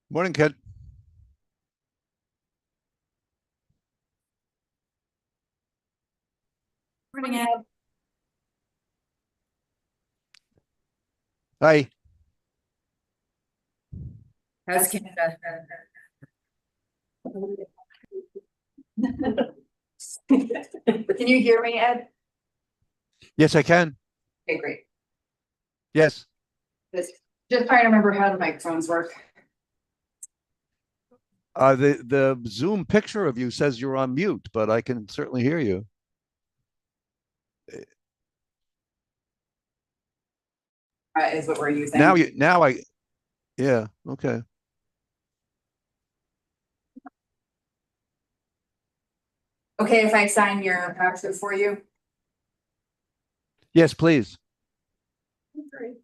Morning, Kent. Morning, Ed. Hi. How's Canada? Can you hear me, Ed? Yes, I can. Okay, great. Yes. Just trying to remember how the microphones work. The Zoom picture of you says you're on mute, but I can certainly hear you. Is what we're using. Yeah, okay. Okay, if I sign your password for you. Yes, please. Great.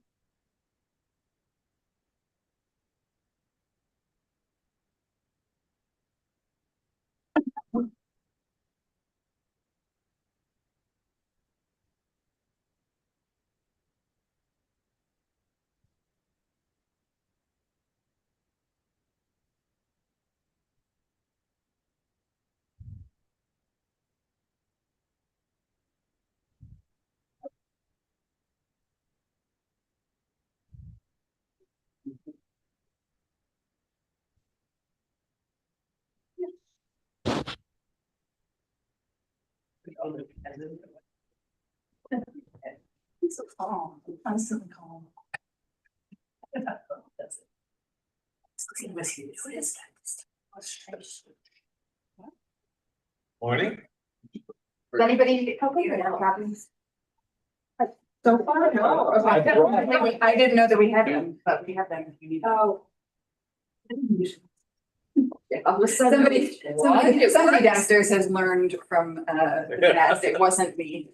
He's so calm. Constantly calm. That's it. What is that? Morning. Does anybody help you have copies? So far, no. Okay. I didn't know that we had them, but we have them if you need them. Oh. Somebody downstairs has learned from the past. It wasn't me.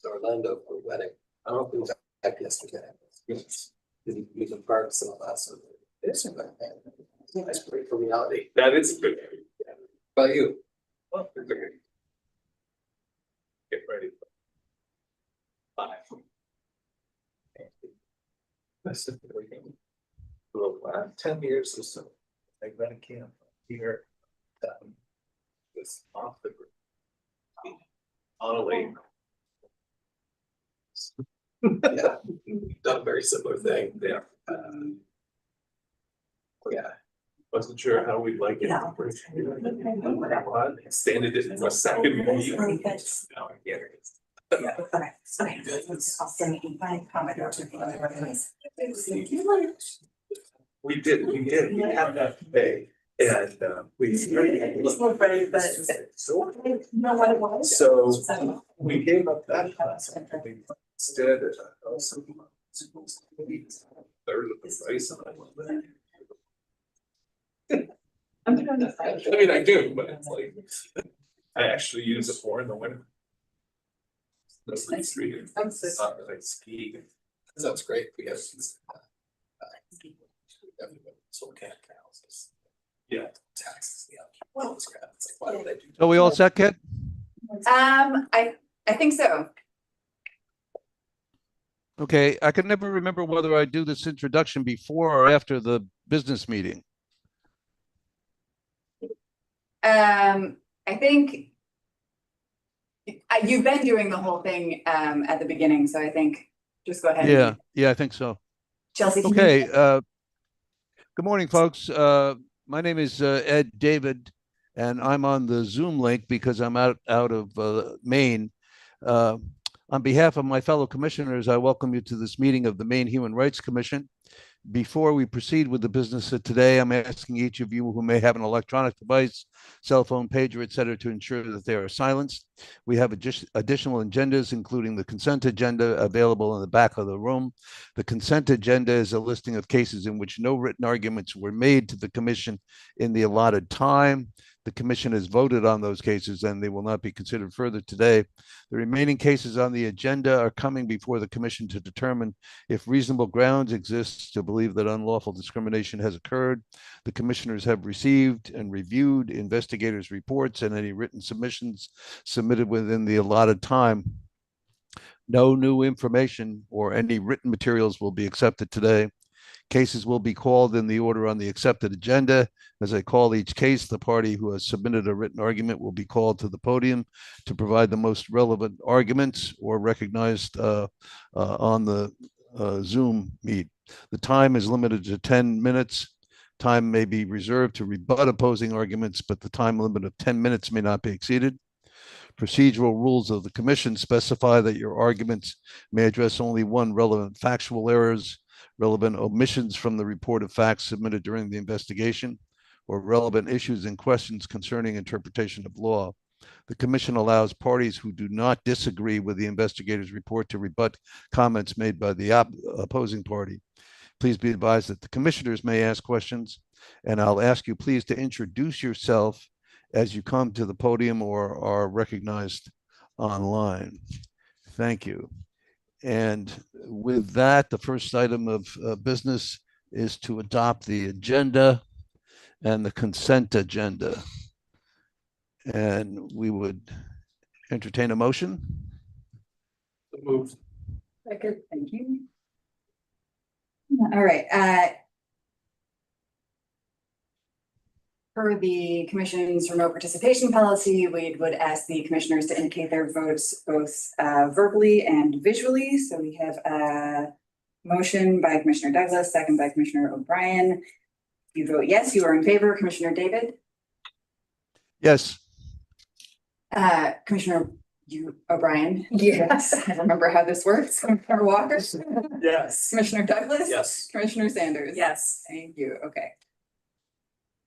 To Orlando for a wedding. I don't know if it was back yesterday. Didn't use the parks and all that, so it's a good thing. Nice break from reality. That is a good. Yeah. How about you? Well, get ready. Bye. That's the thing. For the last 10 years or so, I ran a camp here. Was off the grid. On a lake. Yeah, done a very similar thing there. Yeah, wasn't sure how we'd like it. Extended it in a second. Now I get it. Yeah. I'll send you my comment. We did, we had that today. And we. So. Know what it was? So we gave up that class. Instead, third of the price. I'm trying to I mean, I do, but it's like, I actually use it more in the winter. Mostly street. It's not really ski. Sounds great. We have. So can't cows. Yeah. Taxes. Yeah. Well, it's crap. It's like, why would I do? So we all set, Kent? I think so. Okay, I can never remember whether I do this introduction before or after the business meeting. I think you've been doing the whole thing at the beginning, so I think just go ahead. Yeah, I think so. Chelsea. Okay, good morning, folks. My name is Ed David, and I'm on the Zoom link because I'm out of Maine. On behalf of my fellow commissioners, I welcome you to this meeting of the Maine Human Rights Commission. Before we proceed with the business of today, I'm asking each of you who may have an electronic device, cell phone, pager, etc., to ensure that they are silenced. We have additional agendas, including the consent agenda, available in the back of the room. The consent agenda is a listing of cases in which no written arguments were made to the commission in the allotted time. The commission has voted on those cases and they will not be considered further today. The remaining cases on the agenda are coming before the commission to determine if reasonable grounds exist to believe that unlawful discrimination has occurred. The commissioners have received and reviewed investigators' reports and any written submissions submitted within the allotted time. No new information or any written materials will be accepted today. Cases will be called in the order on the accepted agenda. As I call each case, the party who has submitted a written argument will be called to the podium to provide the most relevant arguments or recognized on the Zoom meet. The time is limited to 10 minutes. Time may be reserved to rebut opposing arguments, but the time limit of 10 minutes may not be exceeded. Procedural rules of the commission specify that your arguments may address only one relevant factual errors, relevant omissions from the report of facts submitted during the investigation, or relevant issues and questions concerning interpretation of law. The commission allows parties who do not disagree with the investigator's report to rebut comments made by the opposing party. Please be advised that the commissioners may ask questions, and I'll ask you please to introduce yourself as you come to the podium or are recognized online. Thank you. And with that, the first item of business is to adopt the agenda and the consent agenda. And we would entertain a motion. Moved. Second, thank you. All right, per the commission's remote participation policy, we would ask the commissioners to indicate their votes both verbally and visually. So we have a motion by Commissioner Douglas, second by Commissioner O'Brien. If you vote yes, you are in favor. Commissioner David? Yes. Commissioner O'Brien? Yes. I remember how this works. Commissioner Walker? Yes. Commissioner Douglas? Yes. Commissioner Sanders? Yes. Thank you. Okay.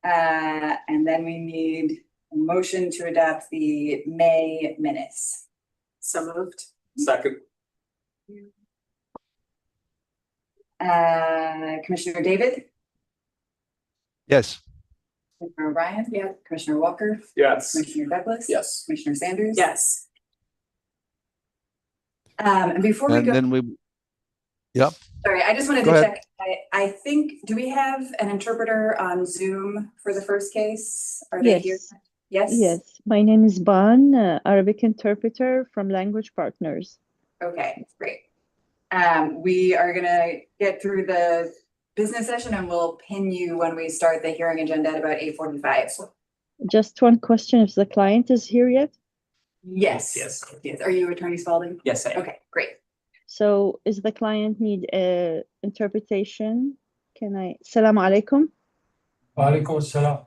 And then we need a motion to adopt the May minutes. So moved. Second. Commissioner David? Yes. Commissioner O'Brien? Yeah. Commissioner Walker? Yes. Commissioner Douglas? Yes. Commissioner Sanders? Yes. And before we And go, then we, yep. sorry, I just wanted Go to ahead. check. I think, do we have an interpreter on Zoom for the first case? Are they here? Yes. Yes? Yes, my name is Ban, Arabic interpreter from Language Partners. Okay, great. We are gonna get through the business session and we'll pin you when we start the hearing agenda at about 8:45. Just one question, if the client is here yet? Yes. Yes. Yes. Are you Attorney Spalding? Yes, I am. Okay, great. So is the client need interpretation? Can I? Assalamu alaikum. وعليكم السلام.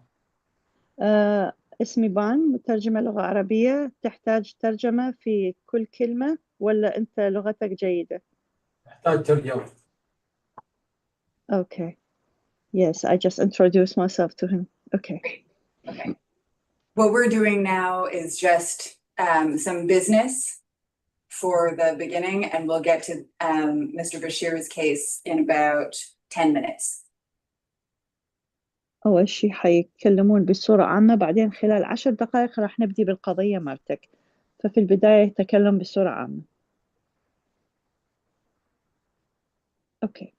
اسمي بان، مترجمة لغة عربية. تحتاج ترجمة في كل كلمة ولا أنت لغتك جيدة؟ أحتاج ترجمة. Okay. Yes, I just introduced myself to him. Okay. Okay. What we're doing now is just some business for the beginning, and we'll get to Mr. Bashir's case in about 10 minutes. أول شيء حيتكلمون بصورة عامة، بعدين خلال 10 دقائق راح نبدي بالقضية مالتك. ففي البداية تكلم بصورة عامة. Okay.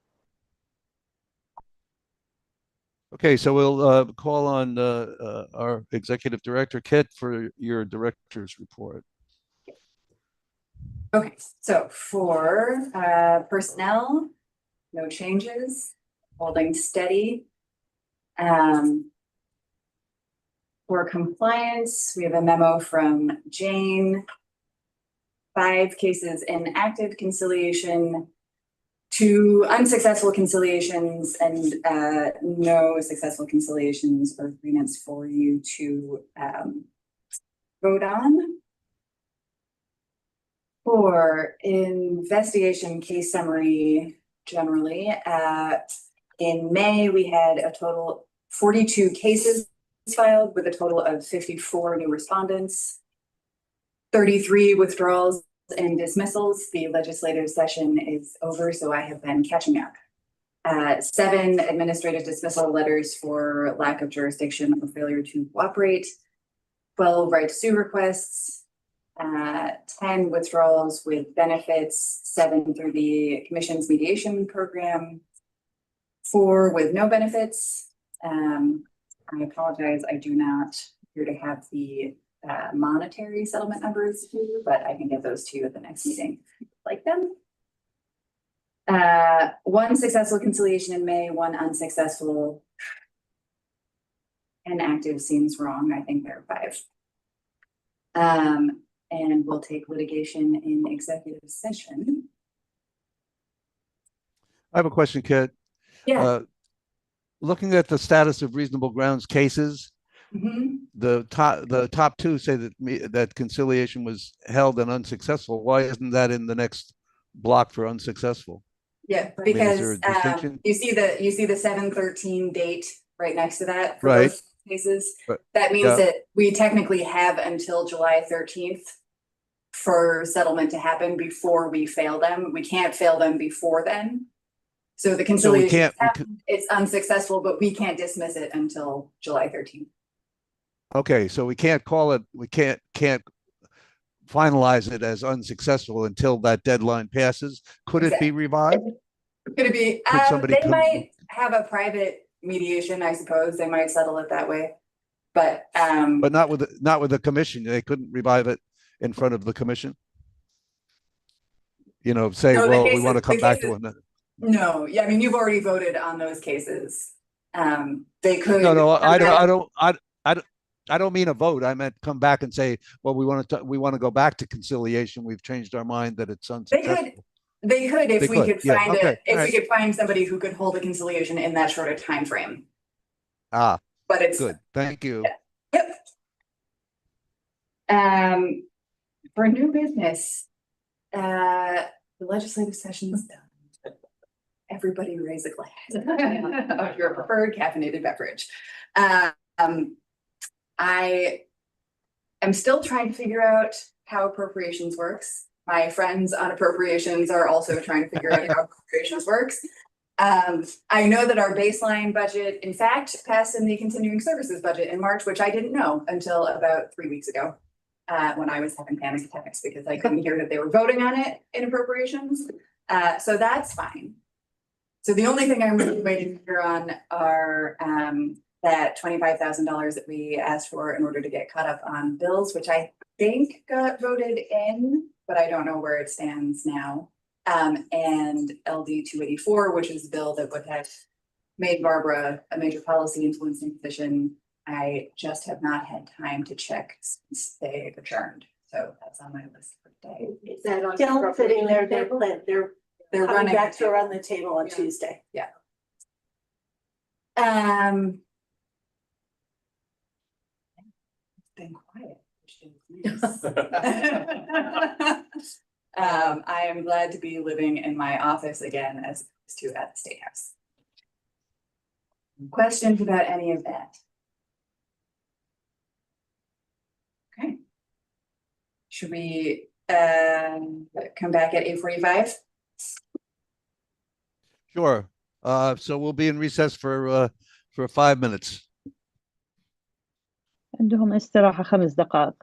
Okay, so we'll call on our executive director, Kit, for your director's report. Okay, so for personnel, no changes, holding steady. For compliance, we have a memo from Jane. 5 cases in active conciliation, 2 unsuccessful conciliations, and no successful conciliations or agreements for you to vote on. For investigation case summary, generally, In May, we had a total 42 cases filed with a total of 54 new respondents, 33 withdrawals and dismissals. The legislative session is over, so I have been catching up. 7 administrative dismissal letters for lack of jurisdiction or failure to cooperate, 12 right to sue requests, 10 withdrawals with benefits, 7 through the commission's mediation program, 4 with no benefits. I apologize, I do not appear to have the monetary settlement numbers here, but I can get those to you at the next meeting if you'd like them. 1 successful conciliation in May, 1 unsuccessful. And active seems wrong. I think there are 5. And we'll take litigation in executive session. I have a question, Kit. Yeah. Looking at the status of reasonable grounds cases, Mhm. the top 2 say that conciliation was held and unsuccessful. Why isn't that in the next block for unsuccessful? Yeah, I mean, is there because a distinction? you see the 7/13 date right next to that for Right. both cases. But That means yeah. that we technically have until July 13th for settlement to happen before we fail them. We can't fail them before then. So the conciliation it's unsuccessful, but we can't dismiss it until July 13th. Okay, so we can't finalize it as unsuccessful until that deadline passes. Could it be revived? Could it be? Could somebody They come? might have a private mediation, I suppose. They might settle it that way. But not with the commission. They couldn't revive it in front of the commission. Say, no, well, we want to come back to it. No, yeah, I mean, you've already voted on those cases. They could. No, I don't mean a vote. I meant come back and say, well, we want to go back to conciliation. We've changed our mind that it's unsuccessful. They could if we could find we could find somebody who could hold a conciliation in that short a time frame. But it's good. Thank you. Yeah. Yep. For new business, the legislative session is done. Everybody raise a glass of your preferred caffeinated beverage. I am still trying to figure out how appropriations works. My friends on appropriations are also trying to figure out how appropriations works. I know that our baseline budget, in fact, passed in the continuing services budget in March, which I didn't know until about 3 weeks ago, when I was having panic attacks because I couldn't hear that they were voting on it in appropriations. So that's fine. So the only thing I'm really waiting to hear on are that $25,000 that we asked for in order to get caught up on bills, which I think got voted in, but I don't know where it stands now. And LD 284, which is the bill that would have made Barbara a major policy influencing position. I just have not had time to check since they adjourned. So that's on my list for today. Is that on still sitting there? They're running back to run the table on Tuesday. Yeah. It's been quiet, which is nice. I am glad to be living in my office again as opposed to at the State House. Questions about any of that? Okay. Should we come back at 8:45? Sure. So we'll be in recess for 5 minutes. عندهم استراحة 5 دقائق.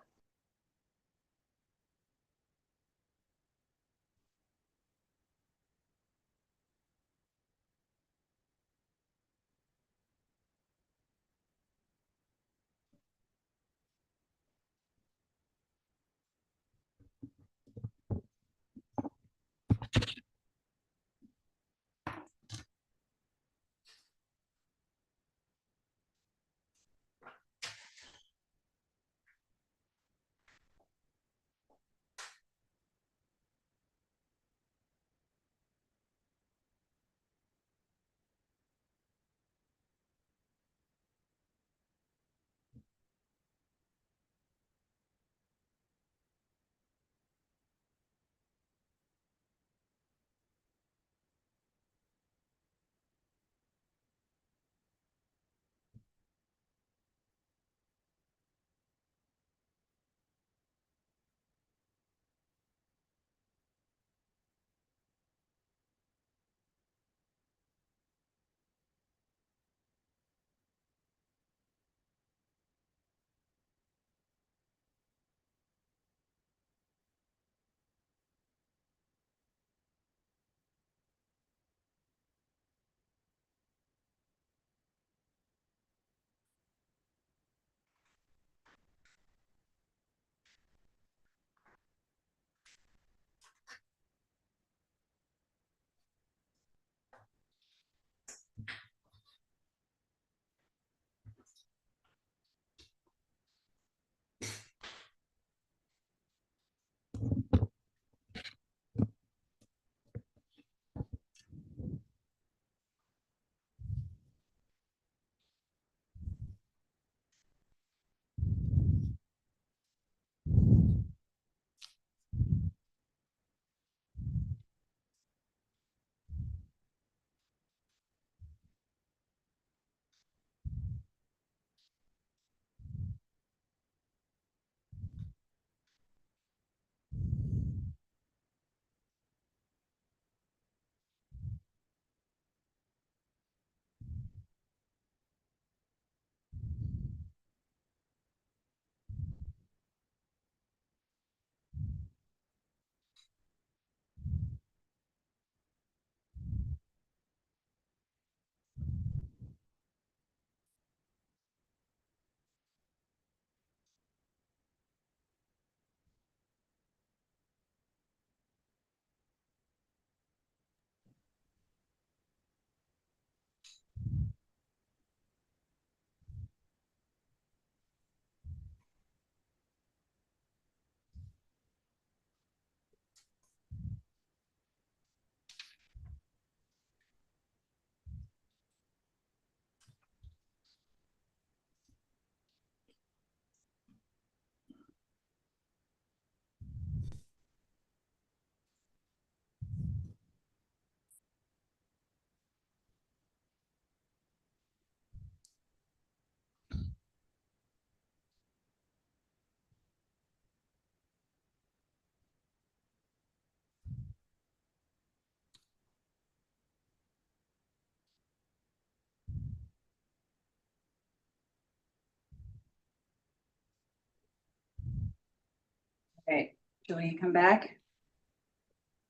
Okay, shall we come back?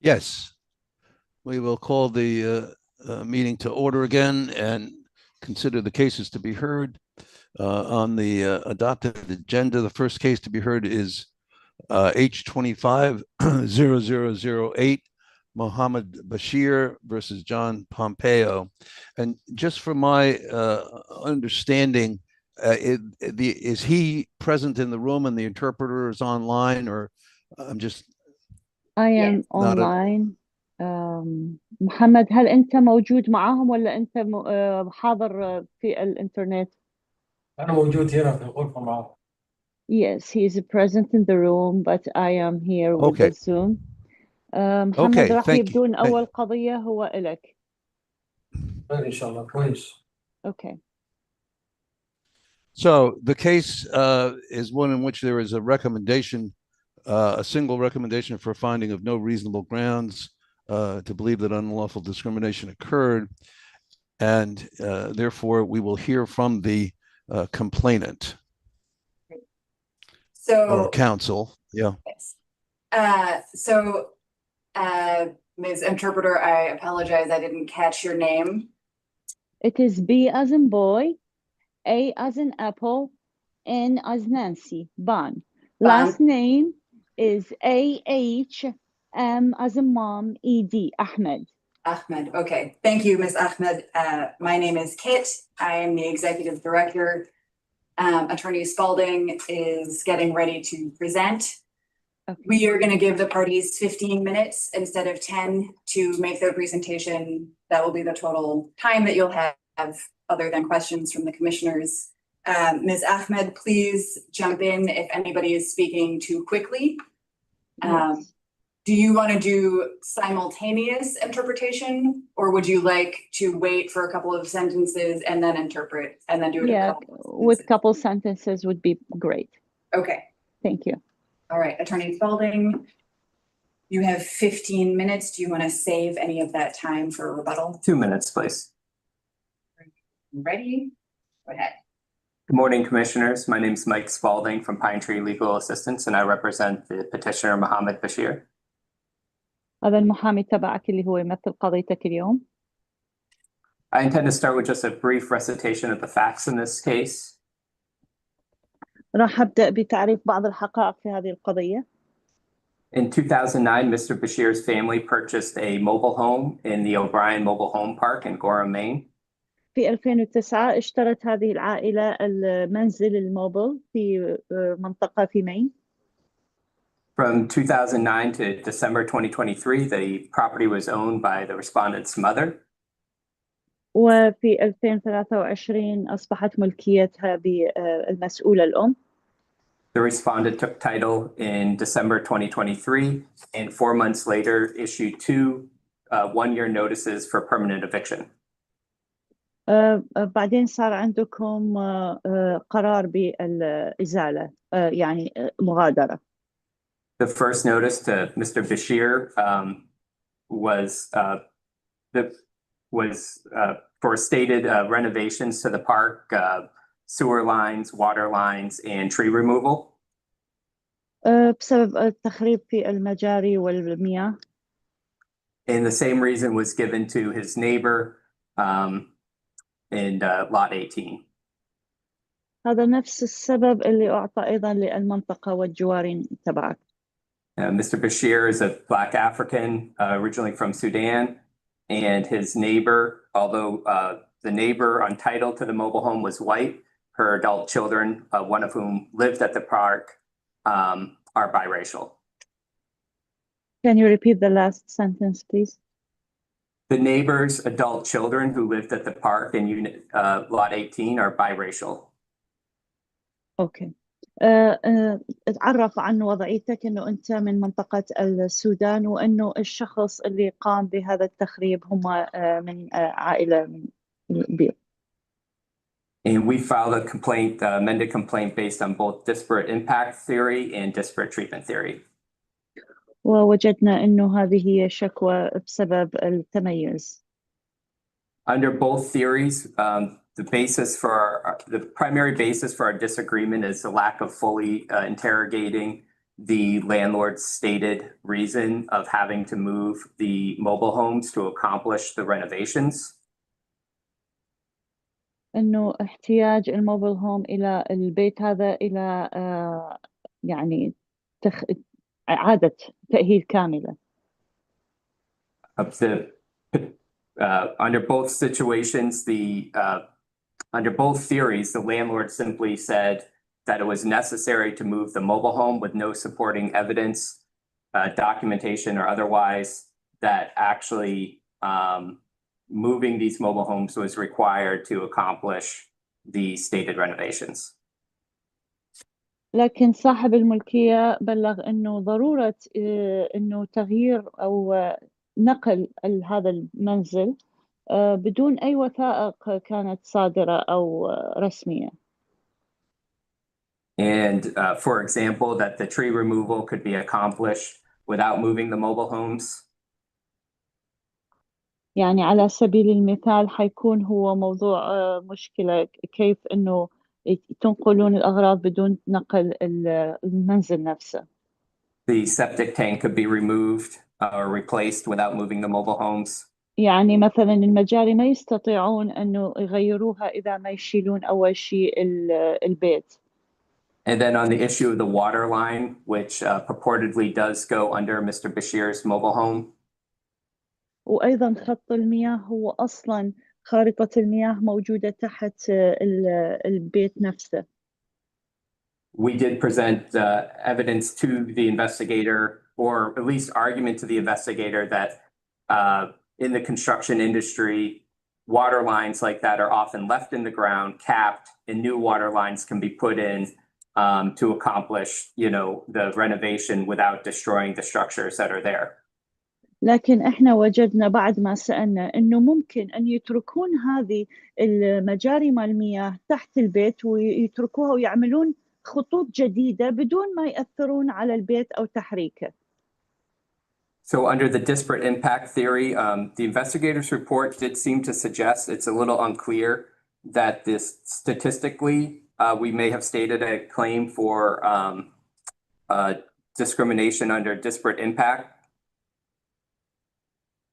Yes, we will call the meeting to order again and consider the cases to be heard. On the adopted agenda, the first case to be heard is H250008, Mohammed Bashir versus John Pompeo. And just from my understanding, is he present in the room and the interpreter is online, or I'm just I am not a, online. محمد هل أنت موجود معهم ولا أنت حاضر في الإنترنت؟ أنا موجود هنا في الغرفة معه. Yes, he is present in the room, but I am here with the okay. Zoom. محمد Okay, راح thank you. يبدون أول قضية هو إلك. خير إن شاء الله كويس. Okay. So the case is one in which there is a recommendation, a single recommendation for finding of no reasonable grounds to believe that unlawful discrimination occurred. And therefore, we will hear from the complainant or So, counsel. Yeah. yes. Ms. Interpreter, I apologize, I didn't catch your name. It is B as in boy, A as in apple, N as Nancy, Ban. Last name is A-H-M as in mom, E-D, Ahmed. Ahmed, okay. Thank you, Ms. Ahmed. My name is Kit. I am the Executive Director. Attorney Spalding is getting ready to present. Okay. We are going to give the parties 15 minutes instead of 10 to make their presentation. That will be the total time that you'll have other than questions from the commissioners. Ms. Ahmed, please jump in if anybody is speaking too quickly. Yes. Do you want to do simultaneous interpretation, or would you like to wait for a couple of sentences and then interpret and then do it? Yeah, with couple sentences would be great. Okay. Thank you. All right, Attorney Spalding, you have 15 minutes. Do you want to save any of that time for a rebuttal? 2 minutes, please. Ready? Go ahead. Good morning, Commissioners. My name is Mike Spalding from Pine Tree Legal Assistance, and I represent the petitioner Mohammed Bashir. هذا المحامي تبعك اللي هو يمثل قضيتك اليوم. I intend to start with just a brief recitation of the facts in this case. راح أبدأ بتعريف بعض الحقائق في هذه القضية. In 2009, Mr. Bashir's family purchased a mobile home in the O'Brien Mobile Home Park in Gorham, Maine. في 2009 اشترت هذه العائلة المنزل الموبل في منطقة في مين. From 2009 to December 2023, the property was owned by the respondent's mother. وفي 2023 أصبحت ملكيتها بالمسؤولة الأم. The respondent took title in December 2023 and 4 months later issued two one-year notices for permanent eviction. بعدين صار عندكم قرار بالإزالة يعني مغادرة. The first notice to Mr. Bashir was for stated renovations to the park, sewer lines, water lines, and tree removal. بسبب التخريب في المجاري والمياه. And the same reason was given to his neighbor in lot 18. هذا نفس السبب اللي أعطى أيضا للمنطقة والجوارين تبعك. Mr. Bashir is a Black African, originally from Sudan, and his neighbor, although the neighbor on title to the mobile home was white, her adult children, one of whom lived at the park, are biracial. Can you repeat the last sentence, please? The neighbor's adult children who lived at the park in unit lot 18 are biracial. Okay. اتعرف عن وضعيتك انه انت من منطقة السودان وانه الشخص اللي قام بهذا التخريب هم من عائلة من بير. And we filed a complaint, amended complaint based on both disparate impact theory and disparate treatment theory. ووجدنا انه هذه هي شكوى بسبب التميز. Under both theories, the primary basis for our disagreement is the lack of fully interrogating the landlord's stated reason of having to move the mobile homes to accomplish the renovations. إنه احتياج الموبل هوم إلى البيت هذا إلى يعني إعادة تأهيل كاملة. Under both situations, under both theories, the landlord simply said that it was necessary to move the mobile home with no supporting evidence, documentation or otherwise, that actually moving these mobile homes was required to accomplish the stated renovations. لكن صاحب الملكية بلغ إنه ضرورة إنه تغيير أو نقل هذا المنزل بدون أي وثائق كانت صادرة أو رسمية. And for example, that the tree removal could be accomplished without moving the mobile homes. يعني على سبيل المثال حيكون هو موضوع مشكلة كيف إنه تنقلون الأغراض بدون نقل المنزل نفسه. The septic tank could be removed or replaced without moving the mobile homes. يعني مثلا المجاري ما يستطيعون أنه يغيروها إذا ما يشيلون أول شيء البيت. And then on the issue of the water line, which purportedly does go under Mr. Bashir's mobile home. وأيضا خط المياه هو أصلا خارطة المياه موجودة تحت البيت نفسه. We did present evidence to the investigator, or at least argument to the investigator, that in the construction industry, water lines like that are often left in the ground, capped, and new water lines can be put in to accomplish, the renovation without destroying the structures that are there. لكن احنا وجدنا بعد ما سألنا انه ممكن ان يتركون هذه المجاري مال المياه تحت البيت ويتركوها ويعملون خطوط جديدة بدون ما يأثرون على البيت او تحريكه. So under the disparate impact theory, the investigator's report did seem to suggest, it's a little unclear, that this statistically, we may have stated a claim for discrimination under disparate impact.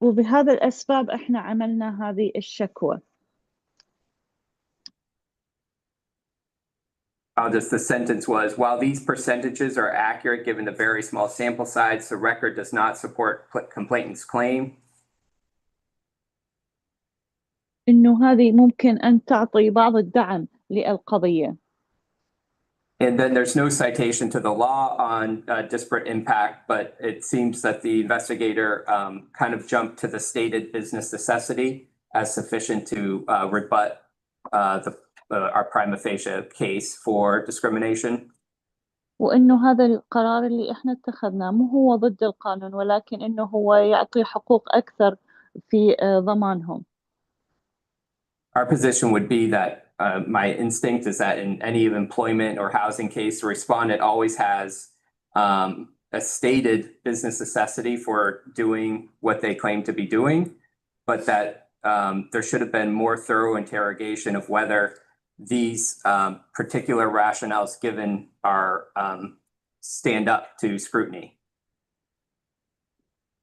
وبهذا الأسباب احنا عملنا هذه الشكوى. The sentence was, while these percentages are accurate given the very small sample size, the record does not support complainant's claim. إنه هذه ممكن أن تعطي بعض الدعم للقضية. And then there's no citation to the law on disparate impact, but it seems that the investigator kind of jumped to the stated business necessity as sufficient to rebut our prima facie case for discrimination. وإنه هذا القرار اللي إحنا اتخذناه مو هو ضد القانون ولكن إنه هو يعطي حقوق أكثر في ضمانهم. Our position would be that my instinct is that in any employment or housing case, the respondent always has a stated business necessity for doing what they claim to be doing, but that there should have been more thorough interrogation of whether these particular rationales given are stand up to scrutiny.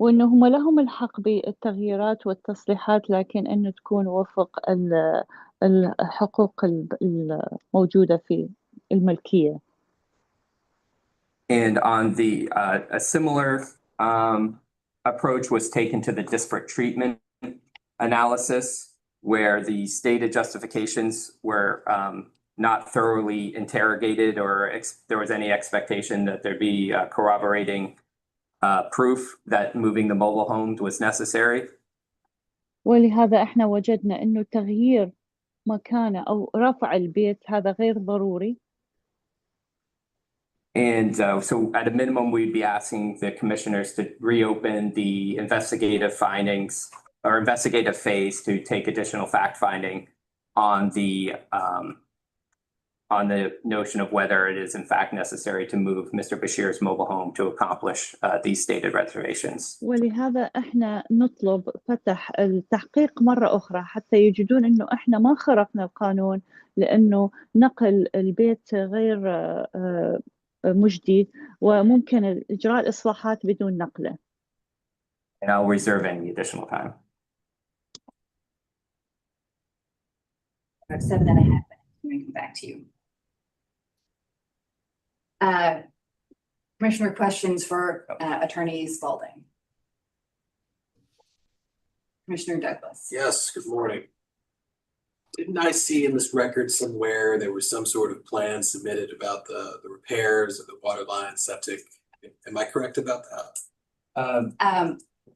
وإنه هم لهم الحق بالتغييرات والتصليحات لكن إنه تكون وفق الحقوق الموجودة في الملكية. And on the a similar approach was taken to the disparate treatment analysis, where the stated justifications were not thoroughly interrogated, or there was any expectation that there'd be corroborating proof that moving the mobile homes was necessary. ولهذا احنا وجدنا انه تغيير مكانه او رفع البيت هذا غير ضروري. And so at a minimum, we'd be asking the commissioners to reopen the investigative findings or investigative phase to take additional fact finding on the notion of whether it is in fact necessary to move Mr. Bashir's mobile home to accomplish these stated reservations. ولهذا احنا نطلب فتح التحقيق مرة أخرى حتى يجدون إنه احنا ما خرقنا القانون لأنه نقل البيت غير مجدي، وممكن إجراء الإصلاحات بدون نقله. And I'll reserve any additional time. About 7.5 minutes, we can come back to you. Commissioner, questions for Attorney Spalding? Commissioner Douglas? Yes, good morning. Didn't I see in this record somewhere there was some sort of plan submitted about the repairs of the water line, septic? Am I correct about that?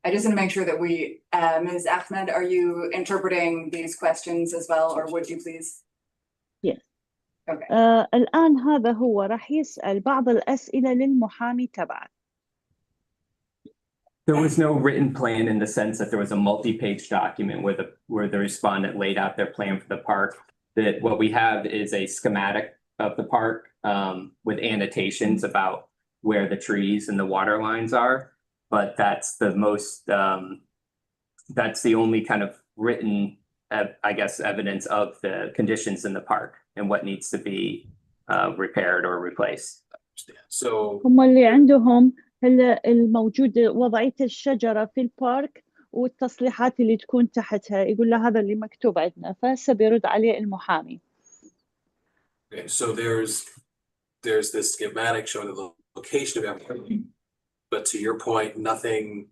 I just want to make sure that we, Ms. Ahmed, are you interpreting these questions as well, or would you please? Yes. Okay. الآن هذا هو راح يسأل بعض الأسئلة للمحامي تبعك. There was no written plan in the sense that there was a multi-page document where the respondent laid out their plan for the park. That what we have is a schematic of the park with annotations about where the trees and the water lines are. But that's the most, that's the only kind of written, I guess, evidence of the conditions in the park and what needs to be repaired or replaced. So هم اللي عندهم هلا الموجود وضعية الشجرة في البارك والتصليحات اللي تكون تحتها، يقول له هذا اللي مكتوب عندنا، فهسه بيرد عليه المحامي. okay, so there's this schematic showing the location of everything, but to your point, nothing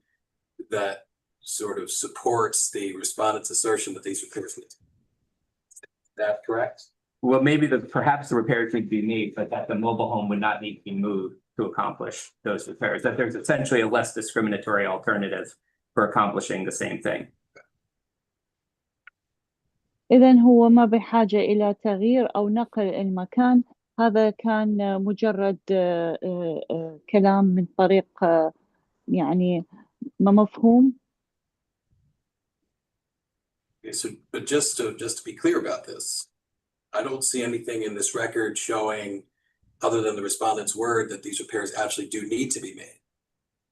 that sort of supports the respondent's assertion that these repairs need. Is that correct? Well, maybe perhaps the repairs need to be made, but that the mobile home would not need to be moved to accomplish those repairs. That there's essentially a less discriminatory alternative for accomplishing the same thing. إذن هو ما بحاجة إلى تغيير أو نقل المكان. هذا كان مجرد كلام من طريق يعني ما مفهوم. Okay, so, but just to be clear about this, I don't see anything in this record showing, other than the respondent's word, that these repairs actually do need to be made.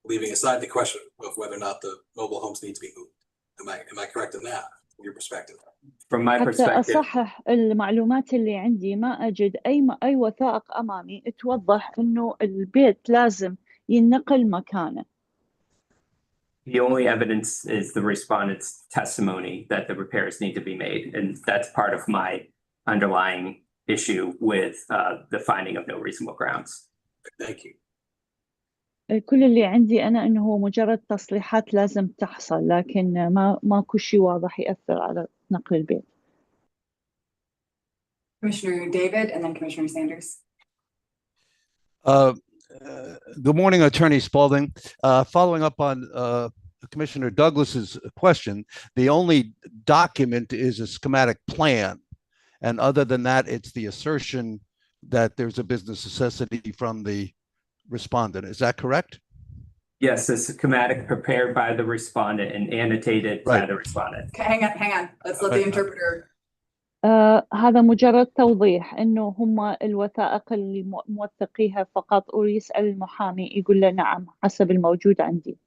Leaving aside the question of whether or not the mobile homes need to be moved. Am I correct in that, from your perspective? From my حتى perspective, أصحح المعلومات اللي عندي، ما أجد أي وثائق أمامي توضح إنه البيت لازم ينقل مكانه. the only evidence is the respondent's testimony that the repairs need to be made. And that's part of my underlying issue with the finding of no reasonable grounds. Thank you. كل اللي عندي أنا إنه هو مجرد تصليحات لازم تحصل، لكن ماكو شيء واضح يأثر على نقل البيت. Commissioner David and then Commissioner Sanders. Good morning, Attorney Spalding. Following up on Commissioner Douglas's question, the only document is a schematic plan. And other than that, it's the assertion that there's a business necessity from the respondent. Is that correct? Yes, a schematic prepared by the respondent and annotated by the respondent. Okay, hang on. Let's let the interpreter. هذا مجرد توضيح إنه هم الوثائق اللي موثقيها فقط، ويسأل المحامي يقول له نعم حسب الموجود عندي.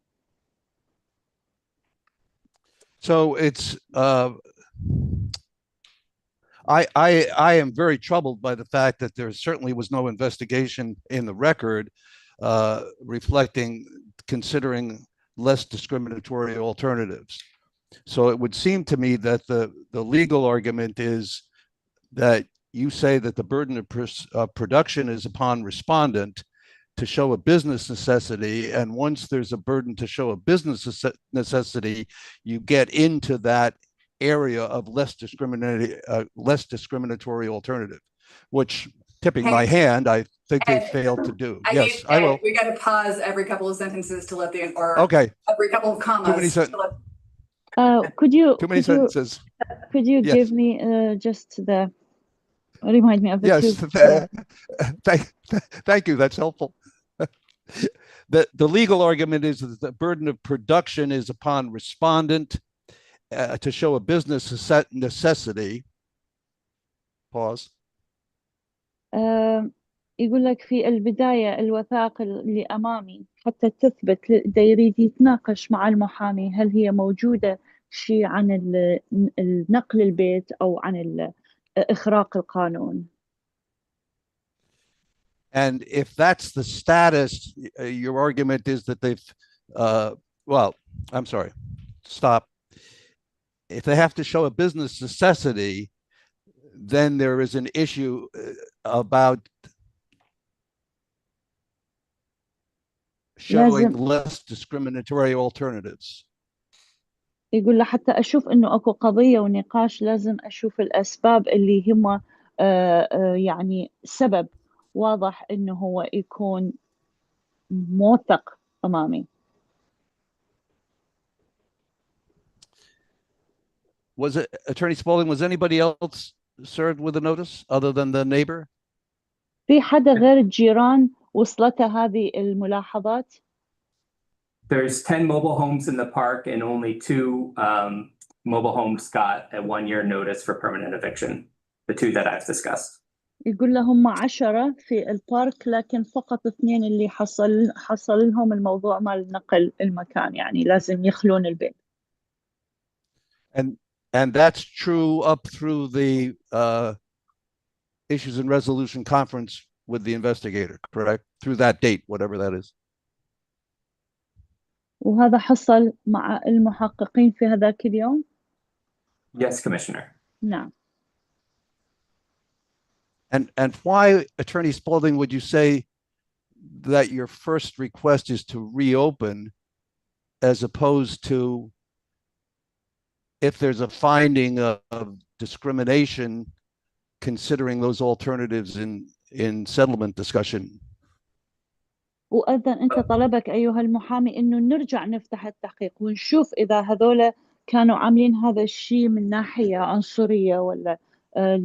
So it's I am very troubled by the fact that there certainly was no investigation in the record considering less discriminatory alternatives. So it would seem to me that the legal argument is that you say that the burden of production is upon respondent to show a business necessity. And once there's a burden to show a business necessity, you get into that area of less discriminatory alternative, which, tipping my hand, I think they failed to do. Yes, I will. We got to pause every couple of sentences to let the, or okay, every couple of commas. Could you too many sentences. Could you Yes. give me just the remind me of the yes, two? thank you. That's helpful. The legal argument is that the burden of production is upon respondent to show a business necessity. Pause. يقول لك في البداية الوثائق اللي أمامي حتى تثبت دا يريد يتناقش مع المحامي هل هي موجودة شيء عن النقل البيت أو عن إخراق القانون. And if that's the status, your argument is that they've, well, I'm sorry, stop. If they have to show a business necessity, then there is an issue about showing لازم less discriminatory alternatives. يقول لحتى أشوف إنه أكو قضية ونقاش لازم أشوف الأسباب اللي هم يعني سبب واضح إنه هو يكون موثق أمامي. Was it Attorney Spaulding? Was anybody else served with a notice other than the neighbor? في حدا غير الجيران وصلته هذه الملاحظات؟ There's 10 mobile homes in the park and only 2 mobile homes got a 1-year notice for permanent eviction, the 2 that I've discussed. يقول لهم 10 في البارك لكن فقط 2 اللي حصل لهم الموضوع مال نقل المكان، يعني لازم يخلون البيت. And that's true up through the issues and resolution conference with the investigator, correct? Through that date, whatever that is. وهذا حصل مع المحققين في هذاك اليوم؟ Yes, Commissioner. نعم. And why, Attorney Spaulding, would you say that your first request is to reopen as opposed to if there's a finding of discrimination, considering those alternatives in settlement discussion? وأيضا أنت طلبك أيها المحامي إنه نرجع نفتح التحقيق ونشوف إذا هذول كانوا عاملين هذا الشيء من ناحية عنصرية ولا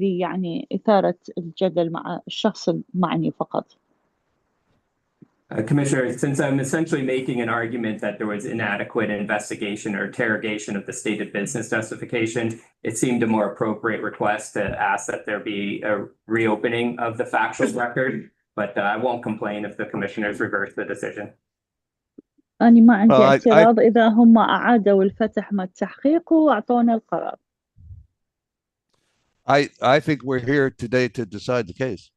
يعني إثارة الجدل مع الشخص المعني فقط. Commissioner, since I'm essentially making an argument that there was inadequate investigation or interrogation of the stated business justification, it seemed a more appropriate request to ask that there be a reopening of the factual record, but I won't complain if the commissioners reverse the decision. أنا ما عندي اعتراض إذا هم أعادوا الفتح مع التحقيق وأعطونا القرار. I think we're here today to decide the case.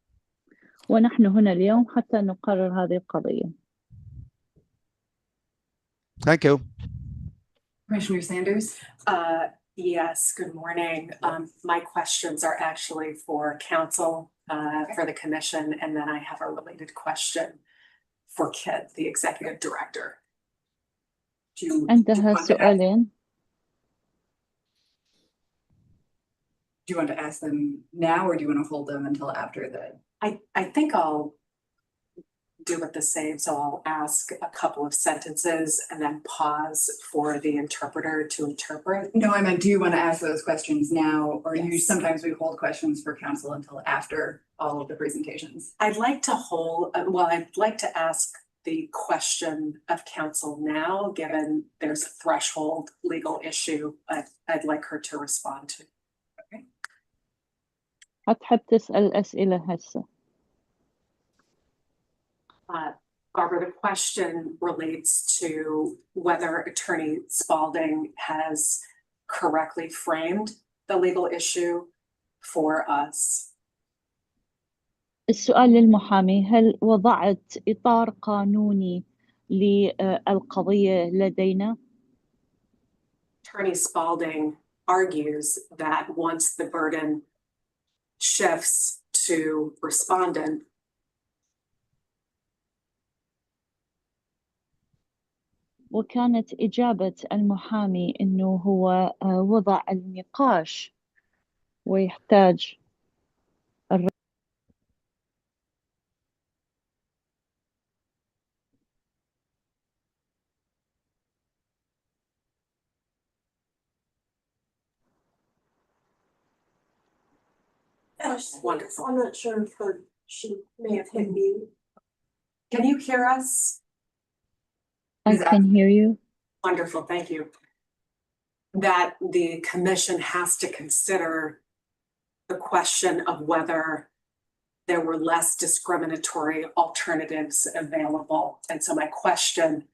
ونحن هنا اليوم حتى نقرر هذه القضية. Thank you. Commissioner Sanders? Yes, good morning. My questions are actually for counsel, for the commission, and then I have a related question for Kit, the executive director. عندها سؤالين. Do you want to ask them now or do you want to hold them until after the? I think I'll do it the same, so I'll ask a couple of sentences and then pause for the interpreter to interpret. No, I meant, do you want to ask those questions now, or Yes. sometimes we hold questions for council until after all of the presentations? I'd like to ask the question of counsel now, given there's a threshold legal issue I'd like her to respond to. هتحب تسأل أسئلة هسه. Barbara, the question relates to whether Attorney Spaulding has correctly framed the legal issue for us. السؤال للمحامي: هل وضعت إطار قانوني للقضية لدينا؟ Attorney Spaulding argues that once the burden shifts to respondent, وكانت إجابة المحامي إنه هو وضع النقاش ويحتاج wonderful. I'm not sure if she may have hit mute. Can you hear us? I can hear you. Wonderful, thank you. That the commission has to consider the question of whether there were less discriminatory alternatives available. And so my question,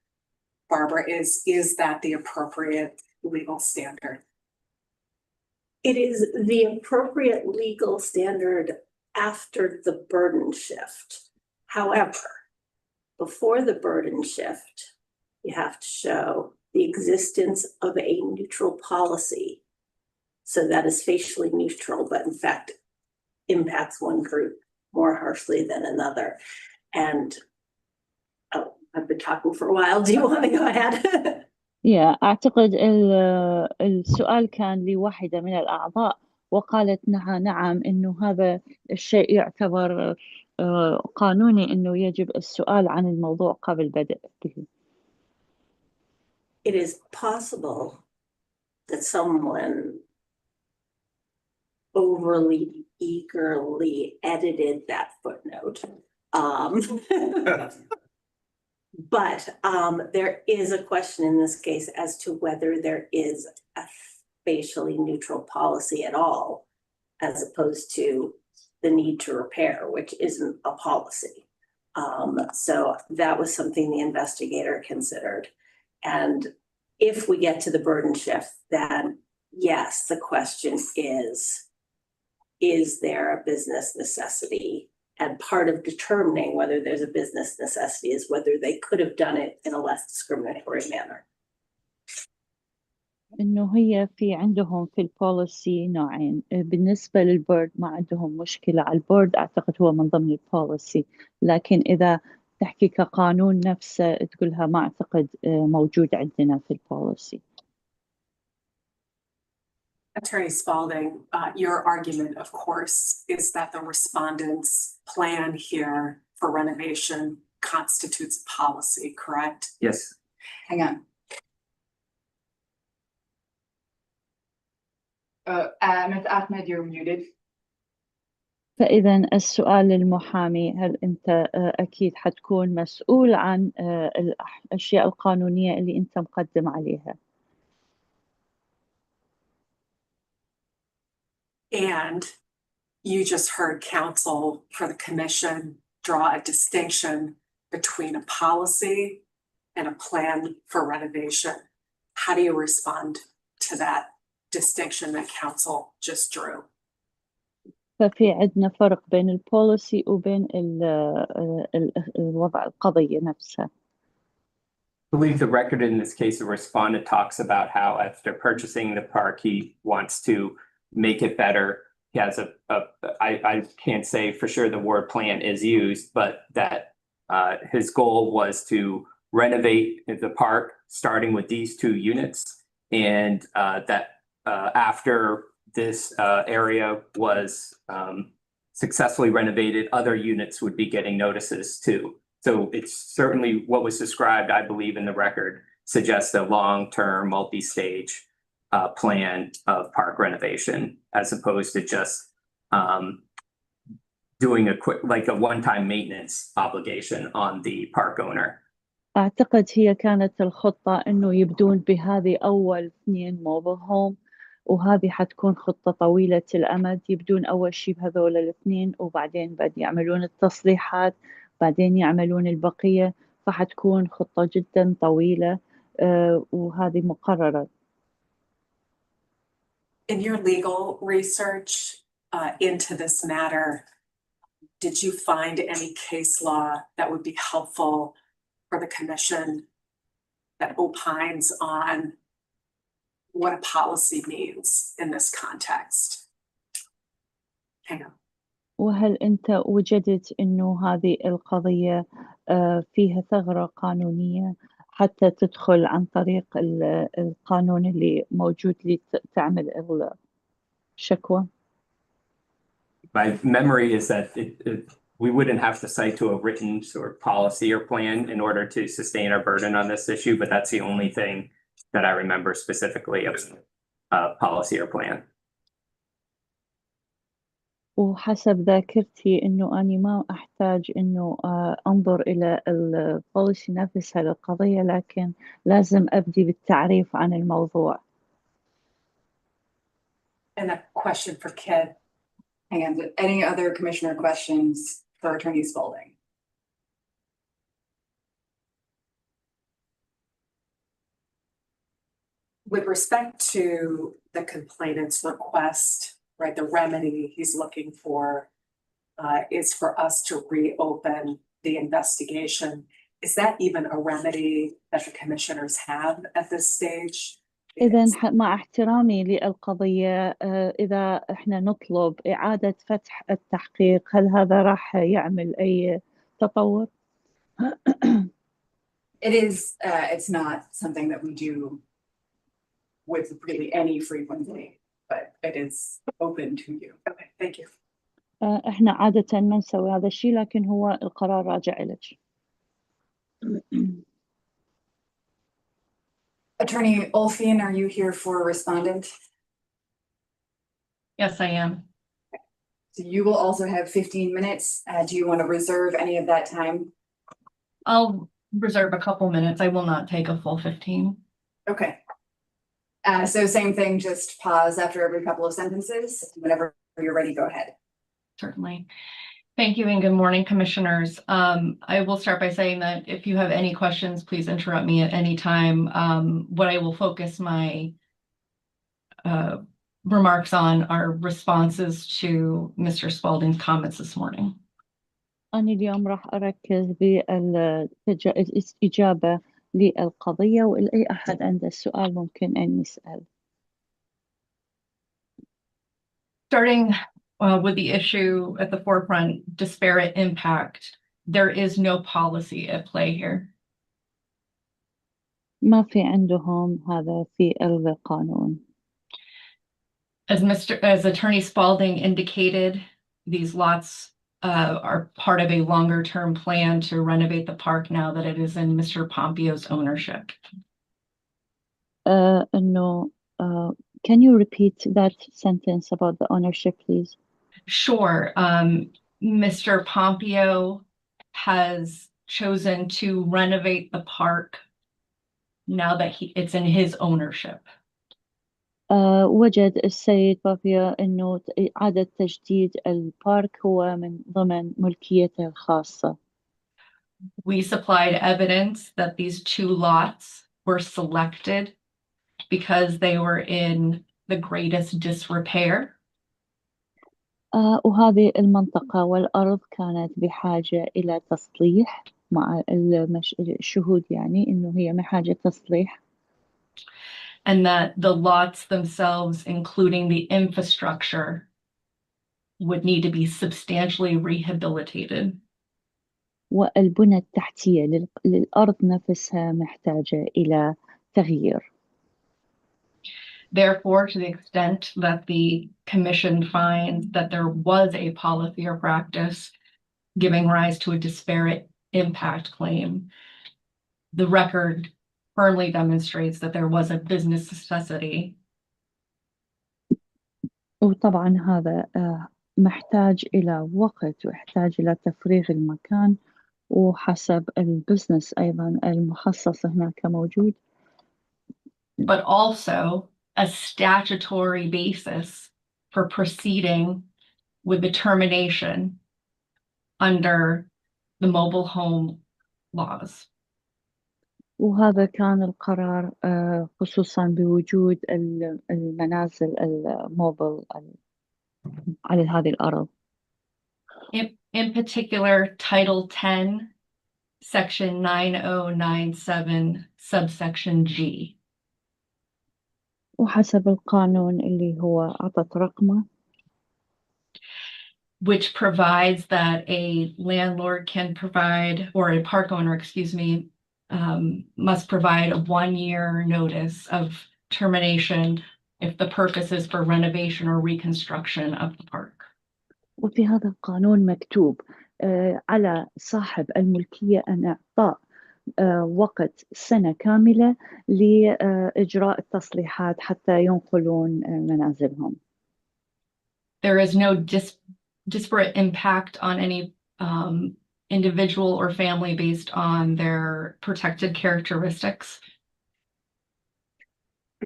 Barbara, is that the appropriate legal standard? It is the appropriate legal standard after the burden shift. However, before the burden shift, you have to show the existence of a neutral policy. So that is facially neutral, but in fact impacts one group more harshly than another. And oh, I've been talking for a while. Do you want to go ahead? أعتقد السؤال كان لواحدة من الأعضاء وقالت نعم إنه هذا الشيء يعتبر قانوني إنه يجب السؤال عن الموضوع قبل بدء به. It is possible that someone overly eagerly edited that footnote. But there is a question in this case as to whether there is a facially neutral policy at all, as opposed to the need to repair, which isn't a policy. So that was something the investigator considered. And if we get to the burden shift, then yes, the question is there a business necessity? And part of determining whether there's a business necessity is whether they could have done it in a less discriminatory manner. إنه هي في عندهم في البوليسي نوعين. بالنسبة للبورد ما عندهم مشكلة على البورد، أعتقد هو من ضمن البوليسي، لكن إذا تحكي كقانون نفسه تقولها ما أعتقد موجود عندنا في البوليسي. Attorney Spalding, your argument, of course, is that the respondent's plan here for renovation constitutes policy, correct? Yes. Hang on. Ms. Ahmed, you're muted. فإذا السؤال للمحامي، هل أنت أكيد حتكون مسؤول عن الأشياء القانونية اللي أنت مقدم عليها؟ And you just heard counsel for the commission draw a distinction between a policy and a plan for renovation. How do you respond to that distinction that counsel just drew? ففي عندنا فرق بين البوليسي وبين الوضع القضية نفسها. I believe the record in this case, the respondent talks about how after purchasing the park, he wants to make it better. He has I can't say for sure the word plan is used, but that his goal was to renovate the park, starting with these 2 units. And that after this area was successfully renovated, other units would be getting notices too. So it's certainly what was described, I believe, in the record suggests a long-term multi-stage plan of park renovation, as opposed to just doing a quick, like a one-time maintenance obligation on the park owner. أعتقد هي كانت الخطة إنه يبدون بهذه أول 2 موبل هوم، وهذه حتكون خطة طويلة الأمد. يبدون أول شيء بهذول ال2 وبعدين بعد يعملون التصليحات، بعدين يعملون البقية، فحتكون خطة جدا طويلة وهذه مقررة. In your legal research into this matter, did you find any case law that would be helpful for the commission that opines on what a policy means in this context? Hang on. وهل أنت وجدت إنه هذه القضية فيها ثغرة قانونية حتى تدخل عن طريق القانون اللي موجود لتعمل الشكوى؟ My memory is that we wouldn't have to cite to a written sort of policy or plan in order to sustain our burden on this issue, but that's the only thing that I remember specifically of policy or plan. وحسب ذاكرتي إنه أنا ما أحتاج إنه أنظر إلى البوليسي نفسها للقضية، لكن لازم أبدي بالتعريف عن الموضوع. And a question for Kid. Hang on, any other commissioner questions for Attorney Spalding? With respect to the complainant's request, right, the remedy he's looking for is for us to reopen the investigation. Is that even a remedy that the commissioners have at this stage? إذا مع احترامي للقضية إذا إحنا نطلب إعادة فتح التحقيق هل هذا راح يعمل أي تطور؟ It's not something that we do with really any frequency, but it is open to you. Okay, thank you. إحنا عادة ما نسوي هذا الشيء لكن هو القرار راجع لك. Attorney Olfin, are you here for a respondent? Yes, I am. So you will also have 15 minutes. Do you want to reserve any of that time? I'll reserve a couple minutes. I will not take a full 15. Okay. So same thing, just pause after every couple of sentences. Whenever you're ready, go ahead. Certainly. Thank you and good morning, commissioners. I will start by saying that if you have any questions, please interrupt me at any time. What I will focus my remarks on are responses to Mr. Spalding's comments this morning. أنا اليوم راح أركز بالإجابة للقضية وأي أحد عنده سؤال ممكن أن يسأل. Starting with the issue at the forefront, disparate impact. There is no policy at play here. ما في عندهم هذا في القانون. As Attorney Spalding indicated, these lots are part of a longer term plan to renovate the park now that it is in Mr. Pompio's ownership. إنه can you repeat that sentence about the ownership, please? Sure. Mr. Pompeo has chosen to renovate the park now that it's in his ownership. وجد السيد بابيا إنه إعادة تجديد البارك هو من ضمن ملكيته الخاصة. We supplied evidence that these two lots were selected because they were in the greatest disrepair. وهذه المنطقة والأرض كانت بحاجة إلى تصليح مع الشهود يعني إنه هي بحاجة تصليح. And that the lots themselves, including the infrastructure, would need to be substantially rehabilitated. والبنى التحتية للأرض نفسها محتاجة إلى تغيير. Therefore, to the extent that the commission finds that there was a policy or practice giving rise to a disparate impact claim, the record firmly demonstrates that there was a business necessity. وطبعا هذا محتاج إلى وقت ويحتاج إلى تفريغ المكان وحسب البزنس أيضا المخصص هناك موجود. But also a statutory basis for proceeding with the termination under the mobile home laws. وهذا كان القرار خصوصا بوجود المنازل الموبل على هذه الأرض. In particular, Title 10, Section 9097, subsection G. وحسب القانون اللي هو أعطت رقمه. Which provides that a landlord can provide, or a park owner, excuse me, must provide a 1-year notice of termination if the purpose is for renovation or reconstruction of the park. وفي هذا القانون مكتوب على صاحب الملكية أن إعطاء وقت سنة كاملة لإجراء التصليحات حتى ينقلون منازلهم. There is no disparate impact on any individual or family based on their protected characteristics.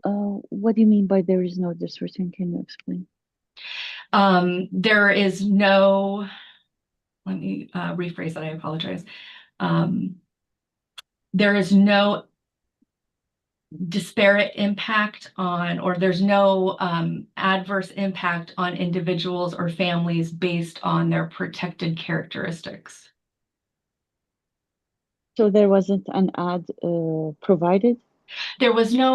What do you mean by there is no disparate? Can you explain? There is no, let me rephrase that, I apologize. There is no disparate impact on, or there's no adverse impact on individuals or families based on their protected characteristics. So there wasn't an ad provided? There was no,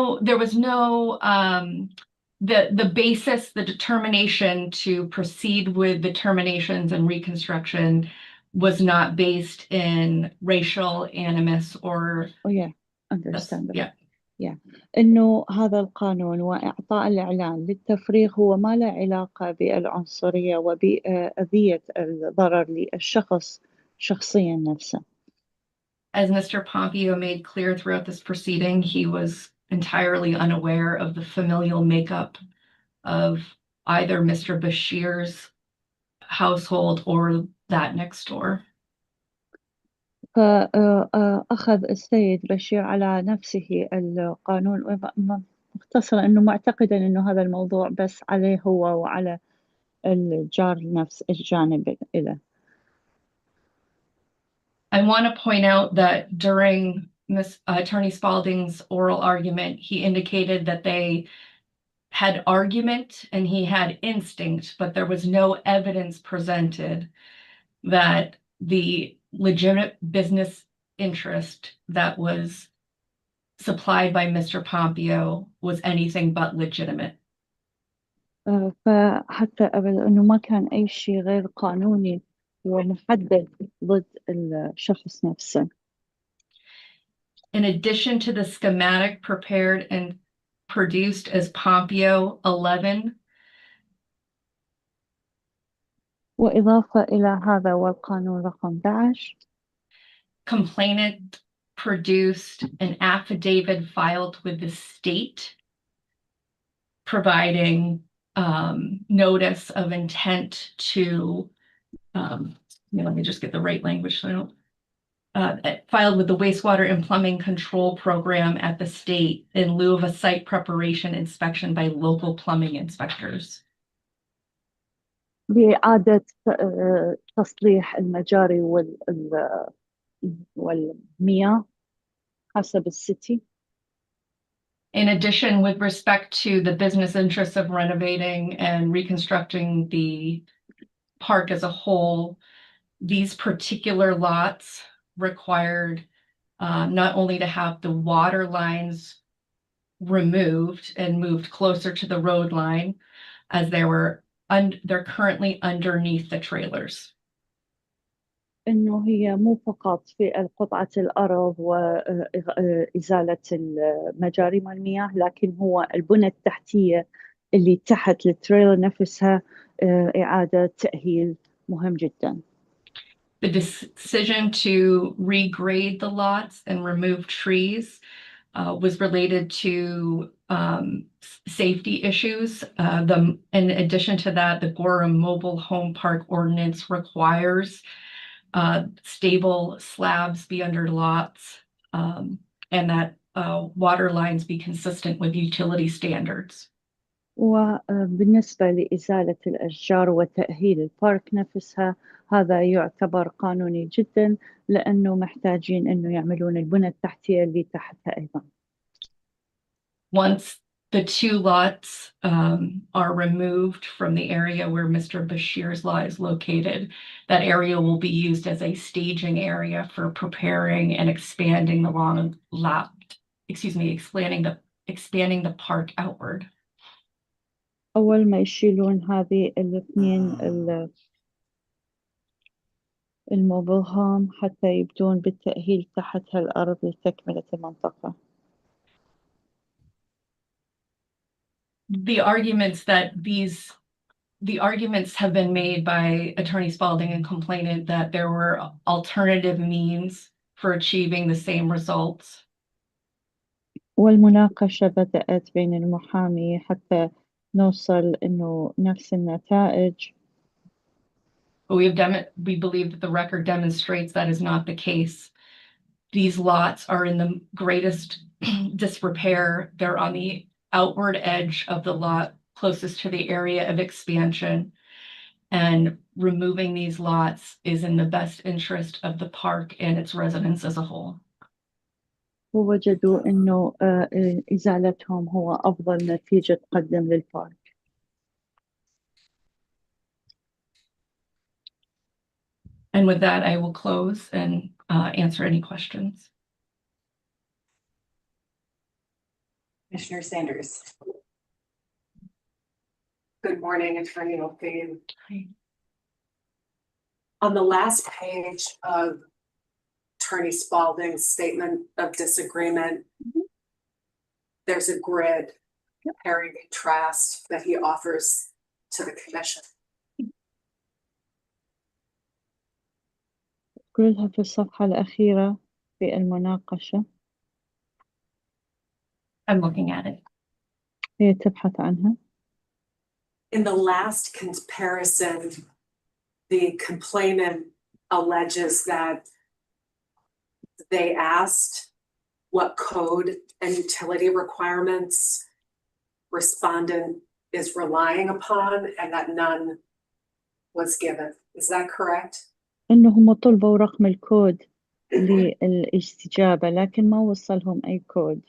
the basis, the determination to proceed with the terminations and reconstruction was not based in racial animus or. Oh yeah, understandable. Yeah. Yeah. إنه هذا القانون وإعطاء الإعلان للتفريغ هو ما له علاقة بالعنصرية وبأذية الضرر للشخص شخصيا نفسه. As Mr. Pompeo made clear throughout this proceeding, he was entirely unaware of the familial makeup of either Mr. Bashir's household or that next door. فأخذ السيد بشير على نفسه القانون مختصرا أنه معتقدا أنه هذا الموضوع بس عليه هو وعلى الجار نفس الجانب له. I want to point out that during Attorney Spalding's oral argument, he indicated that they had argument and he had instinct, but there was no evidence presented that the legitimate business interest that was supplied by Mr. Pompeo was anything but legitimate. فحتى أبدا أنه ما كان أي شيء غير قانوني ومحدد ضد الشخص نفسه. In addition to the schematic prepared and produced as Pompeo 11, وإضافة إلى هذا والقانون رقم 11 complainant produced an affidavit filed with the state providing notice of intent to, let me just get the right language so I don't, filed with the wastewater and plumbing control program at the state in lieu of a site preparation inspection by local plumbing inspectors. بإعادة تصليح المجاري والمياه حسب السيتي. In addition, with respect to the business interests of renovating and reconstructing the park as a whole, these particular lots required not only to have the water lines removed and moved closer to the road line, as they're currently underneath the trailers. إنه هي مو فقط في قطعة الأرض وإزالة المجاري مال المياه، لكن هو البنى التحتية اللي تحت التريلر نفسها إعادة تأهيل مهم جدا. The decision to regrade the lots and remove trees was related to safety issues. In addition to that, the Gorham Mobile Home Park Ordinance requires stable slabs be under lots and that water lines be consistent with utility standards. وبالنسبة لإزالة الأشجار وتأهيل البارك نفسها هذا يعتبر قانوني جدا لأنه محتاجين إنه يعملون البنى التحتية اللي تحتها أيضا. Once the two lots are removed from the area where Mr. Bashir's lot is located, that area will be used as a staging area for preparing and expanding the long lot, expanding the park outward. أول ما يشيلون هذه الاثنين الموبل هوم حتى يبدون بالتأهيل تحت هالأرض لتكملة المنطقة. The arguments have been made by Attorney Spalding and complainant that there were alternative means for achieving the same results. والمناقشة بدأت بين المحامي حتى نوصل إنه نفس النتائج. But we believe that the record demonstrates that is not the case. These lots are in the greatest disrepair. They're on the outward edge of the lot closest to the area of expansion. And removing these lots is in the best interest of the park and its residents as a whole. ووجدوا إنه إزالتهم هو أفضل نتيجة تقدم للبارك. And with that, I will close and answer any questions. Commissioner Sanders. Good morning, Attorney O'Fein. Hi. On the last page of Attorney Spalding's statement of disagreement, there's a grid comparing contrast that he offers to the commission. كلها في الصفحة الأخيرة في المناقشة. I'm looking at it. هي تبحث عنها. In the last comparison, the complainant alleges that they asked what code and utility requirements respondent is relying upon and that none was given. Is that correct? إنهم طلبوا رقم الكود للاستجابة لكن ما وصلهم أي كود.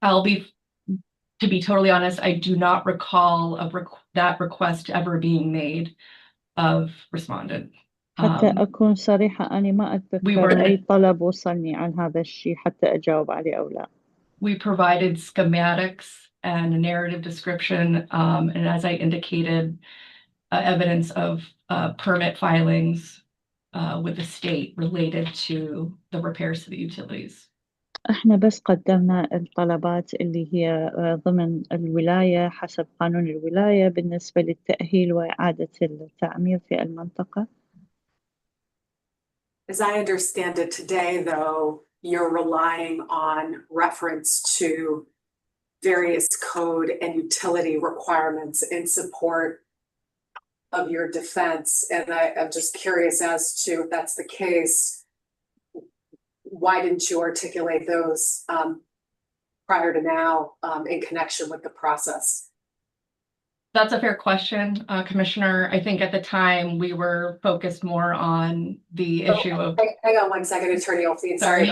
To be totally honest, I do not recall that request ever being made of respondent. حتى أكون صريحة أنا ما أتذكر أي طلب وصلني عن هذا الشيء حتى أجاوب عليه أو لا. We provided schematics and a narrative description, and as I indicated, evidence of permit filings with the state related to the repairs to the utilities. احنا بس قدمنا الطلبات اللي هي ضمن الولاية حسب قانون الولاية بالنسبة للتأهيل وإعادة التعمير في المنطقة. As I understand it today, though, you're relying on reference to various code and utility requirements in support of your defense. And I'm just curious as to if that's the case, why didn't you articulate those prior to now in connection with the process? That's a fair question, Commissioner. I think at the time we were focused more on the issue of. Hang on one second, Attorney O'Fein. Sorry.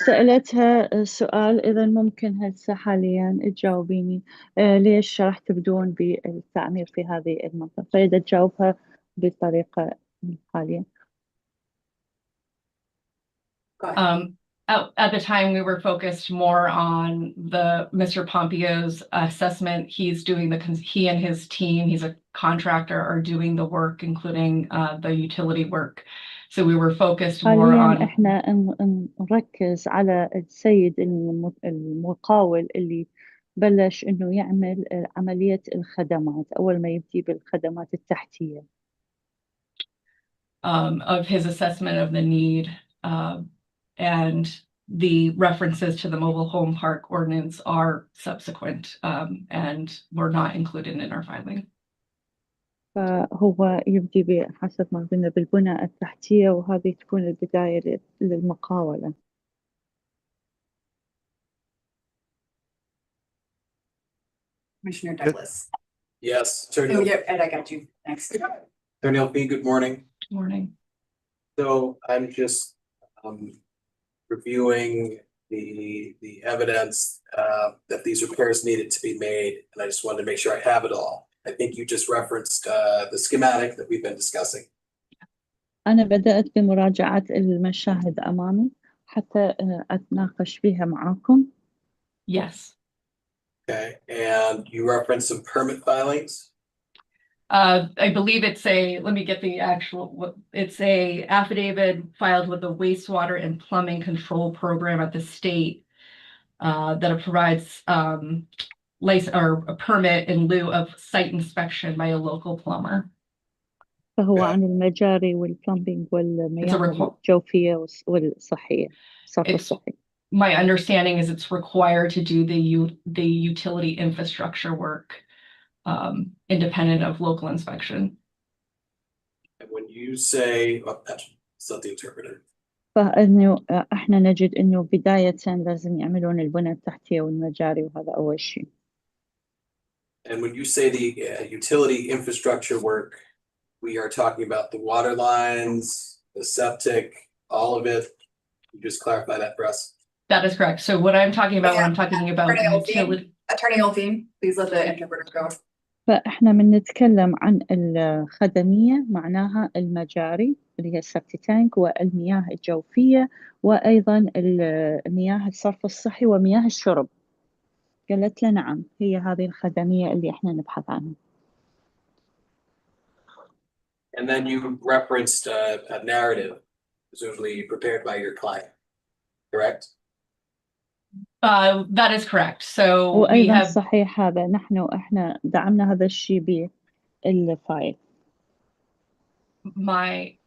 سألتها سؤال إذا ممكن هسه حاليا تجاوبيني ليش راح تبدون بالتعمير في هذه المنطقة فإذا تجاوبها بالطريقة حاليا. At the time, we were focused more on Mr. Pompio's assessment. He and his team, he's a contractor, are doing the work, including the utility work. So we were focused more on. احنا نركز على السيد المقاول اللي بلش انه يعمل عملية الخدمات اول ما يبدي بالخدمات التحتية. Of his assessment of the need. And the references to the mobile home park ordinance are subsequent and were not included in our filing. فهو يبدي بحسب ما قلنا بالبنى التحتية وهذه تكون البداية للمقاولة. Commissioner Douglas. Yes, Attorney. Oh, yeah, Ed, I got you next. Attorney O'Fein, good morning. Morning. So I'm just reviewing the evidence that these repairs needed to be made, and I just wanted to make sure I have it all. I think you just referenced the schematic that we've been discussing. أنا بدأت بمراجعة المشاهد أمامي حتى أتناقش فيها معاكم. Yes. Okay, and you referenced some permit filings? I believe it's let me get the actual, it's a affidavit filed with the wastewater and plumbing control program at the state that provides license or a permit in lieu of site inspection by a local plumber. فهو عن المجاري والبلمبينج والمياه الجوفية والصحية الصرف الصحي. My understanding is it's required to do the utility infrastructure work independent of local inspection. And when you say, well, that's not the interpreter. فإنه إحنا نجد إنه بداية لازم يعملون البنى التحتية والمجاري وهذا أول شيء. And when you say the utility infrastructure work, we are talking about the water lines, the septic, all of it. You just clarify that for us. That is correct. So what I'm talking about, when I'm talking about utility. Attorney O'Fein, please let the interpreter go. فإحنا من نتكلم عن الخدمية معناها المجاري اللي هي السبتي تانك والمياه الجوفية وأيضا مياه الصرف الصحي ومياه الشرب. قالت له نعم هي هذه الخدمية اللي إحنا نبحث عنها. And then you referenced a narrative, presumably prepared by your client, correct? That is correct. So we وأيضا have صحيح هذا إحنا دعمنا هذا الشيء بالفايل. my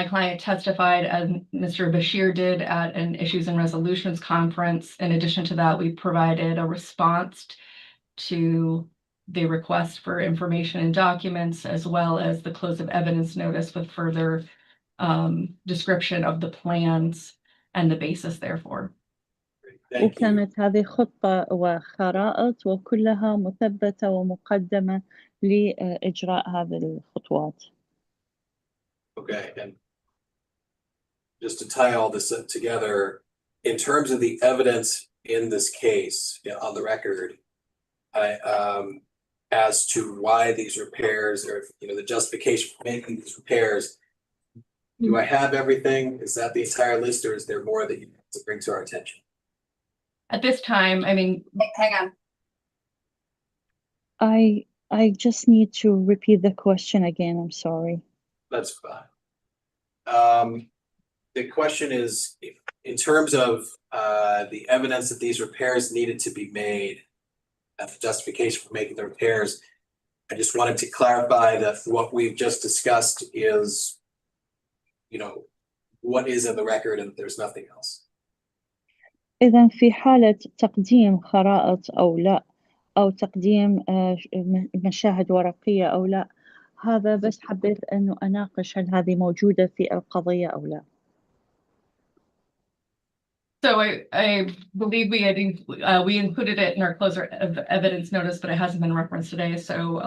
client testified, as Mr. Bashir did, at an Issues and Resolutions conference. In addition to that, we provided a response to the request for information and documents, as well as the close of evidence notice with further description of the plans and the basis therefore. Thank you. وكانت هذه خطة وخرائط وكلها مثبتة ومقدمة لإجراء هذه الخطوات. Okay, and just to tie all this together, in terms of the evidence in this case, on the record, as to why these repairs or, the justification for making these repairs, do I have everything? Is that the entire list, or is there more that you have to bring to our attention? At this time, I mean, Hang on. I just need to repeat the question again. I'm sorry. That's fine. The question is, in terms of the evidence that these repairs needed to be made, and the justification for making the repairs, I just wanted to clarify that what we've just discussed is, what is in the record, and there's nothing else. إذا في حالة تقديم خرائط أو لا أو تقديم مشاهد ورقية أو لا، هذا بس حبيت أنه أناقش هل هذه موجودة في القضية أو لا. so I believe we included it in our closer of evidence notice, but it hasn't been referenced today, so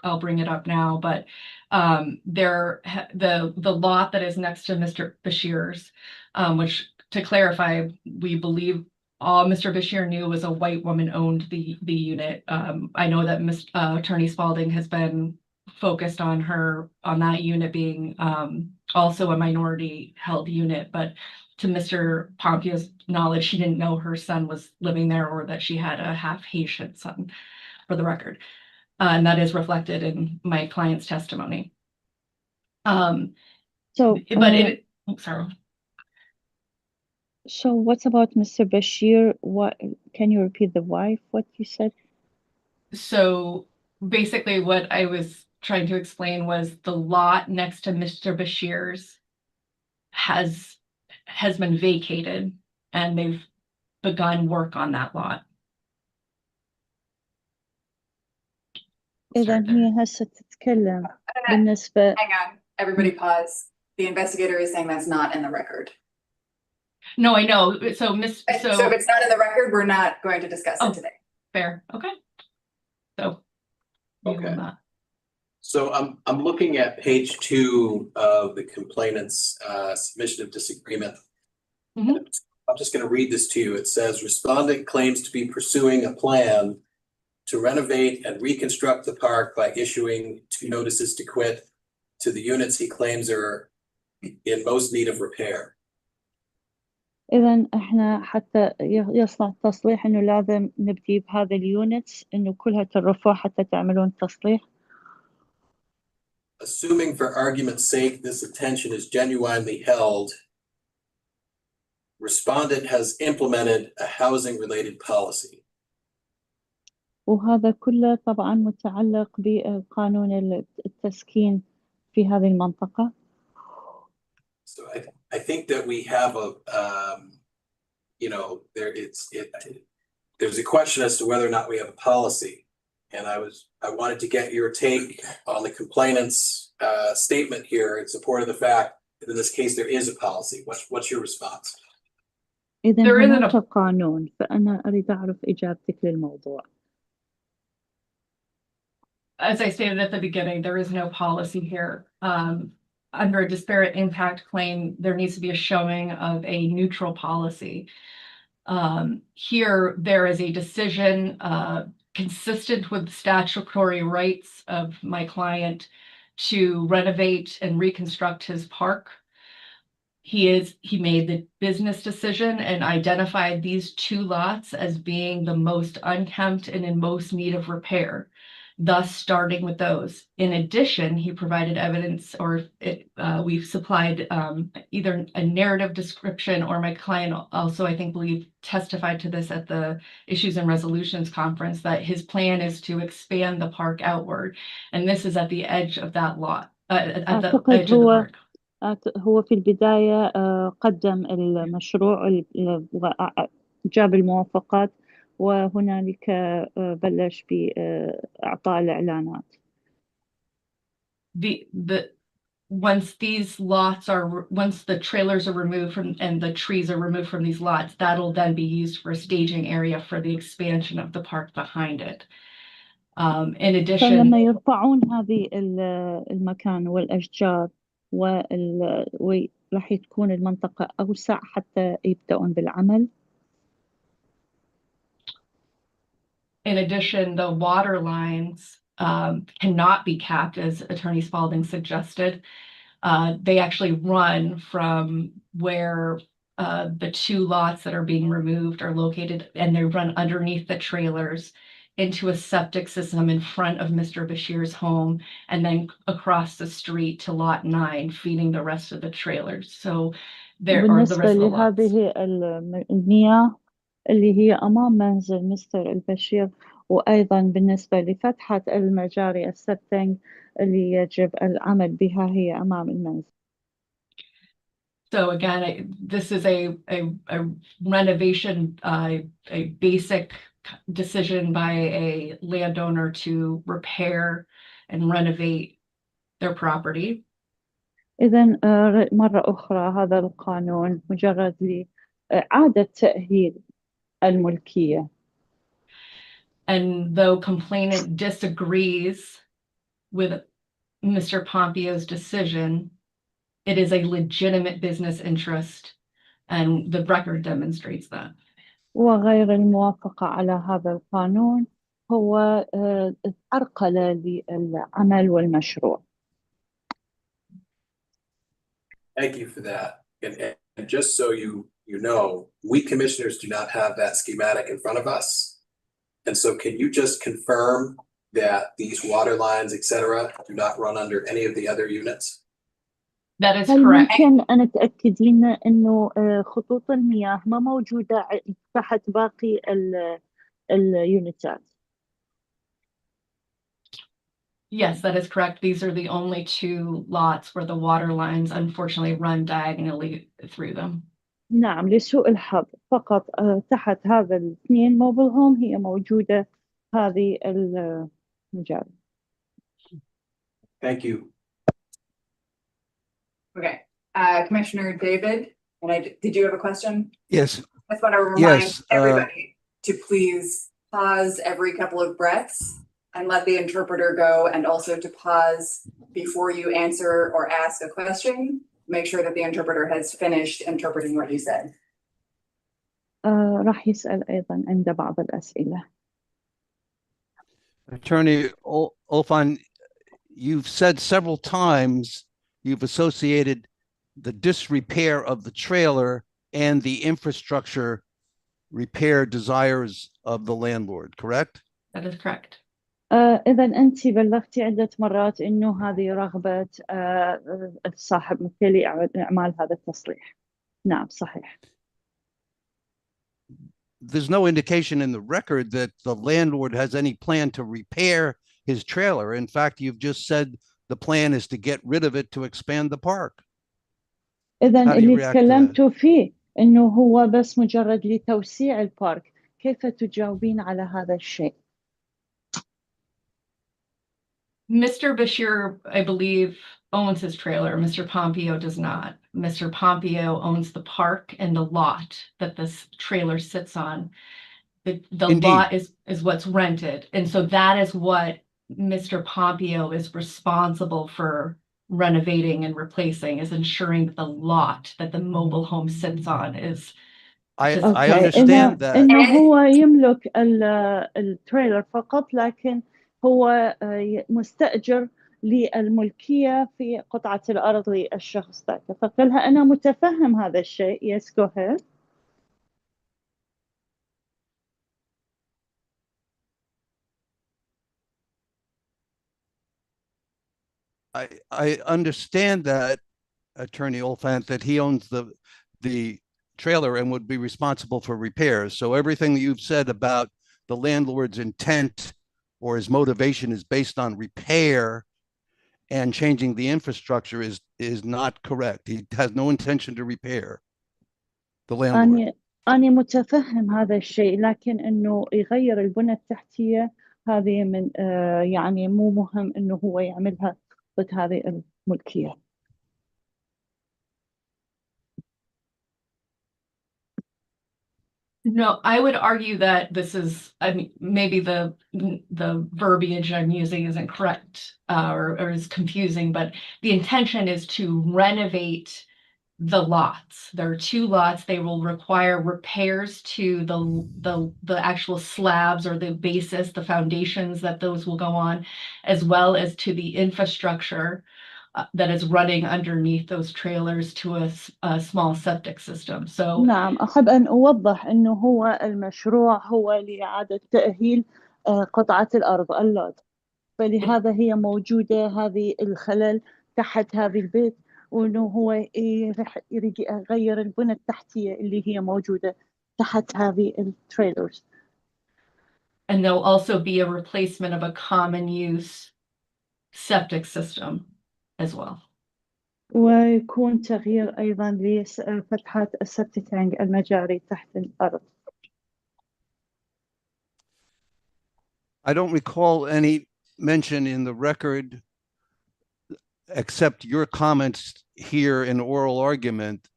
I'll bring it up now. But the lot that is next to Mr. Bashir's, which, to clarify, we believe all Mr. Bashir knew was a white woman owned the unit. I know that Attorney Spalding has been focused on that unit being also a minority held unit, but to Mr. Pompio's knowledge, she didn't know her son was living there or that she had a half Haitian son, for the record. And that is reflected in my client's testimony. Sorry. So what about Mr. Bashir? What can you repeat the wife, what you said? So basically what I was trying to explain was the lot next to Mr. Bashir's has been vacated and they've begun work on that lot. إذا هي هسه تتكلم بالنسبة. Hang on, everybody pause. The investigator is saying that's not in the record. No, I know. So if it's not in the record, we're not going to discuss it today. Fair. Okay. So. Okay. So I'm looking at page 2 of the complainant's submission of disagreement. Mm-hmm. I'm just going to read this to you. It says, respondent claims to be pursuing a plan to renovate and reconstruct the park by issuing 2 notices to quit to the units he claims are in most need of repair. إذا إحنا حتى يصنع تصليح إنه لازم نبدي بهذا اليونتس إنه كلها ترفوها حتى تعملون تصليح. Assuming for argument's sake this attention is genuinely held, respondent has implemented a housing related policy. وهذا كله طبعا متعلق بقانون التسكين في هذه المنطقة. So I think that we have there's a question as to whether or not we have a policy. And I wanted to get your take on the complainant's statement here in support of the fact that in this case there is a policy. What's your response? إذا هناك قانون فأنا أريد أعرف إجابتك للموضوع. As I stated at the beginning, there is no policy here. Under a disparate impact claim, there needs to be a showing of a neutral policy. Here, there is a decision consistent with statutory rights of my client to renovate and reconstruct his park. He made the business decision and identified these two lots as being the most unkempt and in most need of repair, thus starting with those. In addition, he provided evidence, or we've supplied either a narrative description, or my client also, I think, testified to this at the Issues and Resolutions Conference, that his plan is to expand the park outward. And this is at the edge of that lot, at the أعتقد edge of the park. هو في البداية قدم المشروع وجاب الموافقات، وهنالك بلش بإعطاء الإعلانات. Once the trailers are removed from and the trees are removed from these lots, that'll then be used for a staging area for the expansion of the park behind it. In addition, فلما يرفعون هذه المكان والأشجار وراح تكون المنطقة أوسع حتى يبدأون بالعمل. In addition, the water lines cannot be capped, as Attorney Spalding suggested. They actually run from where the two lots that are being removed are located, and they run underneath the trailers into a septic system in front of Mr. Bashir's home, and then across the street to lot 9, feeding the rest of the trailers. So there are the rest of the lots. بالنسبة لهذه المياه اللي هي أمام منزل مستر البشير، وأيضا بالنسبة لفتحة المجاري السبتنج اللي يجب العمل بها هي أمام المنزل. So again, this is a renovation, a basic decision by a landowner to repair and renovate their property. إذا مرة أخرى هذا القانون مجرد لإعادة تأهيل الملكية. And though complainant disagrees with Mr. Pompio's decision, it is a legitimate business interest, and the record demonstrates that. وغير الموافقة على هذا القانون هو عرقلة للعمل والمشروع. Thank you for that. And just so you know, we commissioners do not have that schematic in front of us. And so can you just confirm that these water lines, et cetera, do not run under any of the other units? That is هل correct. ممكن أن تأكدين إنه خطوط المياه ما موجودة تحت باقي اليونتات؟ Yes, that is correct. These are the only two lots where the water lines unfortunately run diagonally through them. نعم، لسوء الحظ فقط تحت هذا الاثنين موبل هوم هي موجودة هذه المجال. Thank you. Okay, Commissioner David, and did you have a question? Yes, I just want to remind everybody to please pause every couple of breaths and let the interpreter go, and also to pause before you answer or ask a question. Make sure that the interpreter has finished interpreting what you said. راح يسأل أيضا عند بعض الأسئلة. Attorney Olfan, you've said several times you've associated the disrepair of the trailer and the infrastructure repair desires of the landlord, correct? That is correct. إذا أنت بلغتي عدة مرات إنه هذه رغبة الصاحب مثلي إعمال هذا التصليح. نعم صحيح. There's no indication in the record that the landlord has any plan to repair his trailer. In fact, you've just said the plan is to get rid of it to expand the park. إذا How do you اللي react to that? تكلمتوا فيه إنه هو بس مجرد لتوسيع البارك، كيف تجاوبين على هذا الشيء؟ Mr. Bashir, I believe, owns his trailer. Mr. Pompeo does not. Mr. Pompeo owns the park and the lot that this trailer sits on. The lot is what's rented. And so that is what Mr. Pompeo is responsible for renovating and replacing, is ensuring that the lot that the mobile home sits on is I اوكي understand that. انه هو يملك التريلر فقط، لكن هو مستأجر للملكية في قطعة الأرض للشخص ذاك. فقالها أنا متفهم هذا الشيء. Yes, go ahead. I understand that, Attorney Oliphant, that he owns the trailer and would be responsible for repairs. So everything that you've said about the landlord's intent or his motivation is based on repair and changing the infrastructure is not correct. He has no intention to repair, the landlord. أنا متفهم هذا الشيء، لكن إنه يغير البنى التحتية هذه من يعني مو مهم إنه هو يعملها ضد هذه الملكية. No, I would argue that this is, I mean, maybe the verbiage I'm using isn't correct, or is confusing, but the intention is to renovate the lots. There are two lots. They will require repairs to the actual slabs or the basis, the foundations that those will go on, as well as to the infrastructure that is running underneath those trailers to a small septic system. So نعم، أحب أن أوضح إنه هو المشروع هو لإعادة تأهيل قطعة الأرض اللوت، فلهذا هي موجودة هذه الخلل تحت هذه البيت، وإنه هو راح يريد يغير البنى التحتية اللي هي موجودة تحت هذه التريلرز. And there'll also be a replacement of a common use septic system as well. ويكون تغيير أيضا لفتحات السبتيك تانك المجاري تحت الأرض. I don't recall any mention in the record, except your comments here in oral argument,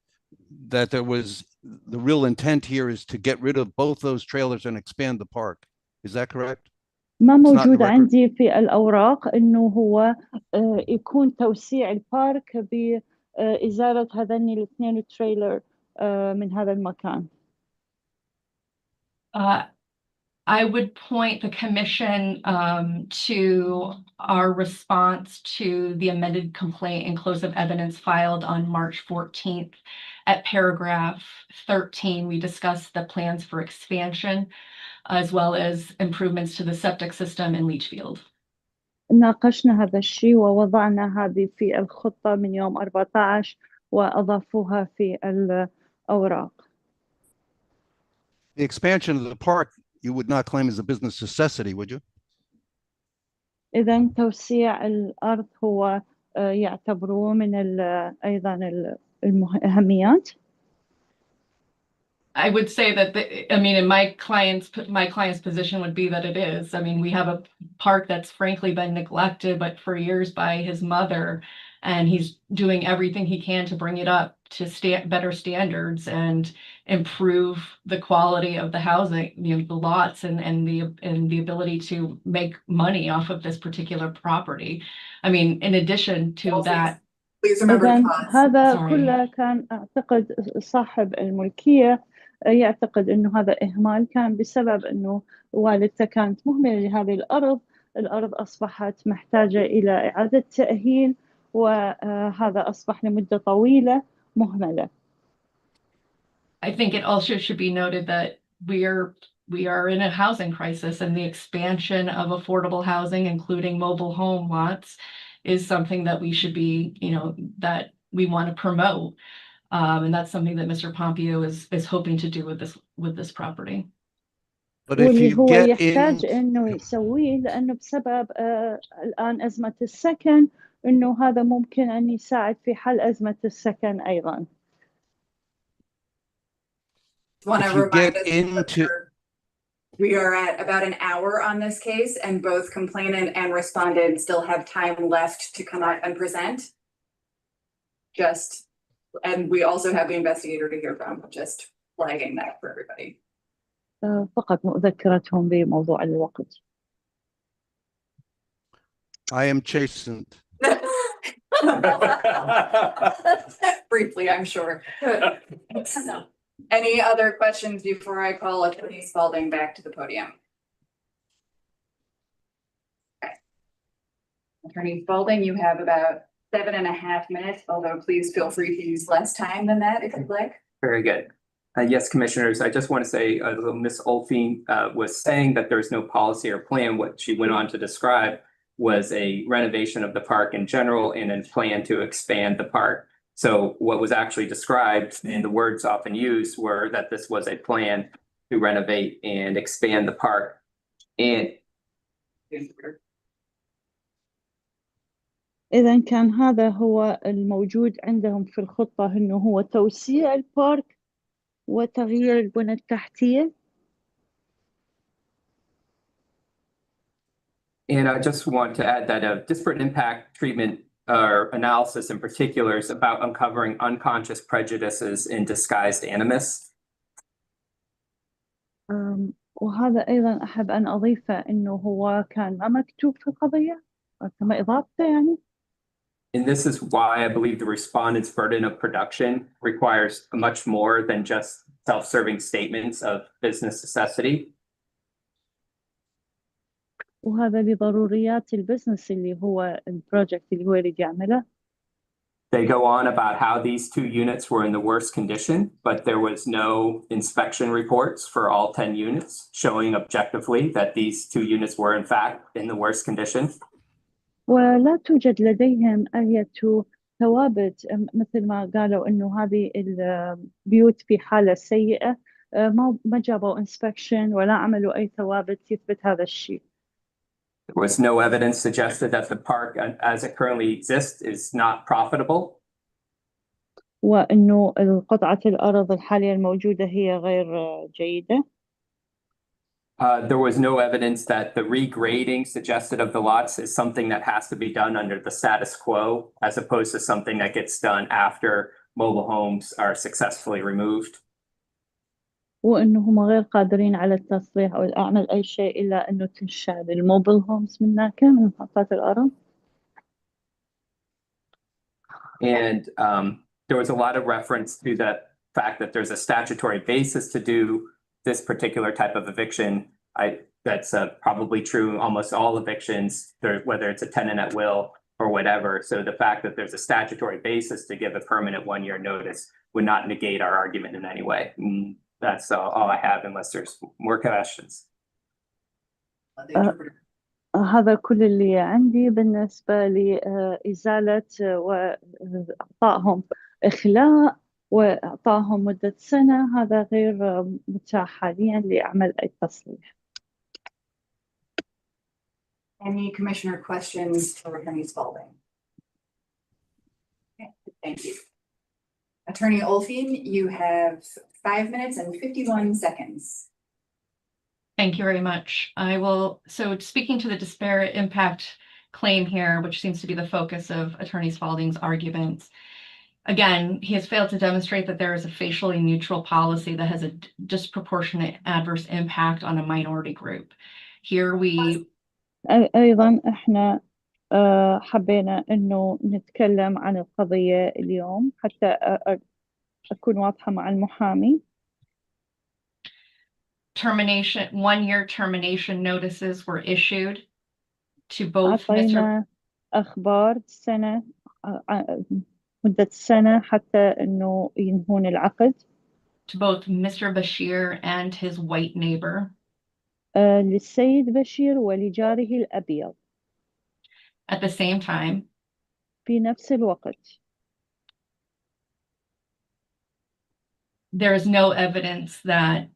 that there was the real intent here is to get rid of both those trailers and expand the park. Is that correct? ما It's not in the موجود record. عندي في الأوراق إنه هو يكون توسيع البارك بإزالة هذين الاثنين التريلر من هذا المكان. I would point the commission to our response to the amended complaint and close of evidence filed on March 14th. At paragraph 13, we discussed the plans for expansion as well as improvements to the septic system in leach field. ناقشنا هذا الشيء ووضعنا هذه في الخطة من يوم 14 وأضافوها في الأوراق. The expansion of the park, you would not claim as a business necessity, would you? إذا توسيع الأرض هو يعتبروه من أيضا الأهميات. I would say that I mean, in my client's position would be that it is. I mean, we have a park that's frankly been neglected, but for years by his mother, and he's doing everything he can to bring it up to better standards and improve the quality of the housing, you know, the lots and the ability to make money off of this particular property. I mean, in addition to that. Please remember إذن to pause. هذا Sorry. كله كان أعتقد صاحب الملكية يعتقد إنه هذا إهمال كان بسبب إنه والدته كانت مهملة لهذه الأرض. الأرض أصبحت محتاجة إلى إعادة تأهيل، وهذا أصبح لمدة طويلة مهملة. I think it also should be noted that we are in a housing crisis, and the expansion of affordable housing, including mobile home lots, is something that we should be, you know, that we want to promote. And that's something that Mr. Pompeo is hoping to do with this property. But if واللي you هو get يحتاج in, إنه يسويه لأنه بسبب الآن أزمة السكن، إنه هذا ممكن أن يساعد في حل أزمة السكن أيضا. Want to if you remind get us into, we are at about an hour on this case, and both complainant and respondent still have time left to come up and present. And we also have the investigator to hear from, just flagging that for everybody. فقط مذكرتهم بموضوع الوقت. I am chastened. Briefly, I'm sure. Any other questions before I call Attorney Spalding back to the podium? Okay. Attorney Spalding, you have about 7.5 minutes, although please feel free to use less time than that if you'd like. Very good. Yes, commissioners, I just want to say, Ms. Olfin was saying that there's no policy or plan. What she went on to describe was a renovation of the park in general and a plan to expand the park. So what was actually described and the words often used were that this was a plan to renovate and expand the park. And إذا كان هذا هو الموجود عندهم في الخطة، إنه هو توسيع البارك وتغيير البنى التحتية. And I just want to add that a disparate impact treatment or analysis in particular is about uncovering unconscious prejudices in disguised animus. وهذا أيضا أحب أن أضيفه إنه هو كان ما مكتوب في القضية كما إضافته يعني. And this is why I believe the respondent's burden of production requires much more than just self-serving statements of business necessity. وهذا لضروريات البزنس اللي هو البروجكت اللي هو يريد يعمله. They go on about how these two units were in the worst condition, but there was no inspection reports for all 10 units showing objectively that these two units were in fact in the worst condition. ولا توجد لديهم أي ثوابت مثل ما قالوا إنه هذه البيوت في حالة سيئة، ما جابوا inspection ولا عملوا أي ثوابت يثبت هذا الشيء. There was no evidence suggested that the park as it currently exists is not profitable. وإنه قطعة الأرض الحالية الموجودة هي غير جيدة. There was no evidence that the regrading suggested of the lots is something that has to be done under the status quo, as opposed to something that gets done after mobile homes are successfully removed. وإنه هم غير قادرين على التصليح أو أعمل أي شيء إلا إنه تنشال الموبل هومز من هناك من محطات الأرض. And there was a lot of reference to the fact that there's a statutory basis to do this particular type of eviction. That's probably true in almost all evictions, whether it's a tenant at will or whatever. So the fact that there's a statutory basis to give a permanent 1-year notice would not negate our argument in any way. That's all I have, unless there's more questions. هذا كل اللي عندي بالنسبة لإزالة وإعطائهم إخلاء وإعطائهم مدة سنة. هذا غير متاح حاليا لعمل أي تصليح. Any commissioner questions for Attorney Spalding? Okay, thank you. Attorney Olfin, you have 5 minutes and 51 seconds. Thank you very much. So speaking to the disparate impact claim here, which seems to be the focus of Attorney Spalding's arguments. Again, he has failed to demonstrate that there is a facially neutral policy that has a disproportionate adverse impact on a minority group. Here we أيضا إحنا حبينا إنه نتكلم عن القضية اليوم حتى أكون واضحة مع المحامي. Termination, 1-year termination notices were issued to both أعطينا أخبار سنة مدة سنة حتى إنه ينهون العقد. To both Mr. Bashir and his white neighbor. للسيد بشير ولجاره الأبيض. At the same time. في نفس الوقت. There is no evidence that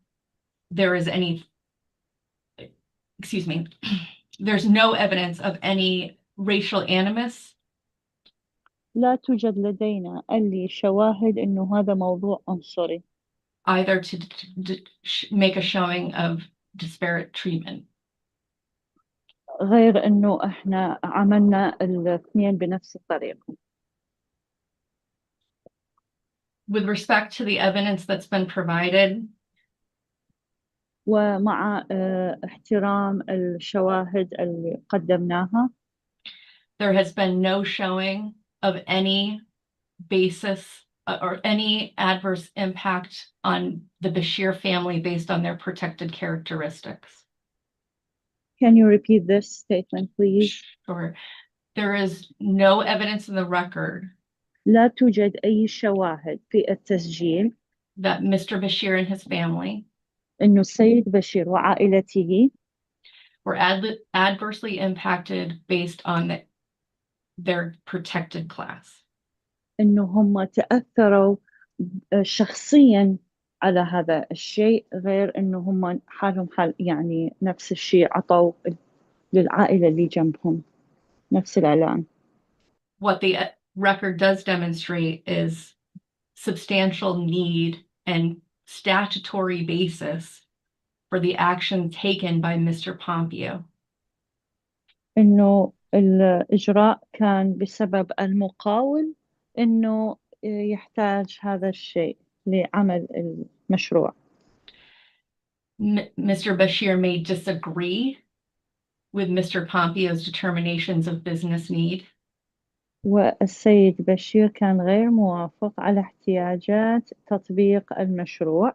there is any, excuse me, there's no evidence of any racial animus. لا توجد لدينا أي شواهد إنه هذا موضوع عنصري. Either to make a showing of disparate treatment. غير إنه إحنا عملنا الاثنين بنفس الطريقة. With respect to the evidence that's been provided. ومع احترام الشواهد اللي قدمناها. There has been no showing of any basis or any adverse impact on the Bashir family based on their protected characteristics. Can you repeat this statement, please? Sure. There is no evidence in the record لا توجد أي شواهد في التسجيل that Mr. Bashir and his family إنه السيد بشير وعائلته were adversely impacted based on their protected class. إنه هم تأثروا شخصيا على هذا الشيء، غير إنه هم حالهم حال يعني نفس الشيء عطوا للعائلة اللي جنبهم نفس الإعلان. What the record does demonstrate is substantial need and statutory basis for the action taken by Mr. Pompeo. إنه الإجراء كان بسبب المقاول إنه يحتاج هذا الشيء لعمل المشروع. Mr. Bashir may disagree with Mr. Pompeo's determinations of business need. والسيد بشير كان غير موافق على احتياجات تطبيق المشروع.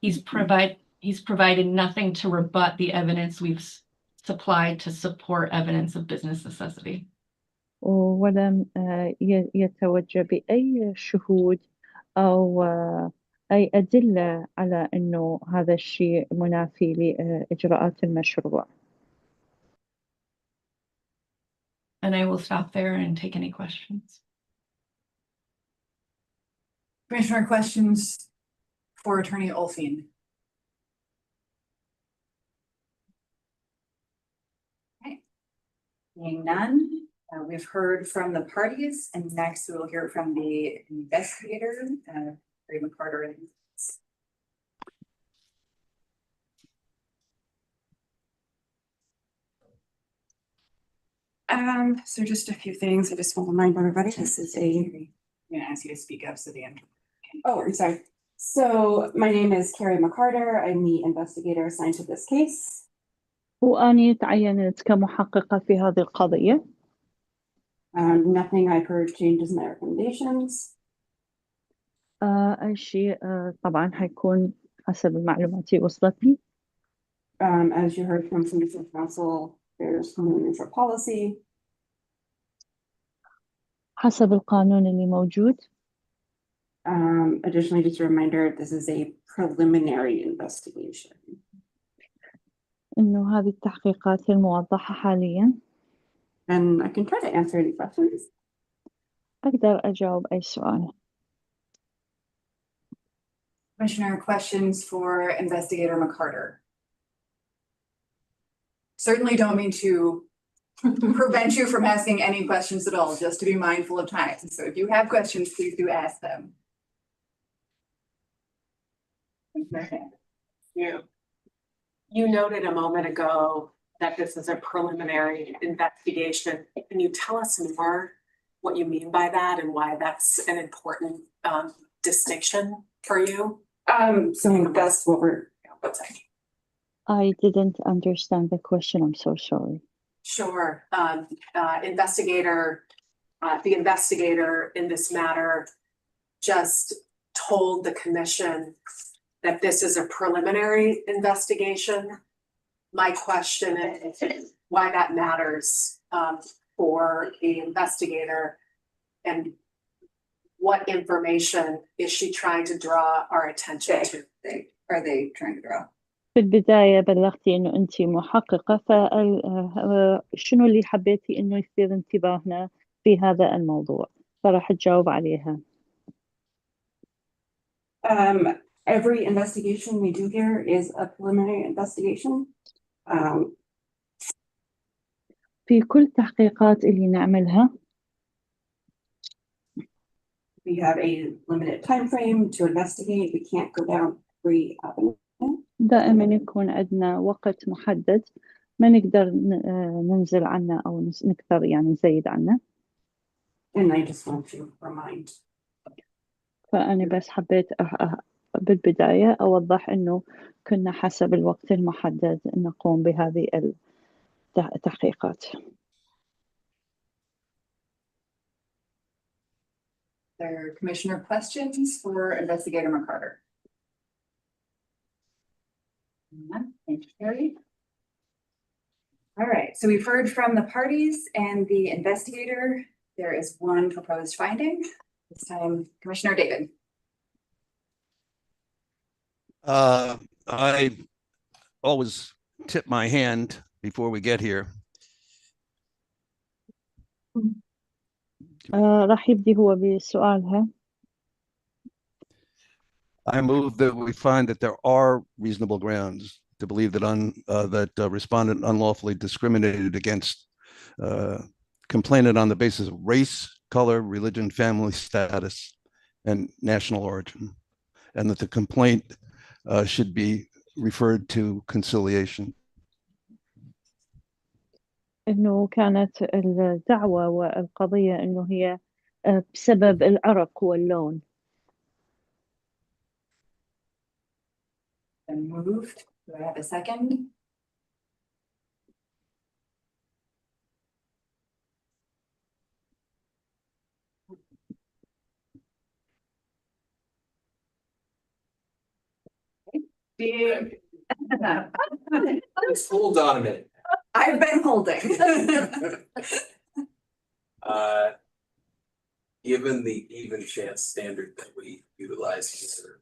He's provided nothing to rebut the evidence we've supplied to support evidence of business necessity. ولم يتوجه بأي شهود أو أي أدلة على إنه هذا الشيء منافي لإجراءات المشروع. And I will stop there and take any questions. Commissioner, questions for Attorney Olfin? Okay. Being none, we've heard from the parties, and next we will hear from the investigator, Ray McCarter. So just a few things. I just want to remind everybody, this is I'm gonna ask you to speak up so the end. Oh, I'm sorry. So my name is Carrie McCarter. I'm the investigator assigned to this case. وأني تعينت كمحققة في هذه القضية. Nothing I've heard changes my recommendations. أي شيء طبعا حيكون حسب المعلومات اللي وصلت لي. As you heard from Commissioner Council, there's no neutral policy. حسب القانون اللي موجود. Additionally, just a reminder, this is a preliminary investigation. إنه هذه التحقيقات الموضحة حاليا. And I can try to answer any questions. أقدر أجاوب أي سؤال. Commissioner, questions for Investigator McCarter? Certainly don't mean to prevent you from asking any questions at all, just to be mindful of time. So if you have questions, please do ask them. You noted a moment ago that this is a preliminary investigation. Can you tell us more what you mean by that and why that's an important distinction for you? So that's what we're. I didn't understand the question. I'm so sorry. Sure. The investigator in this matter just told the commission that this is a preliminary investigation. My question is why that matters for the investigator, and what information is she trying to draw our attention to? Are they trying to draw? في البداية بلغتي إنه أنت محققة، فشنو اللي حبيتي إنه يثير انتباهنا في هذا الموضوع؟ فراح تجاوب عليها. Every investigation we do here is a preliminary investigation. في كل تحقيقات اللي نعملها. We have a limited time frame to investigate. We can't go down every avenue. دائما يكون عندنا وقت محدد ما نقدر ننزل عنه أو نقدر يعني نزيد عنه. And I just want to remind. فأنا بس حبيت بالبداية أوضح إنه كنا حسب الوقت المحدد نقوم بهذه التحقيقات. Other commissioner questions for investigator McCarter? None. Thank you, Carrie. All right, so we've heard from the parties and the investigator. There is one proposed finding. This time, Commissioner David. I always tip my hand before we get here. راح يبدي هو بسؤالها. I move that we find that there are reasonable grounds to believe that respondent unlawfully discriminated against complainant on the basis of race, color, religion, family status, and national origin, and that the complaint should be referred to conciliation. إنه كانت الدعوة والقضية إنه هي بسبب العرق واللون. Been moved. Do I have a second? Let's hold on a minute. I've been holding. Given the even chance standard that we utilize here,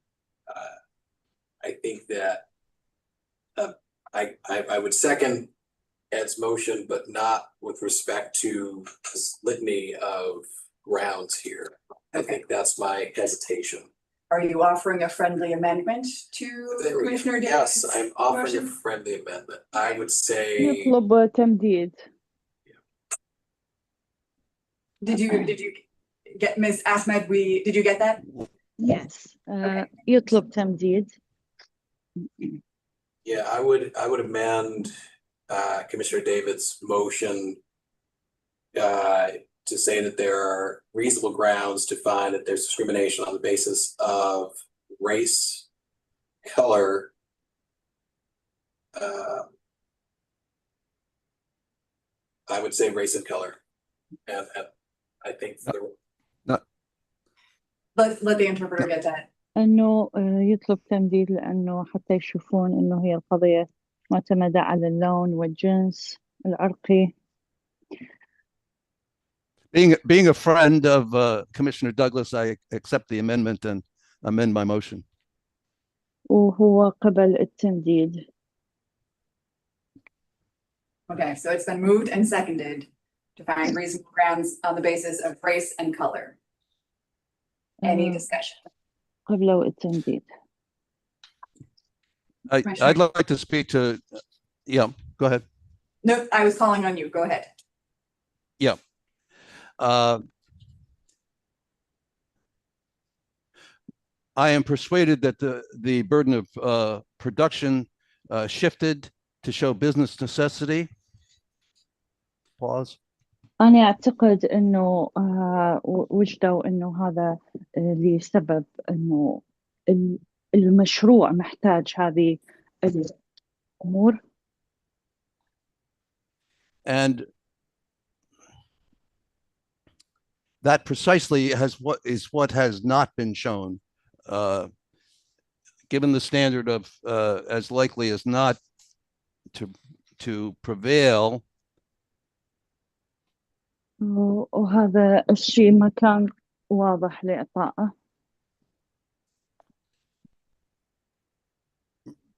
I think that I would second Ed's motion, but not with respect to this litany of grounds here. I think that's my hesitation. Are you offering a friendly amendment to Commissioner Davis? Yes, I'm offering a motion? friendly amendment. I would say. يطلب تمديد. Did you get Ms. Ahmed? Did you get that? Yes. Okay. يطلب تمديد. Yeah, I would amend Commissioner David's motion to say that there are reasonable grounds to find that there's discrimination on the basis of race, color, I would say race and color. And I think Let the interpreter get that. إنه يطلب تمديد لأنه حتى يشوفون إنه هي القضية معتمدة على اللون والجنس العرقي. Being a friend of Commissioner Douglas, I accept the amendment and amend my motion. وهو قبل التمديد. Okay, so it's been moved and seconded to find reasonable grounds on the basis of race and color. Any discussion? قبل التمديد. I'd like to speak to, yeah, go ahead. No, I was calling on you. Go ahead. Yeah. I am persuaded that the burden of production shifted to show business necessity. Pause. أنا أعتقد إنه وجدوا إنه هذا لسبب إنه المشروع محتاج هذه الأمور. And that precisely is what has not been shown, given the standard of as likely as not to prevail. وهذا الشيء ما كان واضح لإعطائه.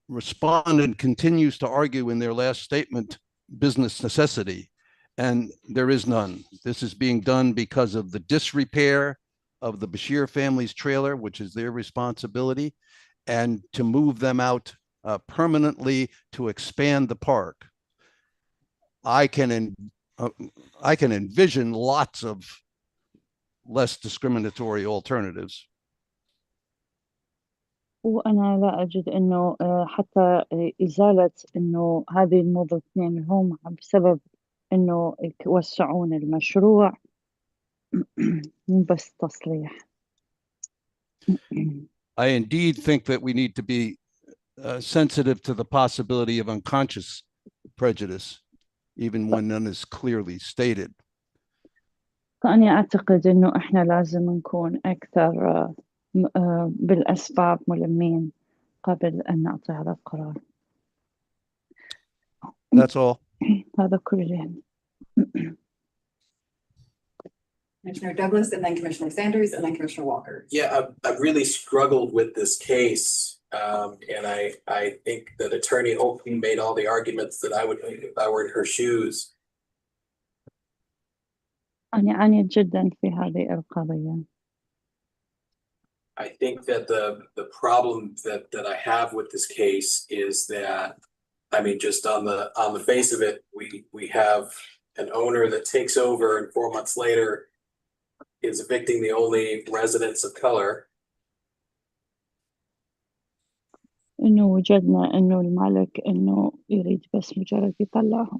Respondent continues to argue in their last statement business necessity, and there is none. This is being done because of the disrepair of the Bashir family's trailer, which is their responsibility, and to move them out permanently to expand the park. I can envision lots of less discriminatory alternatives. وأنا لا أجد إنه حتى إزالة إنه هذه الموظفين هم بسبب إنه يوسعون المشروع مو بس تصليح. I indeed think that we need to be sensitive to the possibility of unconscious prejudice, even when none is clearly stated. فأنا أعتقد إنه إحنا لازم نكون أكثر بالأسباب ملمين قبل أن نعطي هذا القرار. That's all. هذا كله. Commissioner Douglas and then Commissioner Sanders and then Commissioner Walker. Yeah, I've really struggled with this case. And I think that Attorney Oakley made all the arguments that I would make if I were in her shoes. أنا عانيت جدا في هذه القضية. I think that the problem that I have with this case is that, I mean, just on the face of it, we have an owner that takes over and 4 months later is evicting the only residents of color. إنه وجدنا إنه المالك إنه يريد بس مجرد يطلعهم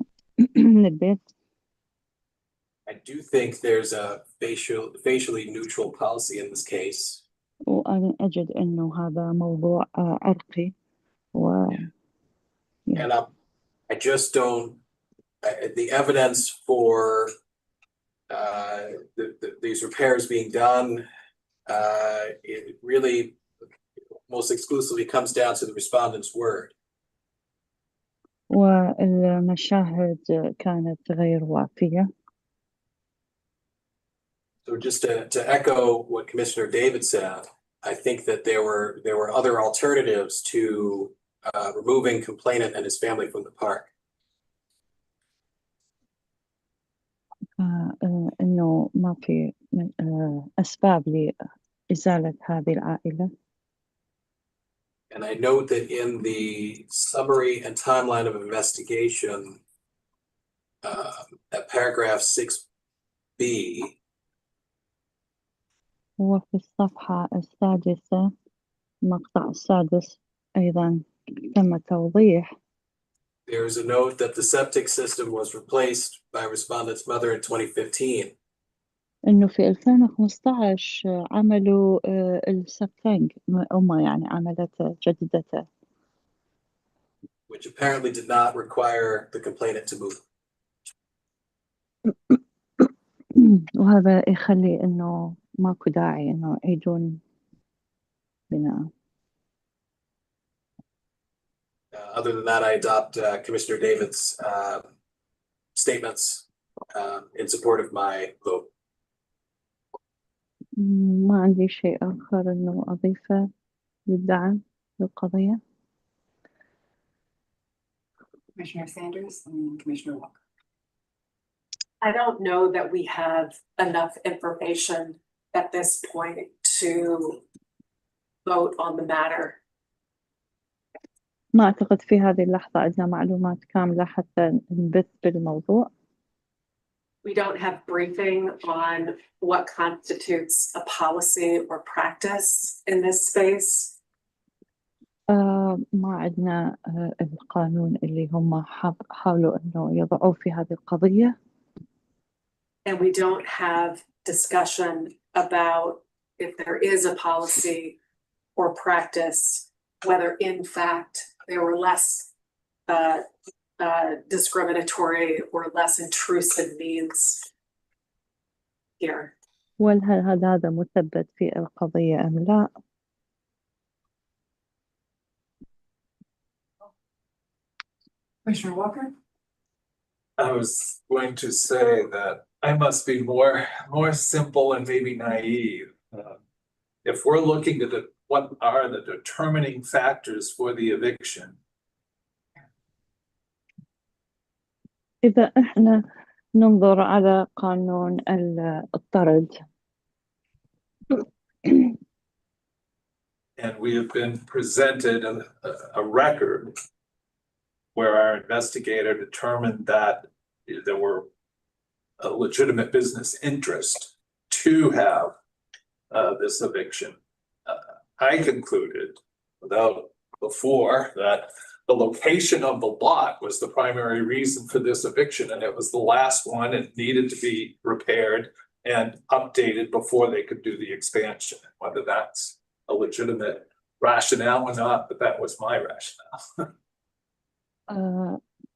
من البيت. I do think there's a facially neutral policy in this case. وأنا أجد إنه هذا موضوع عرقي و And I just don't, the evidence for these repairs being done, it really most exclusively comes down to the respondent's word. والمشاهد كانت غير وافية. So just to echo what Commissioner David said, I think that there were other alternatives to removing complainant and his family from the park. إنه ما في أسباب لإزالة هذه العائلة. And I note that in the summary and timeline of investigation, at paragraph 6B, وفي الصفحة السادسة المقطع السادس أيضا تم توضيح there's a note that the septic system was replaced by respondent's mother in 2015. إنه في 2015 عملوا السبتنج أمه يعني عملته جددته. Which apparently did not require the complainant to move. وهذا يخلي إنه ماكو داعي إنه يعيدون بناء. Other than that, I adopt Commissioner David's statements in support of my vote. ما عندي شيء آخر إنه أضيفه للدعم للقضية. Commissioner Sanders and then Commissioner Walker. I don't know that we have enough information at this point to vote on the matter. ما أعتقد في هذه اللحظة عندنا معلومات كاملة حتى نبث بالموضوع. We don't have briefing on what constitutes a policy or practice in this space. ما عندنا القانون اللي هم حاولوا إنه يضعوه في هذه القضية. And we don't have discussion about if there is a policy or practice, whether in fact there were less discriminatory or less intrusive means here. وهل هذا مثبت في القضية أم لا؟ Commissioner Walker. I was going to say that I must be more simple and maybe naive. If we're looking at what are the determining factors for the eviction. إذا إحنا ننظر على قانون الطرد. And we have been presented a record where our investigator determined that there were a legitimate business interest to have this eviction. I concluded without before that the location of the lot was the primary reason for this eviction, and it was the last one. It needed to be repaired and updated before they could do the expansion. Whether that's a legitimate rationale or not, but that was my rationale.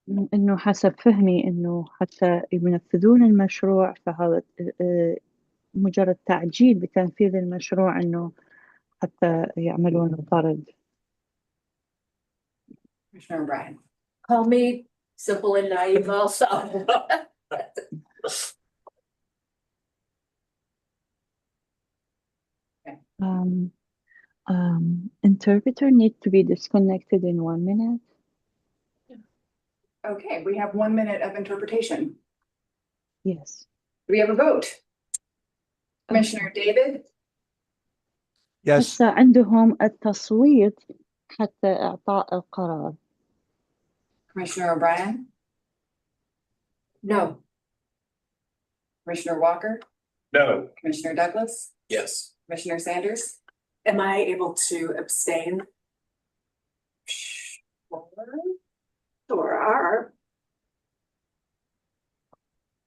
إنه حسب فهمي إنه حتى ينفذون المشروع فهذا مجرد تعجيل بتنفيذ المشروع إنه حتى يعملون الطرد. Commissioner O'Brien. Call me simple and naive also. Interpreter need to be disconnected in 1 minute. Okay, we have 1 minute of interpretation. Yes. Do we have a vote? Commissioner David, Yes, هسه عندهم التصويت حتى إعطاء القرار. Commissioner O'Brien, No, Commissioner Walker, No. Commissioner Douglas, Yes. Commissioner Sanders. Am I able to abstain? or are,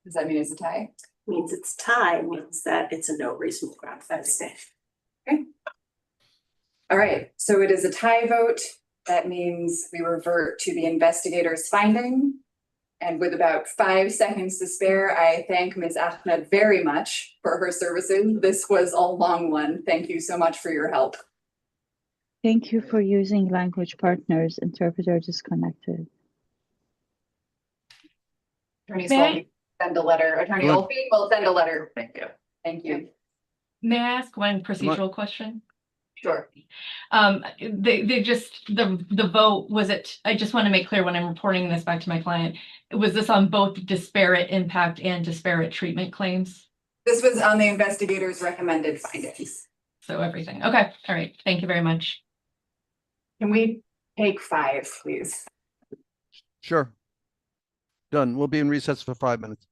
Does that mean it's a tie? means it's tie, means that it's a no reasonable ground for abstain. All right, so it is a tie vote. That means we revert to the investigator's finding. And with about 5 seconds to spare, I thank Ms. Ahmed very much for her services. This was a long one. Thank you so much for your help. Thank you for using language partners. Interpreter disconnected. Attorney May I- Swalby, send a letter. Attorney Good. Olfe will send a letter. Thank you. Thank you. May I ask one procedural question? Sure. They just, the vote, was it, I just want to make clear when I'm reporting this back to my client, was this on both disparate impact and disparate treatment claims? This was on the investigator's recommended findings. So everything. Okay, all right. Thank you very much. Can we take 5, please? sure. Done. We'll be in recess for 5 minutes.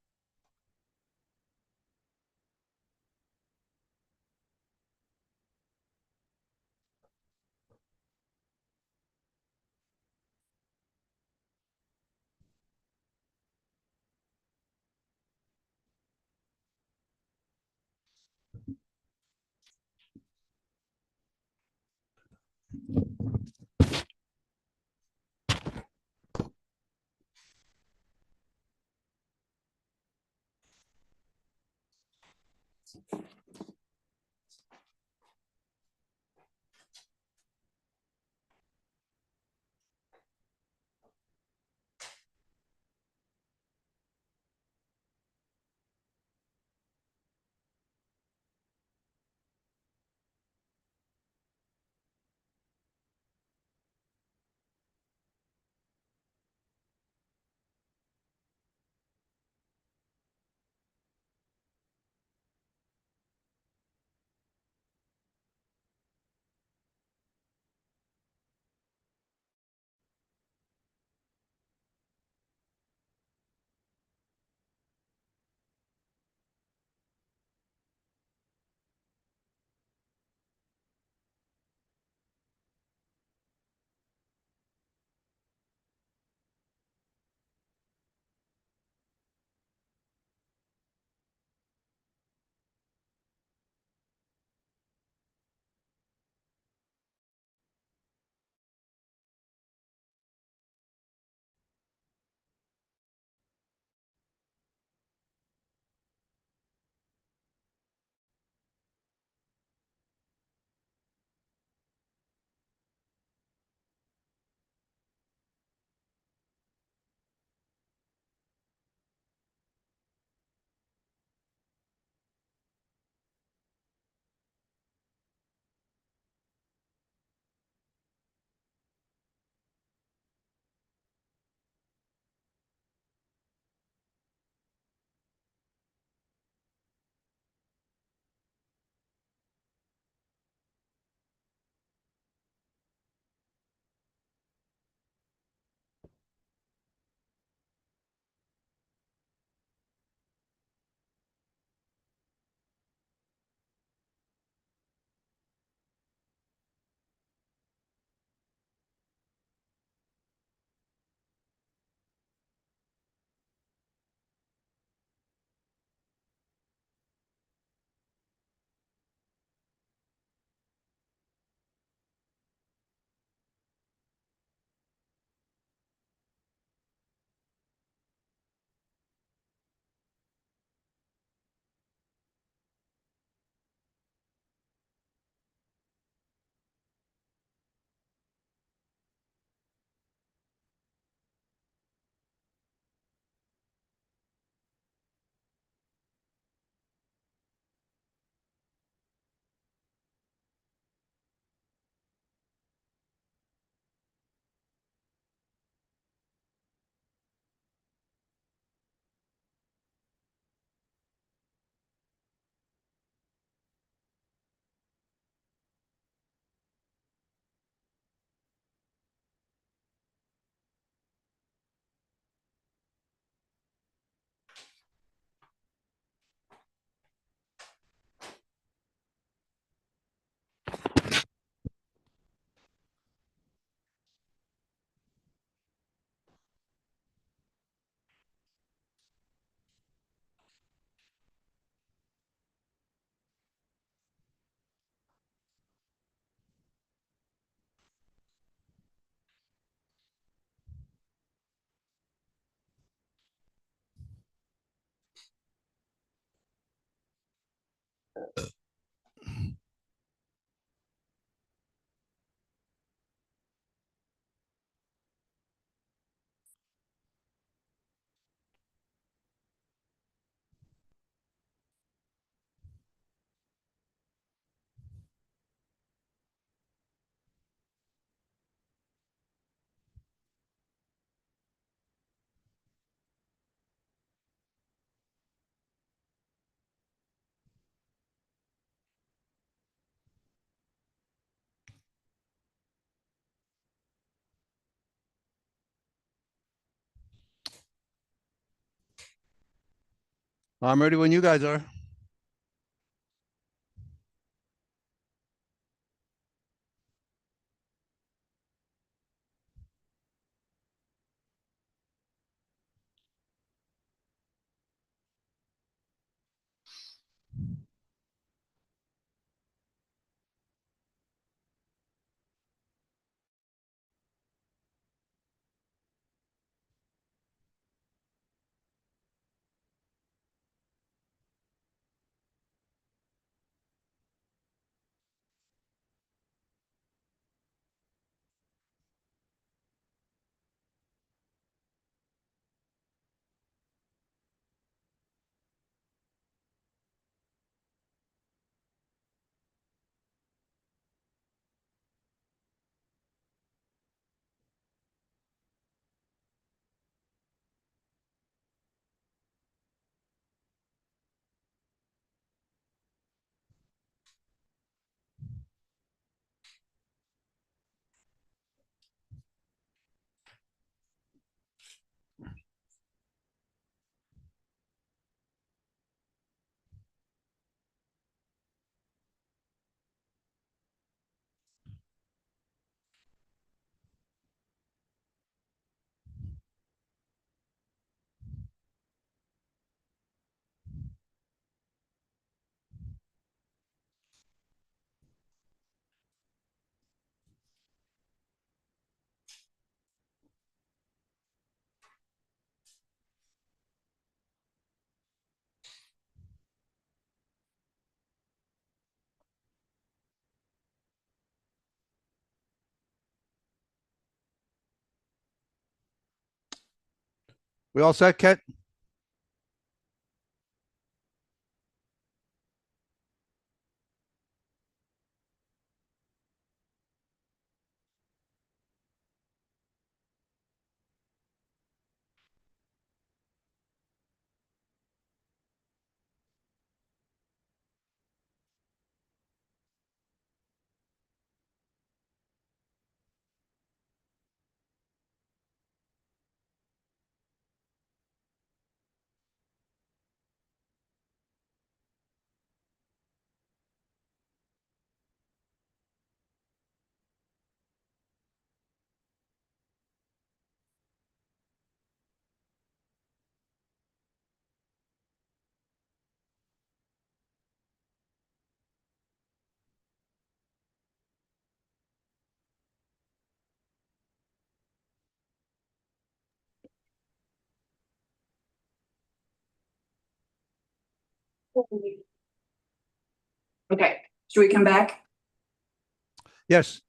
I'm ready when you guys are. We all set, Ket? Okay, should we come back? Yes.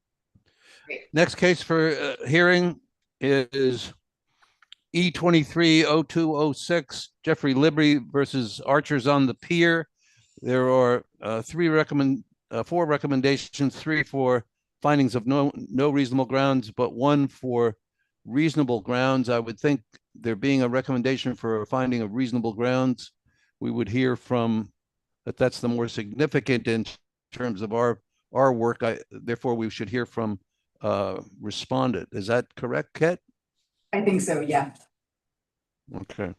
Great. Next case for hearing is E230206, Jeffrey Libby versus Archers on the Pier. There are four recommendations, three for findings of no reasonable grounds, but one for reasonable grounds. I would think there being a recommendation for a finding of reasonable grounds, we would hear from that's the more significant in terms of our work. Therefore, we should hear from respondent. Is that correct, Ket? I think so, yeah. Okay.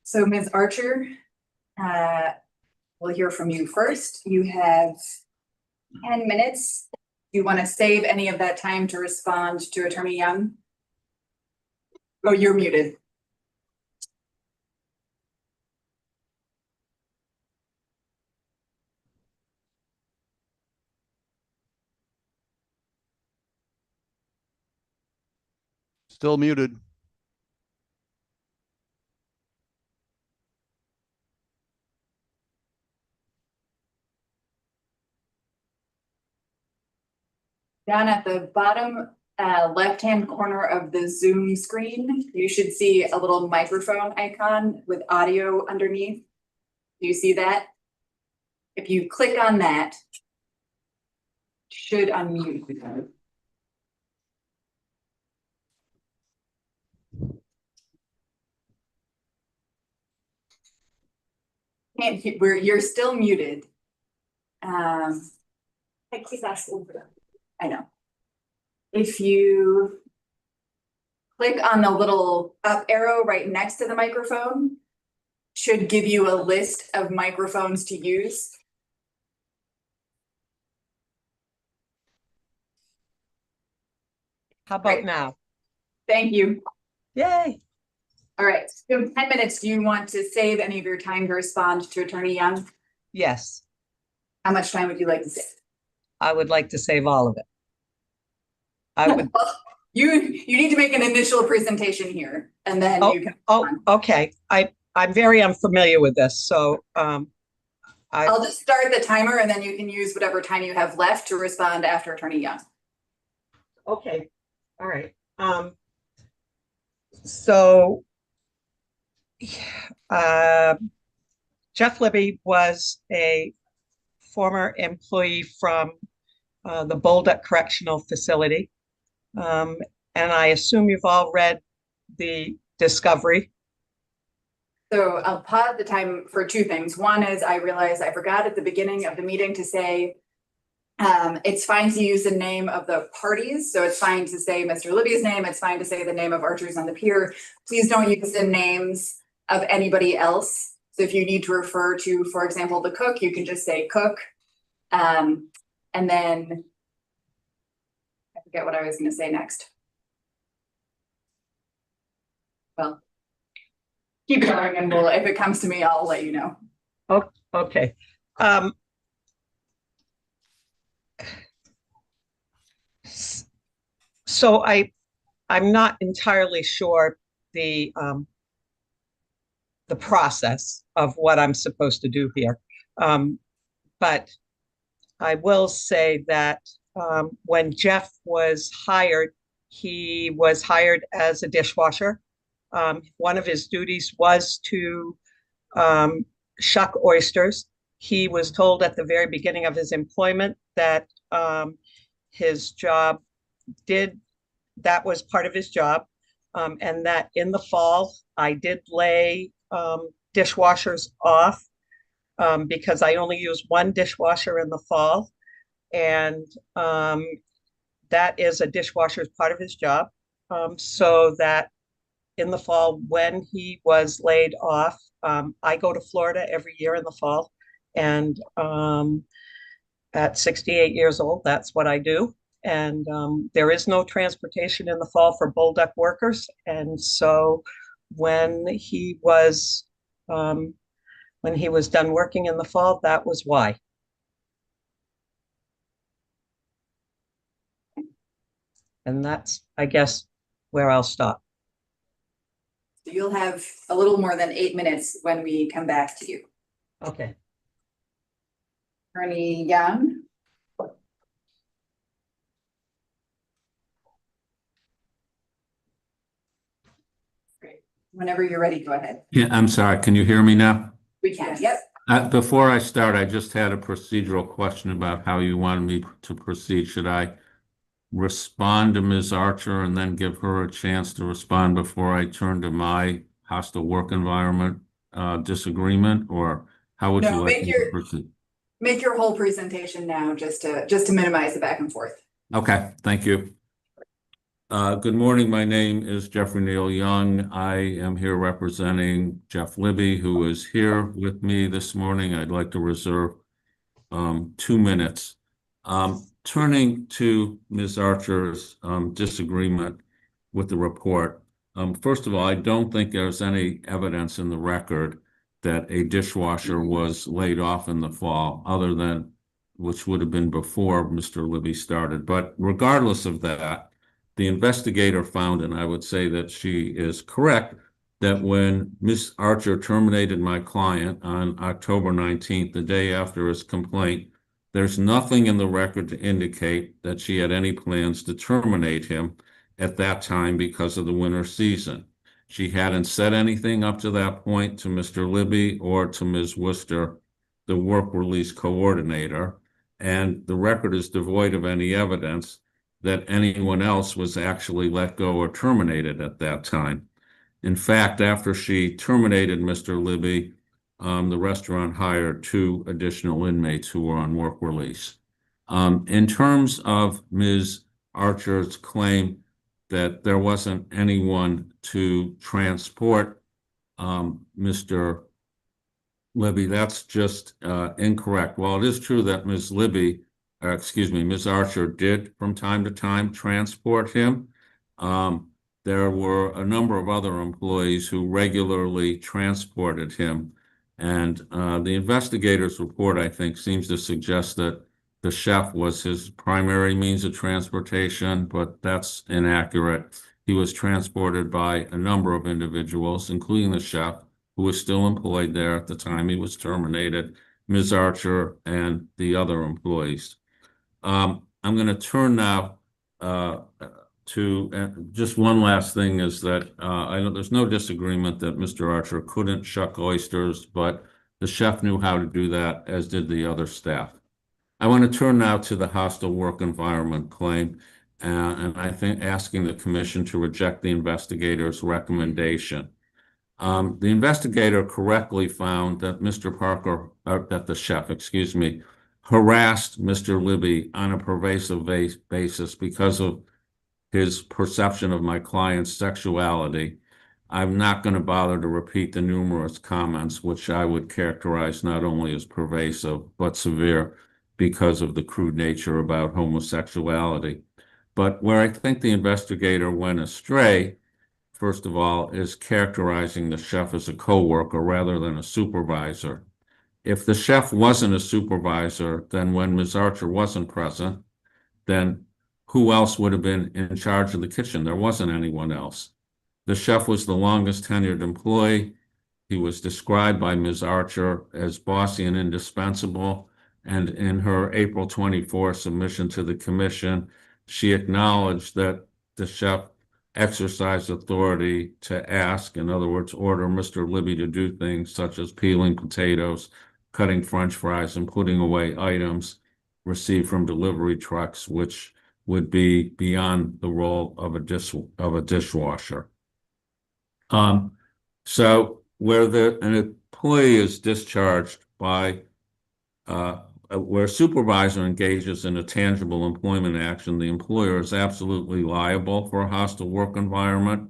So Ms. Archer, we'll hear from you first. You have 10 minutes. Do you want to save any of that time to respond to Attorney Young? Oh, you're muted. Still muted. Down at the bottom left-hand corner of the Zoom screen, you should see a little microphone icon with audio underneath. Do you see that? If you click on that, should unmute. Can't hear, you're still muted. I keep asking for that. I know. If you click on the little up arrow right next to the microphone, should give you a list of microphones to use. How about Great. now? Thank you. Yay. All right, so 10 minutes. Do you want to save any of your time to respond to Attorney Young? Yes, How much time would you like to save? I would like to save all of it. I would, You need to make an initial presentation here and then Oh, you can. okay. I'm very unfamiliar with this, so I'll just start the timer and then you can use whatever time you have left to respond after Attorney Young. okay, all right. So Jeff Libby was a former employee from the Bolduc Correctional Facility. And I assume you've all read the discovery. So I'll pause the time for two things. One is I realized I forgot at the beginning of the meeting to say it's fine to use the name of the parties. So it's fine to say Mr. Libby's name. It's fine to say the name of Archers on the Pier. Please don't use the names of anybody else. So if you need to refer to, for example, the cook, you can just say cook. And then I forget what I was going to say next. Well, keep going and we'll, if it comes to me, I'll let you know. Oh, okay. So I'm not entirely sure the process of what I'm supposed to do here. But I will say that when Jeff was hired, he was hired as a dishwasher. One of his duties was to shuck oysters. He was told at the very beginning of his employment that his job that was part of his job, and that in the fall, I did lay dishwashers off because I only use one dishwasher in the fall. And that is a dishwasher's part of his job. So that in the fall, when he was laid off, I go to Florida every year in the fall. And at 68 years old, that's what I do. And there is no transportation in the fall for Bolduc workers. And so when he was done working in the fall, that was why. And that's, I guess, where I'll stop. So you'll have a little more than 8 minutes when we come back to you. Okay. Attorney Young. Great. Whenever you're ready, go ahead. Yeah, I'm sorry. Can you hear me now? We can, yep. Before I start, I just had a procedural question about how you wanted me to proceed. Should I respond to Ms. Archer and then give her a chance to respond before I turn to my hostile work environment disagreement, or how would you like me to proceed? Make your whole presentation now, just to minimize the back and forth. Okay, thank you. Good morning. My name is Jeffrey Neal Young. I am here representing Jeff Libby, who is here with me this morning. I'd like to reserve 2 minutes. Turning to Ms. Archer's disagreement with the report. First of all, I don't think there's any evidence in the record that a dishwasher was laid off in the fall, other than which would have been before Mr. Libby started. But regardless of that, the investigator found, and I would say that she is correct, that when Ms. Archer terminated my client on October 19th, the day after his complaint, there's nothing in the record to indicate that she had any plans to terminate him at that time because of the winter season. She hadn't said anything up to that point to Mr. Libby or to Ms. Worcester, the work release coordinator, and the record is devoid of any evidence that anyone else was actually let go or terminated at that time. In fact, after she terminated Mr. Libby, the restaurant hired 2 additional inmates who were on work release. In terms of Ms. Archer's claim that there wasn't anyone to transport Mr. Libby, that's just incorrect. While it is true that Ms. Ms. Archer did from time to time transport him, there were a number of other employees who regularly transported him. And the investigator's report, I think, seems to suggest that the chef was his primary means of transportation, but that's inaccurate. He was transported by a number of individuals, including the chef, who was still employed there at the time he was terminated, Ms. Archer, and the other employees. I'm going to turn now to just one last thing is that I know there's no disagreement that Mr. Archer couldn't shuck oysters, but the chef knew how to do that, as did the other staff. I want to turn now to the hostile work environment claim, and I think asking the commission to reject the investigator's recommendation. The investigator correctly found that that the chef, harassed Mr. Libby on a pervasive basis because of his perception of my client's sexuality. I'm not going to bother to repeat the numerous comments, which I would characterize not only as pervasive, but severe because of the crude nature about homosexuality. But where I think the investigator went astray, first of all, is characterizing the chef as a coworker rather than a supervisor. If the chef wasn't a supervisor, then when Ms. Archer wasn't present, then who else would have been in charge of the kitchen? There wasn't anyone else. The chef was the longest tenured employee. He was described by Ms. Archer as bossy and indispensable. And in her April 24 submission to the commission, she acknowledged that the chef exercised authority to ask, in other words, order Mr. Libby to do things such as peeling potatoes, cutting French fries, and putting away items received from delivery trucks, which would be beyond the role of a dishwasher. So where an employee is discharged by where a supervisor engages in a tangible employment action, the employer is absolutely liable for a hostile work environment.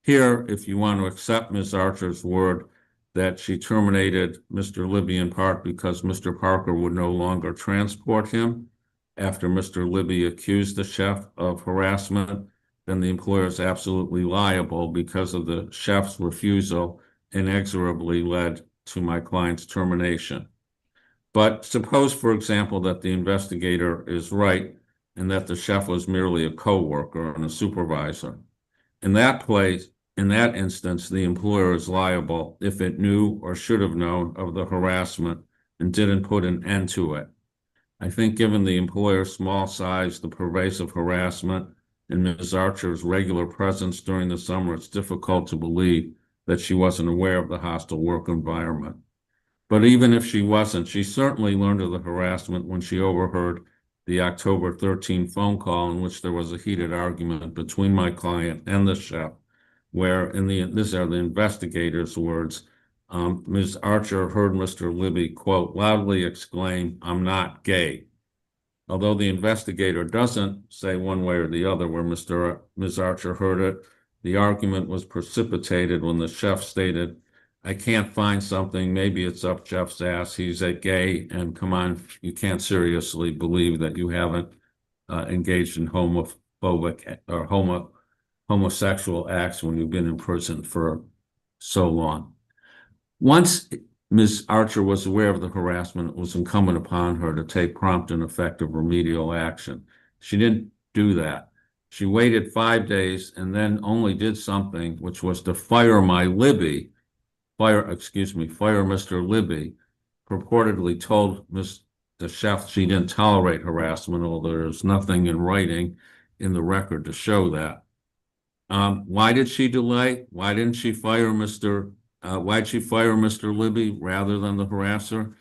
Here, if you want to accept Ms. Archer's word that she terminated Mr. Libby in part because Mr. Parker would no longer transport him after Mr. Libby accused the chef of harassment, then the employer is absolutely liable because of the chef's refusal inexorably led to my client's termination. But suppose, for example, that the investigator is right and that the chef was merely a coworker and a supervisor. In that instance, the employer is liable if it knew or should have known of the harassment and didn't put an end to it. I think given the employer's small size, the pervasive harassment, and Ms. Archer's regular presence during the summer, it's difficult to believe that she wasn't aware of the hostile work environment. But even if she wasn't, she certainly learned of the harassment when she overheard the October 13 phone call in which there was a heated argument between my client and the chef, where these are the investigator's words, Ms. Archer heard Mr. Libby, quote, loudly exclaim, "I'm not gay." Although the investigator doesn't say one way or the other where Ms. Archer heard it, the argument was precipitated when the chef stated, "I can't find something. Maybe it's up Jeff's ass. He's a gay, and come on, you can't seriously believe that you haven't engaged in homophobic or homosexual acts when you've been in prison for so long." Once Ms. Archer was aware of the harassment, it was incumbent upon her to take prompt and effective remedial action. She didn't do that. She waited 5 days and then only did something, which was to fire Mr. Libby, purportedly told the chef she didn't tolerate harassment, although there's nothing in writing in the record to show that. Why did she delay? Why'd she fire Mr. Libby rather than the harasser?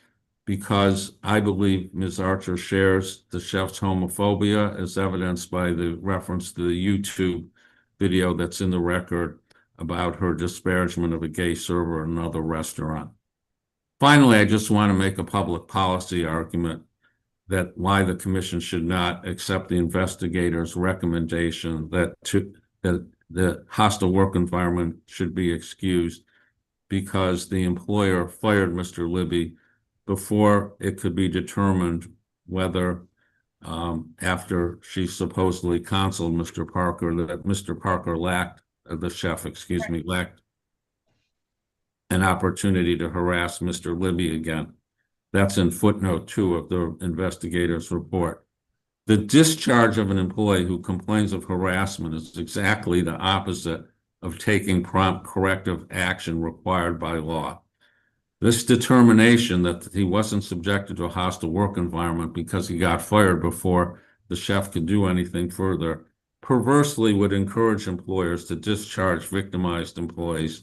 Because I believe Ms. Archer shares the chef's homophobia, as evidenced by the reference to the YouTube video that's in the record about her disparagement of a gay server in another restaurant. Finally, I just want to make a public policy argument that why the commission should not accept the investigator's recommendation that the hostile work environment should be excused. because the employer fired Mr. Libby before it could be determined whether, after she supposedly counseled Mr. Parker, that Mr. Parker lacked, the chef, excuse me, lacked an opportunity to harass Mr. Libby again. That's in footnote 2 of the investigator's report. The discharge of an employee who complains of harassment is exactly the opposite of taking prompt corrective action required by law. This determination that he wasn't subjected to a hostile work environment because he got fired before the chef could do anything further perversely would encourage employers to discharge victimized employees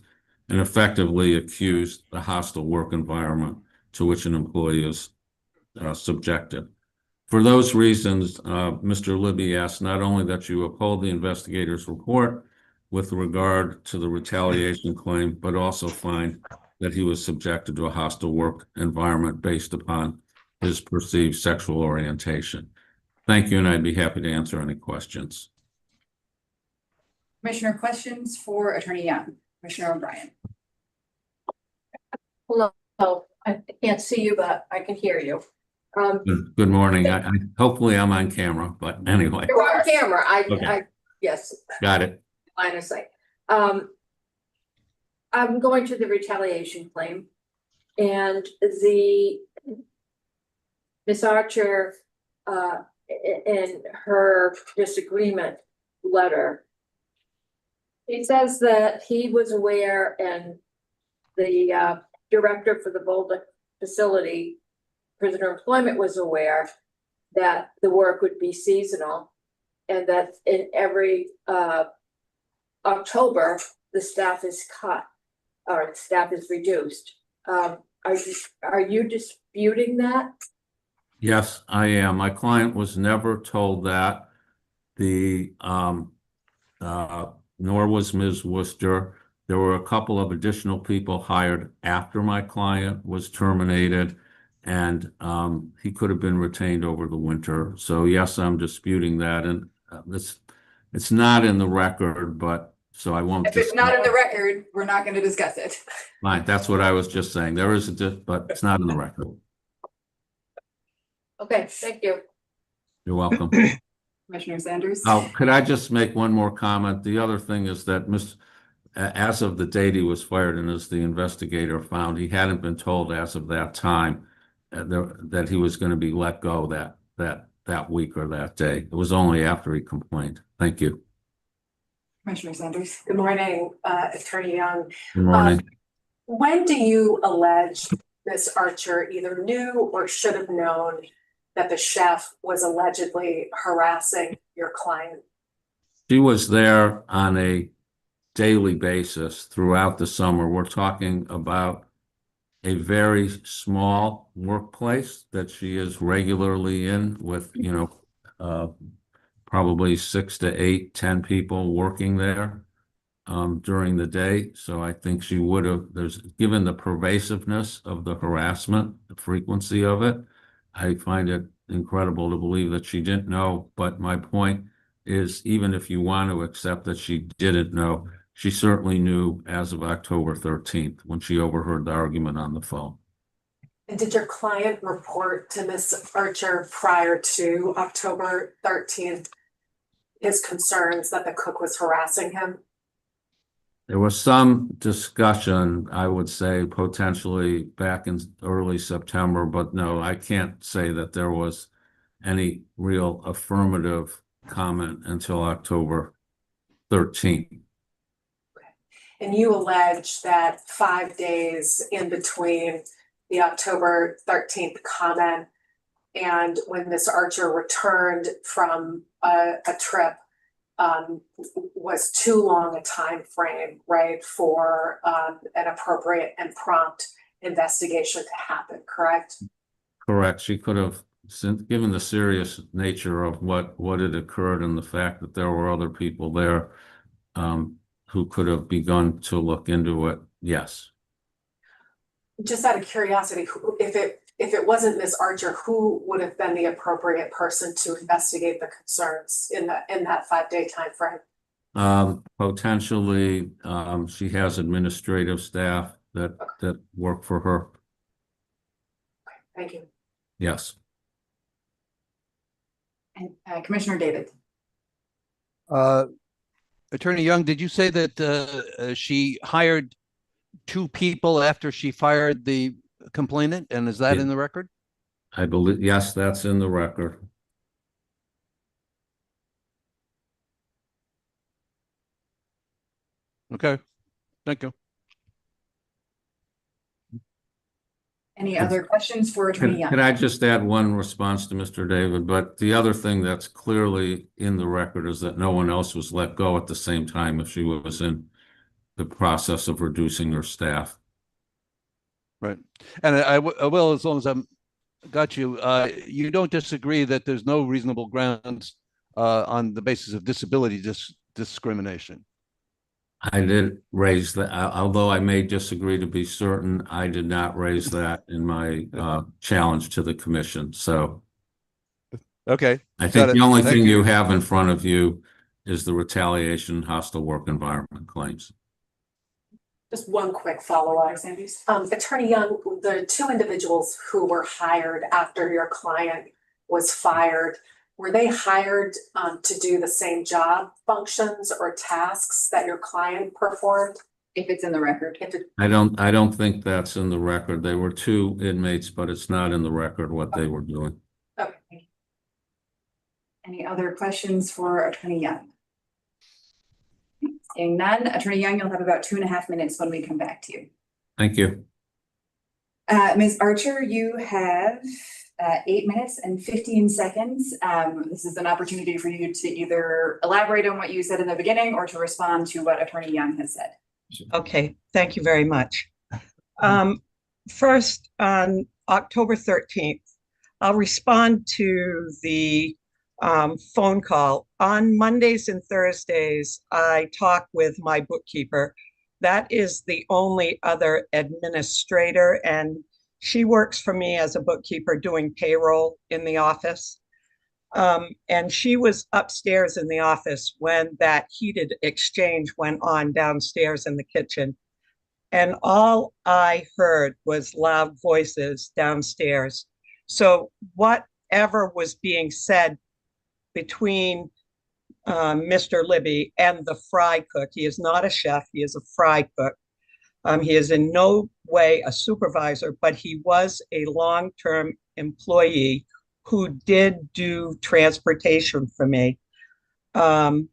and effectively accuse the hostile work environment to which an employee is subjected. For those reasons, Mr. Libby asked not only that you uphold the investigator's report with regard to the retaliation claim, but also find that he was subjected to a hostile work environment based upon his perceived sexual orientation. Thank you, and I'd be happy to answer any questions. Commissioner, questions for Attorney Young? Commissioner O'Brien. Hello, I can't see you, but I can hear you. Good morning. Hopefully I'm on camera, but anyway. You're on camera. Okay. Yes. Got it. Line of sight. I'm going to the retaliation claim, and the Ms. Archer, in her disagreement letter, he says that he was aware, and the director for the Boulder facility, prisoner employment, was aware that the work would be seasonal, and that in every October the staff is cut or the staff is reduced. Are you disputing that? Yes, I am. My client was never told that. Nor was Ms. Worcester. There were a couple of additional people hired after my client was terminated, and he could have been retained over the winter. So yes, I'm disputing that, and it's not in the record, but so I won't. If it's not in the record, we're not going to discuss it. Fine, that's what I was just saying. There is but it's not in the record. Okay, thank you. You're welcome. Commissioner Sanders. Oh, could I just make one more comment? The other thing is that as of the date he was fired, and as the investigator found, he hadn't been told as of that time that he was going to be let go that week or that day. It was only after he complained. Thank you. Commissioner Sanders. Good morning, Attorney Young. Good morning. When do you allege Ms. Archer either knew or should have known that the chef was allegedly harassing your client? She was there on a daily basis throughout the summer. We're talking about a very small workplace that she is regularly in with, probably 6 to 8, 10 people working there during the day. So I think she would have, given the pervasiveness of the harassment, the frequency of it, I find it incredible to believe that she didn't know. But my point is, even if you want to accept that she didn't know, she certainly knew as of October 13th when she overheard the argument on the phone. And did your client report to Ms. Archer prior to October 13th his concerns that the cook was harassing him? There was some discussion, I would say, potentially back in early September, but no, I can't say that there was any real affirmative comment until October 13th. And you allege that 5 days in between the October 13th comment and when Ms. Archer returned from a trip was too long a time frame, right, for an appropriate and prompt investigation to happen, correct? Correct. She could have, given the serious nature of what had occurred and the fact that there were other people there who could have begun to look into it, yes. Just out of curiosity, if it wasn't Ms. Archer, who would have been the appropriate person to investigate the concerns in that 5-day time frame? Potentially, she has administrative staff that work for her. Thank you. Yes. And Commissioner David. Attorney Young, did you say that she hired 2 people after she fired the complainant? And is that in the record? I believe, yes, that's in the record. Okay, thank you. Any other questions for Attorney Young? Can I just add one response to Mr. David? But the other thing that's clearly in the record is that no one else was let go at the same time if she was in the process of reducing her staff. Right. And I will, as long as I'm got you, you don't disagree that there's no reasonable grounds on the basis of disability discrimination. I did raise that, although I may disagree to be certain, I did not raise that in my challenge to the commission. So okay, I think the only thing you you have in front of you is the retaliation, hostile work environment claims. Just one quick follow-up. Attorney Young, the 2 individuals who were hired after your client was fired, were they hired to do the same job functions or tasks that your client performed? If it's in the record. I don't think that's in the record. They were 2 inmates, but it's not in the record what they were doing. Okay. Thank you. Any other questions for Attorney Young? Seeing none, Attorney Young, you'll have about 2.5 minutes when we come back to you. Thank you. Ms. Archer, you have 8 minutes and 15 seconds. This is an opportunity for you to either elaborate on what you said in the beginning or to respond to what Attorney Young has said. Okay, thank you very much. First, on October 13th, I'll respond to the phone call. On Mondays and Thursdays, I talk with my bookkeeper. That is the only other administrator, and she works for me as a bookkeeper doing payroll in the office. And she was upstairs in the office when that heated exchange went on downstairs in the kitchen. And all I heard was loud voices downstairs. So whatever was being said between Mr. Libby and the fry cook, he is not a chef, he is a fry cook. He is in no way a supervisor, but he was a long-term employee who did do transportation for me. They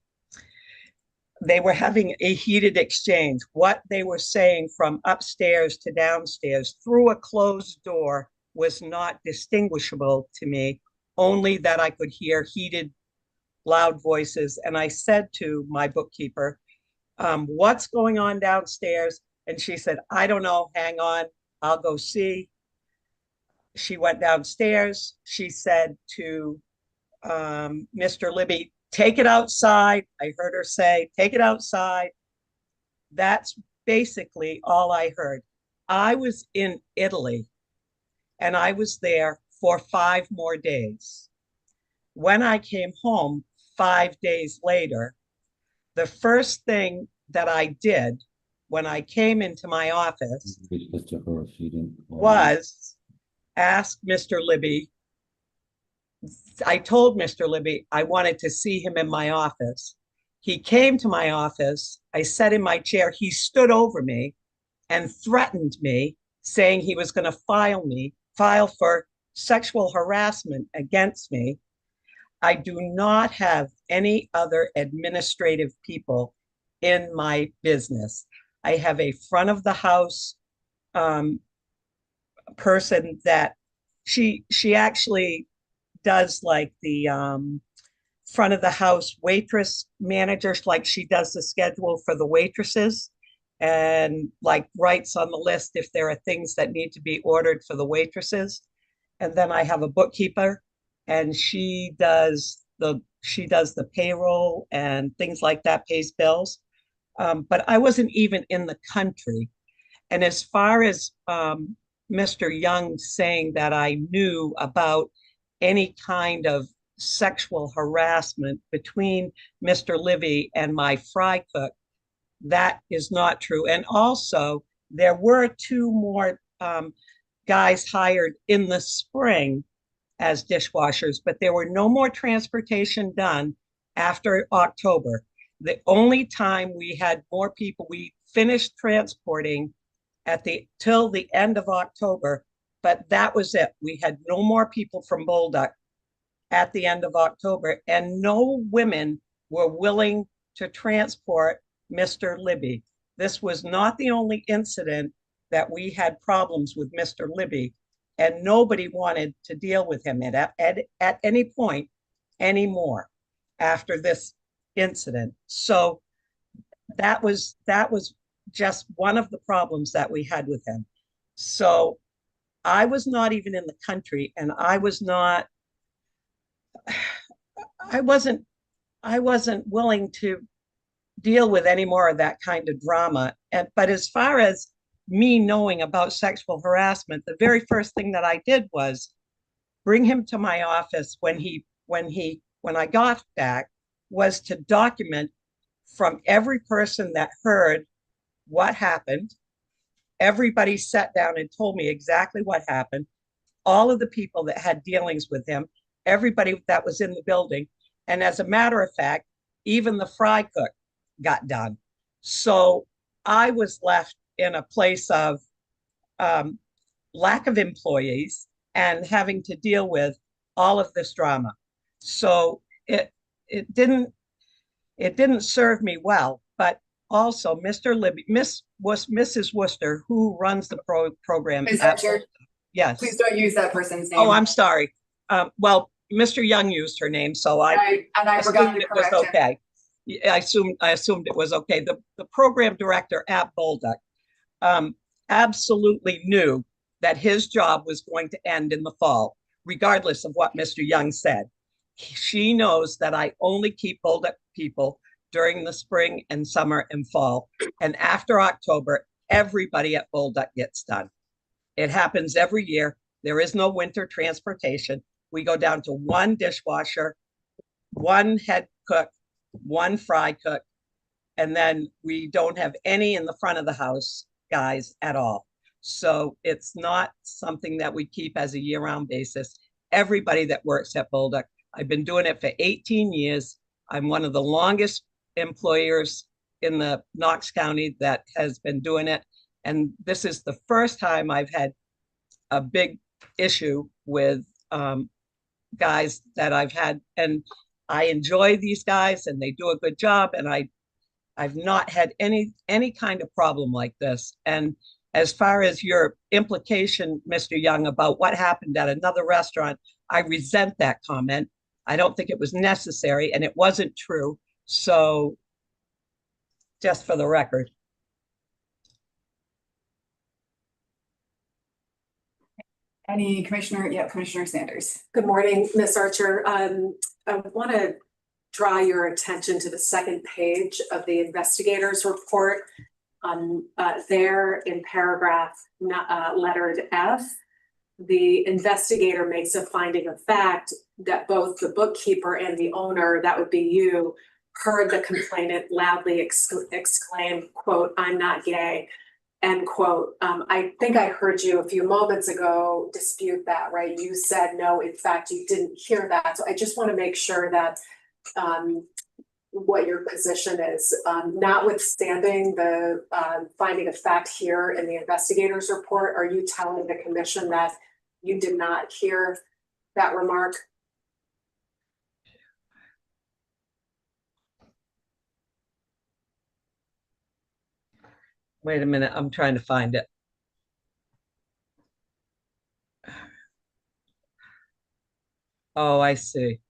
were having a heated exchange. What they were saying from upstairs to downstairs through a closed door was not distinguishable to me, only that I could hear heated, loud voices. And I said to my bookkeeper, what's going on downstairs? And she said, I don't know, hang on, I'll go see. She went downstairs. She said to Mr. Libby, take it outside. I heard her say, take it outside. That's basically all I heard. I was in Italy and I was there for 5 more days. When I came home 5 days later, the first thing that I did when I came into my office was ask Mr. Libby. I told Mr. Libby I wanted to see him in my office. He came to my office. I sat in my chair. He stood over me and threatened me, saying he was going to file for sexual harassment against me. I do not have any other administrative people in my business. I have a front of the house person that she actually does like the front of the house waitress manager, like she does the schedule for the waitresses and like writes on the list if there are things that need to be ordered for the waitresses. And then I have a bookkeeper and she does the payroll and things like that, pays bills. But I wasn't even in the country. And as far as Mr. Young saying that I knew about any kind of sexual harassment between Mr. Libby and my fry cook, that is not true. And also, There were two more guys hired in the spring as dishwashers, but there were no more transportation done after October. The only time we had more people, we finished transporting till the end of October, but that was it. We had no more people from Bolduc at the end of October, and no women were willing to transport Mr. Libby. This was not the only incident that we had problems with Mr. Libby, and nobody wanted to deal with him at any point anymore after this incident. So that was just one of the problems that we had with him. So I was not even in the country, and I wasn't willing to deal with any more of that kind of drama. But as far as me knowing about sexual harassment, the very first thing that I did was bring him to my office when I got back, was to document from every person that heard what happened. Everybody sat down and told me exactly what happened. All of the people that had dealings with him, everybody that was in the building. And as a matter of fact, even the fry cook got done. So I was left in a place of lack of employees and having to deal with all of this drama. So it didn't serve me well. But also Mr. Libby, Mrs. Worcester, who runs the program. Ms. Archer, yes. please don't use that person's name. Oh, I'm sorry. Well, Mr. Young used her name, so I forgot to correct it was okay. I assumed it was okay. The program director at Bolduc absolutely knew that his job was going to end in the fall, regardless of what Mr. Young said. She knows that I only keep Bolduc people during the spring and summer and fall. And after October, everybody at Bolduc gets done. It happens every year. There is no winter transportation. We go down to one dishwasher, one head cook, one fry cook, and then we don't have any in the front of the house guys at all. So it's not something that we keep as a year-round basis. Everybody that works at Bolduc, I've been doing it for 18 years. I'm one of the longest employers in the Knox County that has been doing it. And this is the first time I've had a big issue with guys that I've had. And I enjoy these guys and they do a good job. And I've not had any kind of problem like this. And as far as your implication, Mr. Young, about what happened at another restaurant, I resent that comment. I don't think it was necessary and it wasn't true. So just for the record. Any commissioner? Yeah, Commissioner Sanders. Good morning, Ms. Archer. I want to draw your attention to the second page of the investigator's report. There in paragraph lettered F, the investigator makes a finding of fact that both the bookkeeper and the owner, that would be you, heard the complainant loudly exclaim, quote, "I'm not gay," end quote. I think I heard you a few moments ago dispute that, right? You said no, in fact, you didn't hear that. So I just want to make sure that what your position is, notwithstanding the finding of fact here in the investigator's report. Are you telling the commission that you did not hear that remark? Wait a minute, I'm trying to find it. Oh, I see.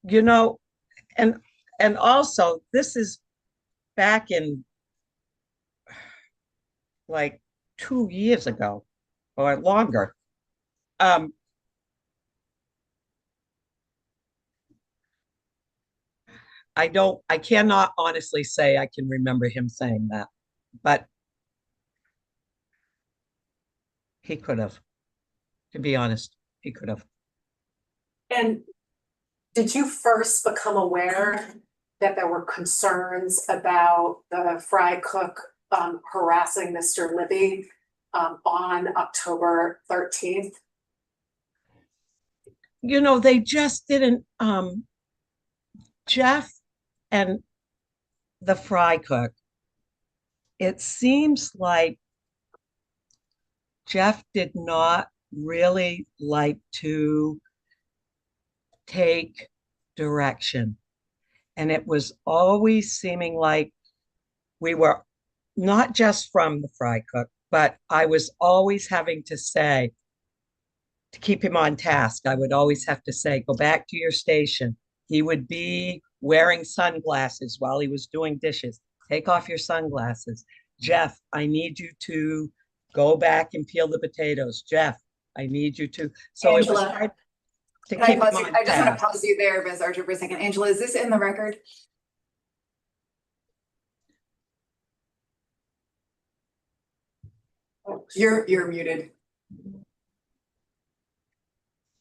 You know, and also this is back in like 2 years ago or longer. I cannot honestly say I can remember him saying that, but he could have, to be honest, he could have. And did you first become aware that there were concerns about the fry cook harassing Mr. Libby on October 13th? You know, they just didn't, Jeff and the fry cook, it seems like Jeff did not really like to take direction. And it was always seeming like we were not just from the fry cook, but I was always having to say, to keep him on task, I would always have to say, go back to your station. He would be wearing sunglasses while he was doing dishes. Take off your sunglasses. Jeff, I need you to go back and peel the potatoes. Jeff, I need you to. So it was Angela, hard to Can I keep him pause on you? I just want to task. pause you there, Ms. Archer, for a second. Angela, is this in the record? You're muted.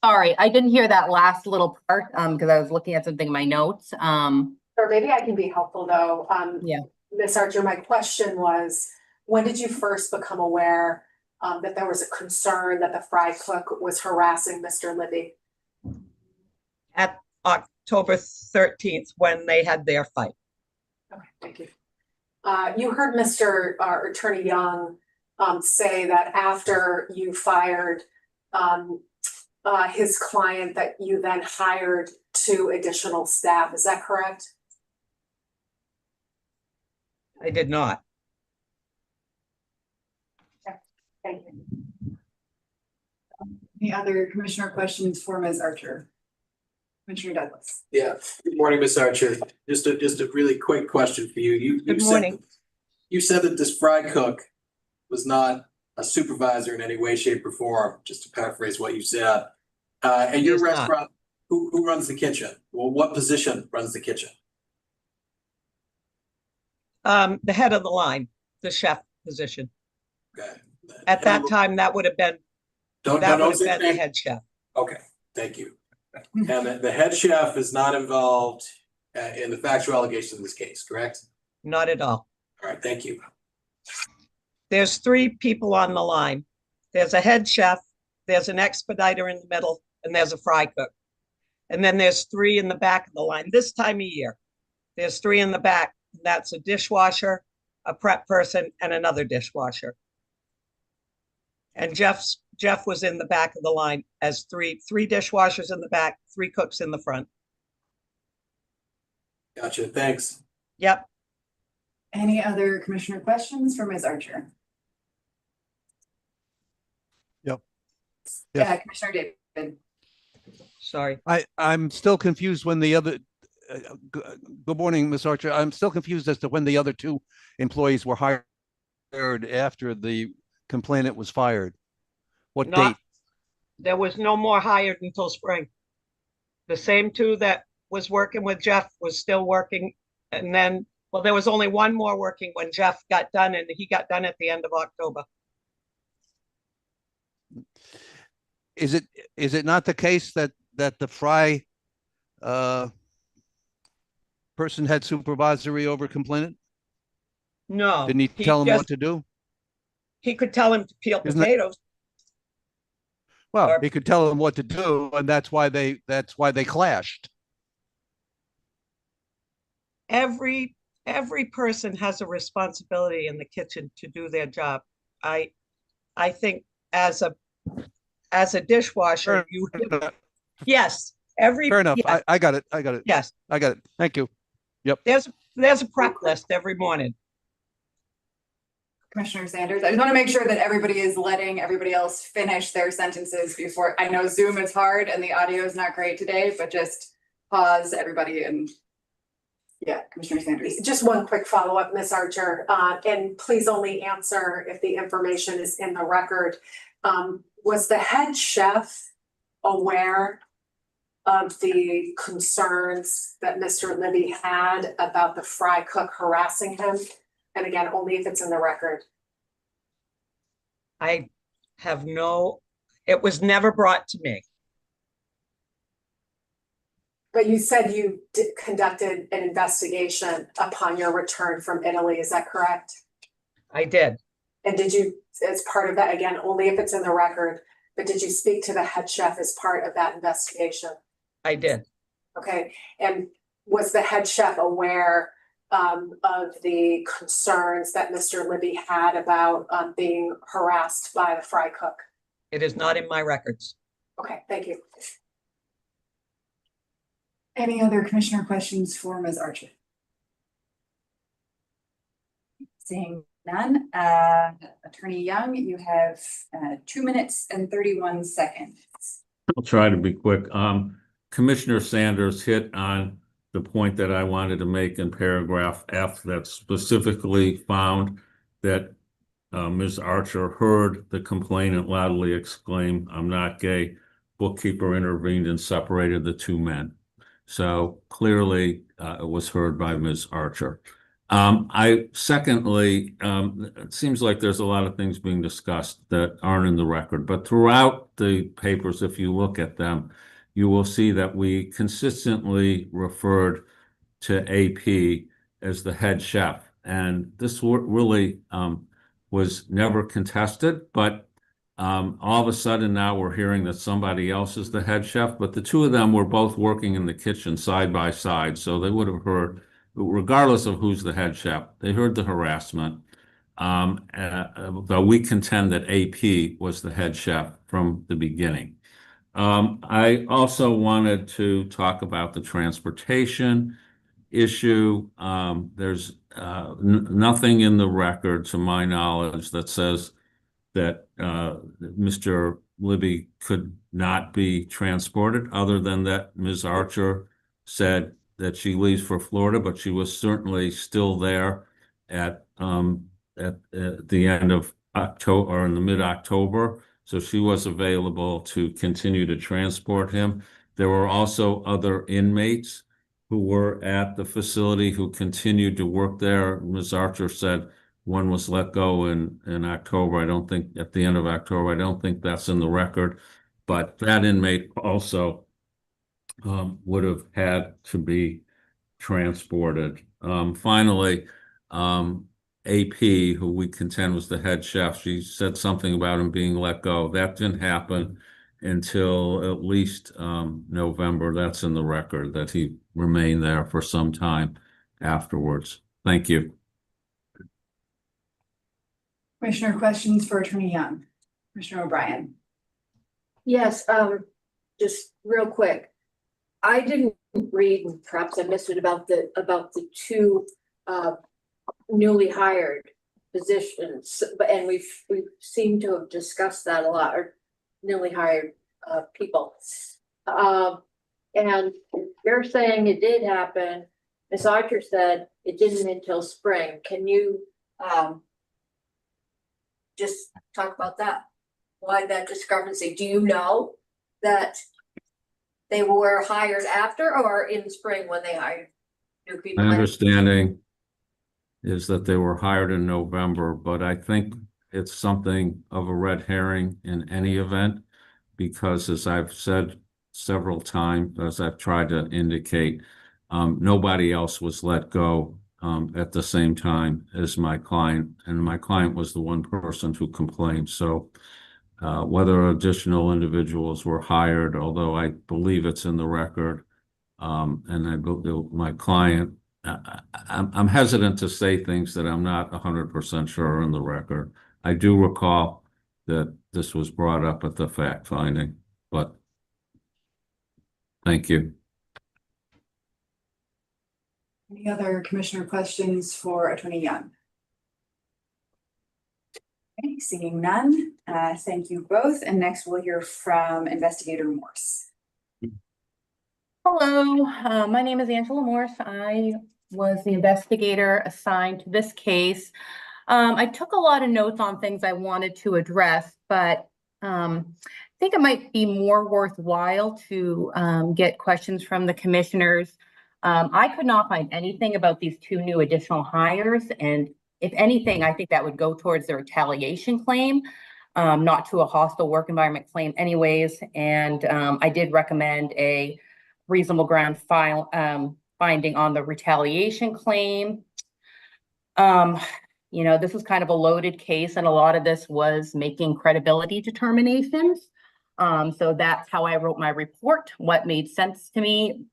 Sorry, I didn't hear that last little part, because I was looking at something in my notes. Or maybe I can be helpful though. Yeah. Ms. Archer, my question was, when did you first become aware that there was a concern that the fry cook was harassing Mr. Libby? At October 13th, when they had their fight. Okay, thank you. You heard Mr. Attorney Young say that after you fired his client, that you then hired 2 additional staff. Is that correct? I did not. Thank you. Any other commissioner questions for Ms. Archer? Commissioner Douglas. Yeah, good morning, Ms. Archer. Just a really quick question for you. Good morning. You said that this fry cook was not a supervisor in any way, shape, or form, just to paraphrase what you said. And your restaurant, who runs the kitchen? Well, what position runs the kitchen? The head of the line, the chef position. Okay. At that time, that would have been Don't the say head chef. Okay, thank you. And the head chef is not involved in the factual allegations in this case, correct? Not at all. All right, thank you. There's 3 people on the line. There's a head chef, there's an expediter in the middle, and there's a fry cook. And then there's 3 in the back of the line. This time of year, there's 3 in the back. That's a dishwasher, a prep person, and another dishwasher. And Jeff was in the back of the line as three dishwashers in the back, 3 cooks in the front. Gotcha, thanks. Yep. Any other commissioner questions for Ms. Archer? Yep. Yeah, Commissioner David. Sorry. I'm still confused when the other, good morning, Ms. Archer. I'm still confused as to when the other 2 employees were hired after the complainant was fired. What date? There was no more hired until spring. The same 2 that was working with Jeff was still working. And then, well, there was only 1 more working when Jeff got done, and he got done at the end of October. Is it not the case that the fry person had supervisory over complainant? No. Didn't he tell him what to do? He could tell him to peel potatoes. Well, he could tell him what to do, and that's why they clashed. Every person has a responsibility in the kitchen to do their job. I think as a dishwasher, yes, fair enough. Yes. I got it. Yes, I got it. Thank you. Yep. There's a prep list every morning. Commissioner Sanders, I just want to make sure that everybody is letting everybody else finish their sentences before. I know Zoom is hard and the audio is not great today, but just pause everybody and yeah, Commissioner Sanders. Just one quick follow-up, Ms. Archer, and please only answer if the information is in the record. Was the head chef aware of the concerns that Mr. Libby had about the fry cook harassing him? And again, only if it's in the record. I have it was never brought to me. But you said you conducted an investigation upon your return from Italy, is that correct? I did. And did you, as part of that, again, only if it's in the record, but did you speak to the head chef as part of that investigation? I did. Okay, and was the head chef aware of the concerns that Mr. Libby had about being harassed by the fry cook? It is not in my records. Okay, thank you. Any other commissioner questions for Ms. Archer? Seeing none, Attorney Young, you have 2 minutes and 31 seconds. I'll try to be quick. Commissioner Sanders hit on the point that I wanted to make in paragraph F that specifically found that Ms. Archer heard the complainant loudly exclaim, "I'm not gay." Bookkeeper intervened and separated the two men. So clearly it was heard by Ms. Archer. Secondly, it seems like there's a lot of things being discussed that aren't in the record, but throughout the papers, if you look at them, you will see that we consistently referred to AP as the head chef. And this really was never contested, but all of a sudden now we're hearing that somebody else is the head chef, but the two of them were both working in the kitchen side by side. So they would have heard, regardless of who's the head chef, they heard the harassment. Though we contend that AP was the head chef from the beginning. I also wanted to talk about the transportation issue. There's nothing in the record, to my knowledge, that says that Mr. Libby could not be transported, other than that Ms. Archer said that she leaves for Florida, but she was certainly still there at the end of October or in the mid-October. So she was available to continue to transport him. There were also other inmates who were at the facility who continued to work there. Ms. Archer said one was let go in October. I don't think at the end of October. I don't think that's in the record, but that inmate also would have had to be transported. Finally, AP, who we contend was the head chef, she said something about him being let go. That didn't happen until at least November. That's in the record, that he remained there for some time afterwards. Thank you. Commissioner questions for Attorney Young? Commissioner O'Brien? Yes, just real quick. I didn't read, and perhaps I missed it, about the two newly hired positions, and we've seemed to have discussed that a lot, or newly hired people. And you're saying it did happen. Ms. Archer said it didn't until spring. Can you just talk about that? Why that discrepancy? Do you know that they were hired after or in spring when they hired new people? My understanding is that they were hired in November, but I think it's something of a red herring in any event, because as I've said several times, as I've tried to indicate, nobody else was let go at the same time as my client, and my client was the one person who complained. So whether additional individuals were hired, although I believe it's in the record, and I believe my client, I'm hesitant to say things that I'm not 100% sure are in the record. I do recall that this was brought up at the fact finding, but thank you. Any other commissioner questions for Attorney Young? Okay, seeing none, thank you both. And next we'll hear from Investigator Morse. Hello, my name is Angela Morse. I was the investigator assigned to this case. I took a lot of notes on things I wanted to address, but I think it might be more worthwhile to get questions from the commissioners. I could not find anything about these two new additional hires, and if anything, I think that would go towards the retaliation claim, not to a hostile work environment claim anyways. And I did recommend a reasonable ground finding on the retaliation claim. you know, this was kind of a loaded case, and a lot of this was making credibility determinations. So that's how I wrote my report, what made sense to me,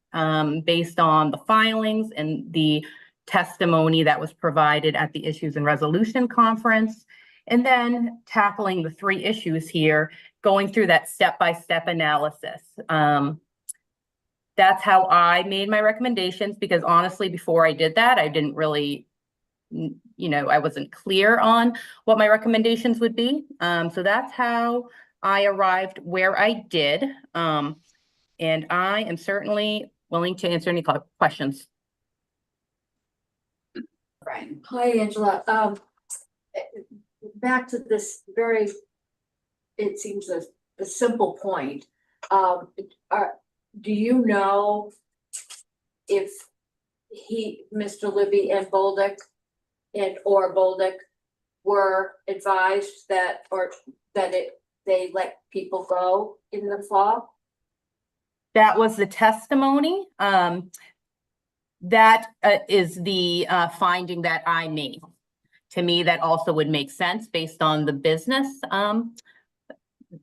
based on the filings and the testimony that was provided at the Issues and Resolution Conference, and then tackling the 3 issues here, going through that step-by-step analysis. That's how I made my recommendations, because honestly, before I did that, I didn't really, you know, I wasn't clear on what my recommendations would be. So that's how I arrived where I did. And I am certainly willing to answer any questions. Brian. Hi, Angela. Back to this very, it seems a simple point. Do you know if Mr. Libby and Bolduc or Bolduc were advised that, or that they let people go in the fall? That was the testimony. That is the finding that I made. To me, that also would make sense based on the business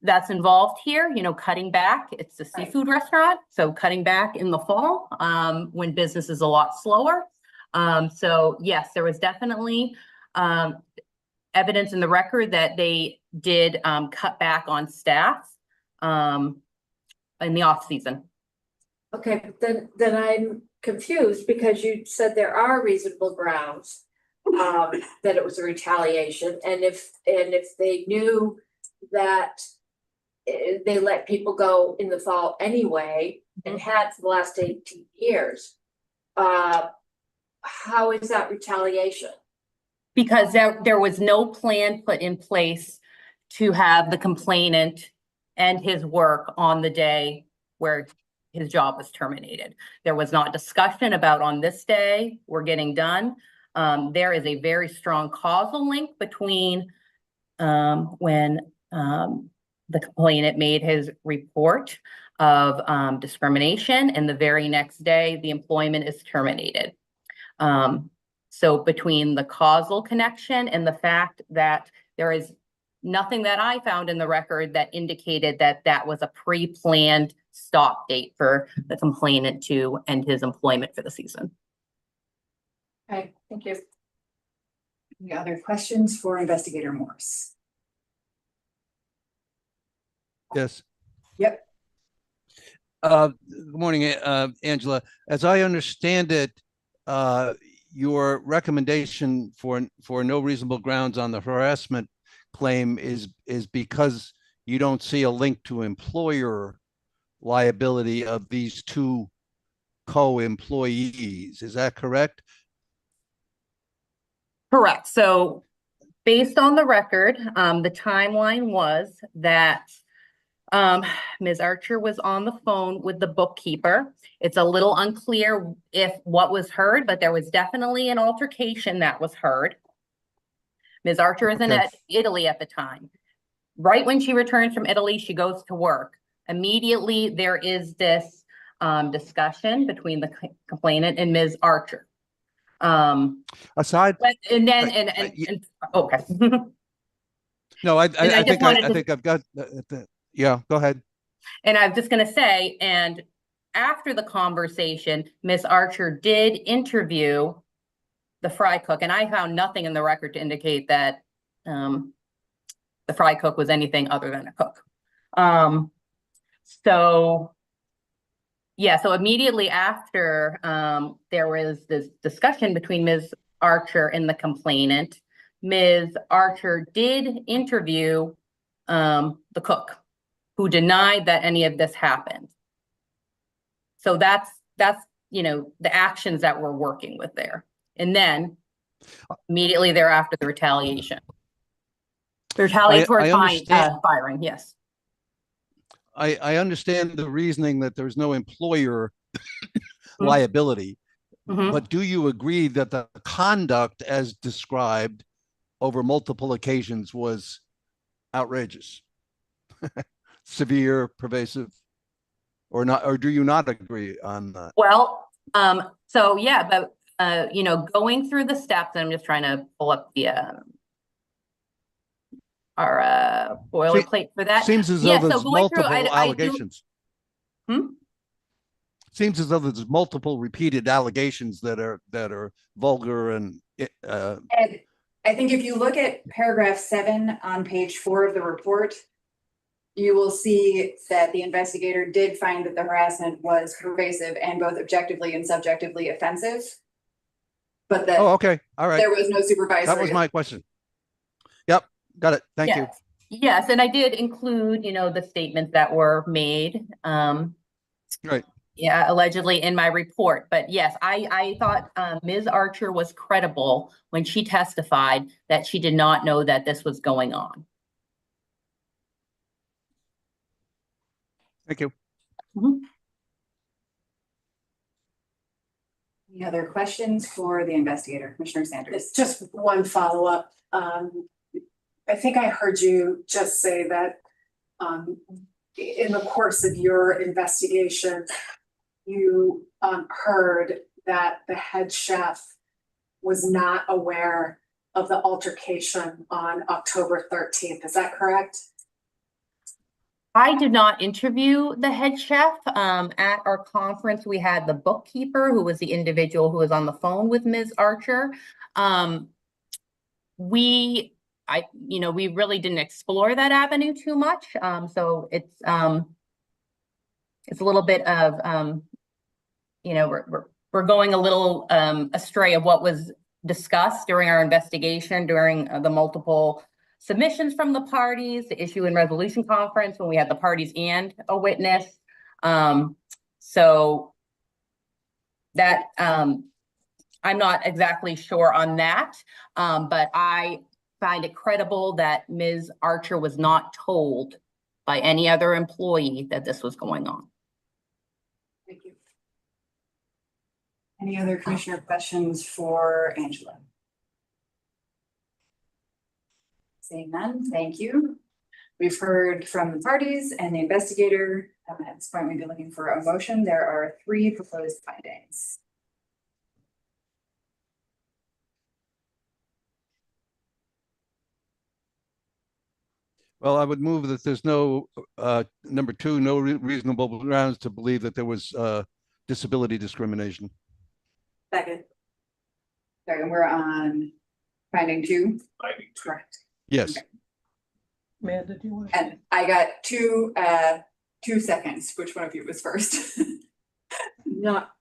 that's involved here, you know, cutting back. It's a seafood restaurant, so cutting back in the fall when business is a lot slower. So yes, there was definitely evidence in the record that they did cut back on staff in the off season. Okay, then I'm confused, because you said there are reasonable grounds that it was a retaliation, and if they knew that they let people go in the fall anyway, and had for the last 18 years, how is that retaliation? Because there was no plan put in place to have the complainant end his work on the day where his job was terminated. There was not discussion about, on this day we're getting done. There is a very strong causal link between when the complainant made his report of discrimination, and the very next day the employment is terminated. So between the causal connection and the fact that there is nothing that I found in the record that indicated that that was a pre-planned stop date for the complainant to end his employment for the season. Okay, thank you. Any other questions for Investigator Morse? Yes. Yep. Good morning, Angela. As I understand it, your recommendation for no reasonable grounds on the harassment claim is because you don't see a link to employer liability of these 2 co-employees. Is that correct? Correct. So based on the record, the timeline was that Ms. Archer was on the phone with the bookkeeper. It's a little unclear if what was heard, but there was definitely an altercation that was heard. Ms. Archer is in Italy at the time. Right when she returns from Italy, she goes to work. Immediately, there is this discussion between the complainant and Ms. Archer. Aside, and then okay. No, I think I've got yeah, go ahead. And I'm just going to say, and after the conversation, Miss Archer did interview the fry cook, and I found nothing in the record to indicate that the fry cook was anything other than a cook. So yeah, so immediately after there was this discussion between Ms. Archer and the complainant, Ms. Archer did interview the cook, who denied that any of this happened. So that's you know, the actions that we're working with there. And then immediately thereafter, the retaliation. The retaliatory firing, yes. I understand the reasoning that there's no employer liability, but do you agree that the conduct as described over multiple occasions was outrageous, severe, pervasive, or not, or do you not agree on that? Well, so yeah, but going through the steps, and I'm just trying to pull up the our boilerplate for that. Seems as though Yeah, so there's going through, multiple I do. allegations. Hmm? Seems as though there's multiple repeated allegations that are vulgar and And I think if you look at paragraph 7 on page 4 of the report, you will see that the investigator did find that the harassment was pervasive and both objectively and subjectively offensive. But that okay, all right. there was no supervisory. That was my question. Yep, got it. Thank you. Yes, and I did include, the statements that were made. Right. Yeah, allegedly in my report. But yes, I thought Ms. Archer was credible when she testified that she did not know that this was going on. Thank you. Any other questions for the investigator, Commissioner Sanders? It's just one follow-up. I think I heard you just say that in the course of your investigation, you heard that the head chef was not aware of the altercation on October 13th. Is that correct? I did not interview the head chef. At our conference, we had the bookkeeper, who was the individual who was on the phone with Ms. Archer. We really didn't explore that avenue too much. So it's a little bit of, we're going a little astray of what was discussed during our investigation, during the multiple submissions from the parties, the issue and resolution conference when we had the parties and a witness. So that I'm not exactly sure on that, but I find it credible that Ms. Archer was not told by any other employee that this was going on. Thank you. Any other commissioner questions for Angela? Seeing none, thank you. We've heard from the parties and the investigator. At this point, we'd be looking for a motion. There are 3 proposed findings. Well, I would move that there's no, number 2, no reasonable grounds to believe that there was disability discrimination. Second. Sorry, and we're on finding 2. Correct. Yes. Okay. Amanda, do you want to? And I got 2 seconds. Which one of you was first? Not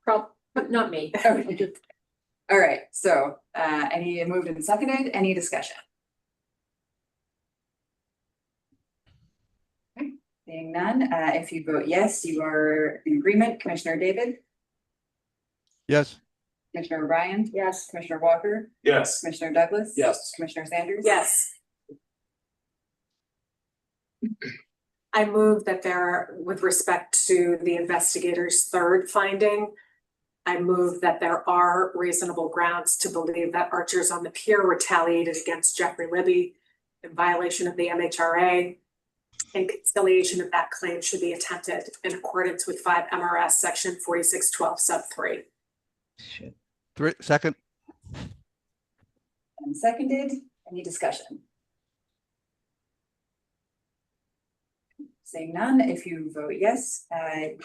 me. Okay. All right, so any moved and seconded, any discussion? Okay, seeing none, if you vote yes, you are in agreement. Commissioner David? Yes. Commissioner O'Brien? Yes. Commissioner Walker? Yes. Commissioner Douglas? Yes. Commissioner Sanders? Yes. I move that with respect to the investigator's 3rd finding, I move that there are reasonable grounds to believe that Archers on the Pier retaliated against Jeffrey Libby in violation of the MHRA, and conciliation of that claim should be attempted in accordance with 5 MRS section 4612 sub 3. Second. And seconded, any discussion? Seeing none, if you vote yes,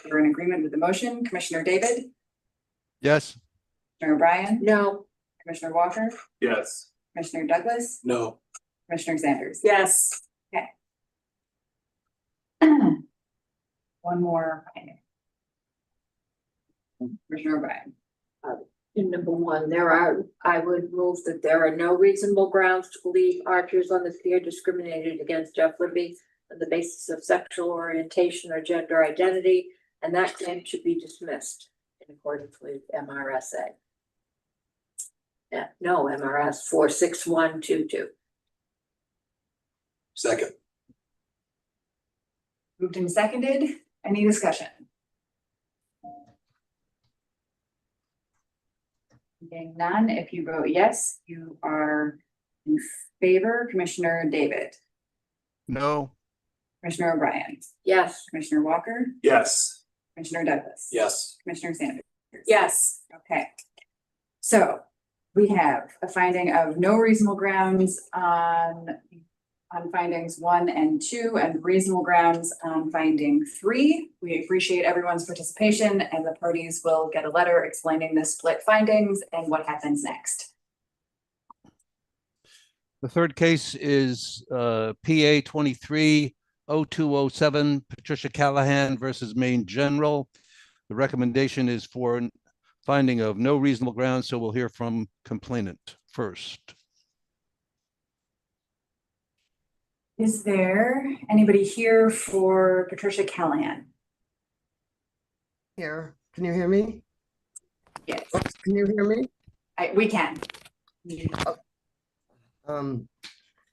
you're in agreement with the motion. Commissioner David? Yes. Commissioner O'Brien? No. Commissioner Walker? Yes. Commissioner Douglas? No. Commissioner Sanders? Yes. Okay. One more finding. Commissioner O'Brien? In number 1, I would move that there are no reasonable grounds to believe Archers on the Pier discriminated against Jeff Libby on the basis of sexual orientation or gender identity, and that claim should be dismissed in accordance with MRSA. MRS 46122. Second. Moved and seconded, any discussion? Being none, if you vote yes, you are in favor. Commissioner David? No. Commissioner O'Brien? Yes. Commissioner Walker? Yes. Commissioner Douglas? Yes. Commissioner Sanders? Yes. Okay. So we have a finding of no reasonable grounds on findings 1 and 2 and reasonable grounds on finding 3. We appreciate everyone's participation and the parties will get a letter explaining the split findings and what happens next. The third case is PA 230207, Patricia Callahan versus Maine General. The recommendation is for finding of no reasonable grounds, so we'll hear from complainant first. Is there anybody here for Patricia Callahan? Here, can you hear me? Yes. Can you hear me? We can.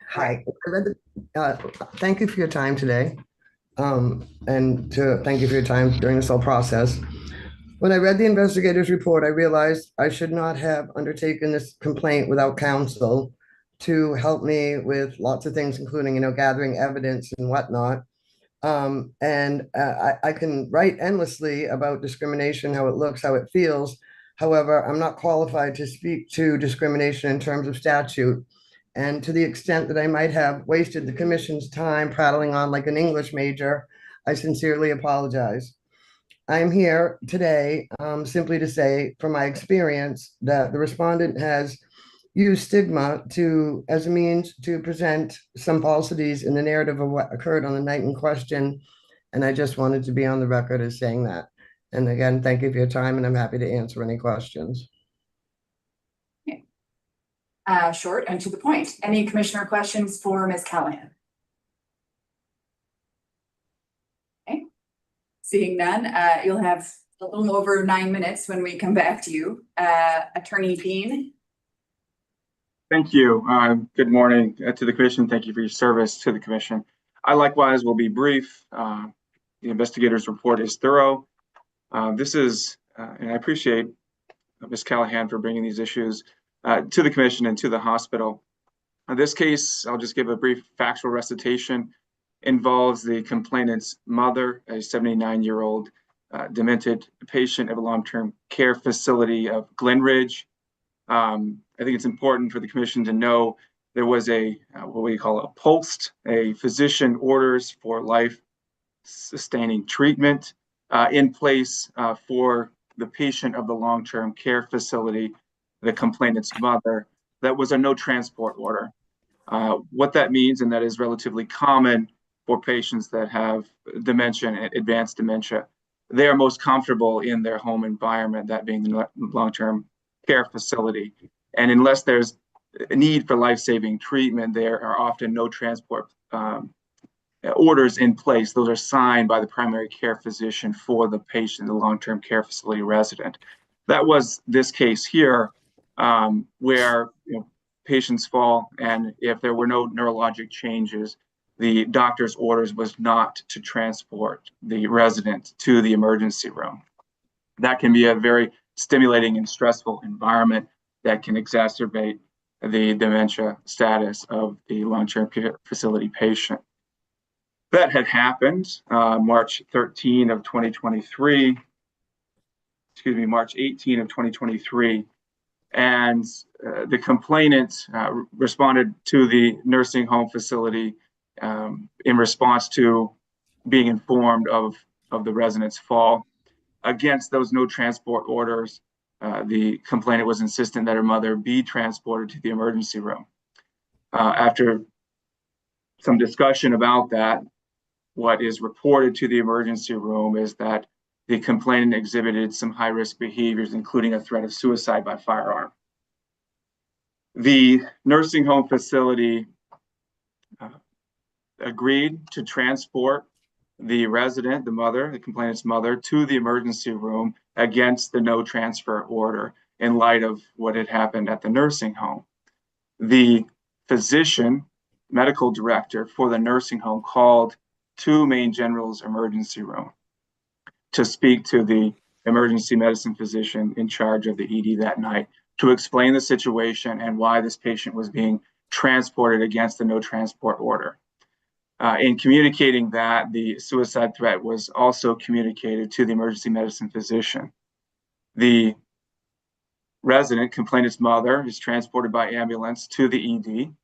Hi, thank you for your time today. And thank you for your time during this whole process. When I read the investigator's report, I realized I should not have undertaken this complaint without counsel to help me with lots of things, including, gathering evidence and whatnot. I can write endlessly about discrimination, how it looks, how it feels. However, I'm not qualified to speak to discrimination in terms of statute. And to the extent that I might have wasted the commission's time prattling on like an English major, I sincerely apologize. I'm here today simply to say, from my experience, that the respondent has used stigma as a means to present some falsities in the narrative of what occurred on the night in question. And I just wanted to be on the record as saying that. And again, thank you for your time, and I'm happy to answer any questions. Short and to the point. Any commissioner questions for Ms. Callahan? Okay. Seeing none, you'll have a little over 9 minutes when we come back to you. Attorney Bean. Thank you. Good morning to the commission. Thank you for your service to the commission. I likewise will be brief. The investigator's report is thorough. And I appreciate Ms. Callahan for bringing these issues to the commission and to the hospital. This case, I'll just give a brief factual recitation, involves the complainant's mother, a 79-year-old demented patient of a long-term care facility of Glen Ridge. I think it's important for the commission to know there was what we call a POLST, a physician orders for life-sustaining treatment in place for the patient of the long-term care facility, the complainant's mother. That was a no transport order. What that means, and that is relatively common for patients that have dementia and advanced dementia, they are most comfortable in their home environment, that being the long-term care facility. And unless there's a need for life-saving treatment, there are often no transport orders in place. Those are signed by the primary care physician for the patient, the long-term care facility resident. That was this case here, where patients fall, and if there were no neurologic changes, the doctor's orders was not to transport the resident to the emergency room. That can be a very stimulating and stressful environment that can exacerbate the dementia status of the long-term care facility patient. That had happened March 18 of 2023, and the complainant responded to the nursing home facility in response to being informed of the resident's fall. Against those no transport orders, the complainant was insistent that her mother be transported to the emergency room. After some discussion about that, what is reported to the emergency room is that the complainant exhibited some high-risk behaviors, including a threat of suicide by firearm. The nursing home facility agreed to transport the resident, the complainant's mother, to the emergency room against the no transfer order in light of what had happened at the nursing home. The physician, medical director for the nursing home, called to Maine General's emergency room to speak to the emergency medicine physician in charge of the ED that night to explain the situation and why this patient was being transported against the no transport order. In communicating that, the suicide threat was also communicated to the emergency medicine physician. The resident, complainant's mother, is transported by ambulance to the ED,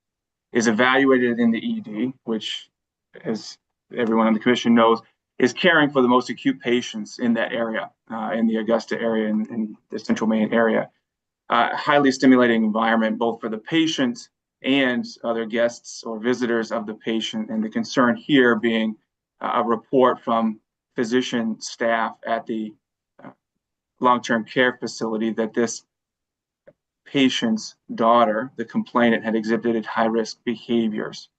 is evaluated in the ED, which, as everyone on the commission knows, is caring for the most acute patients in that area, in the Augusta area, in the central Maine area. Highly stimulating environment, both for the patient and other guests or visitors of the patient. And the concern here being a report from physician staff at the long-term care facility that this patient's daughter, the complainant, had exhibited high-risk behaviors.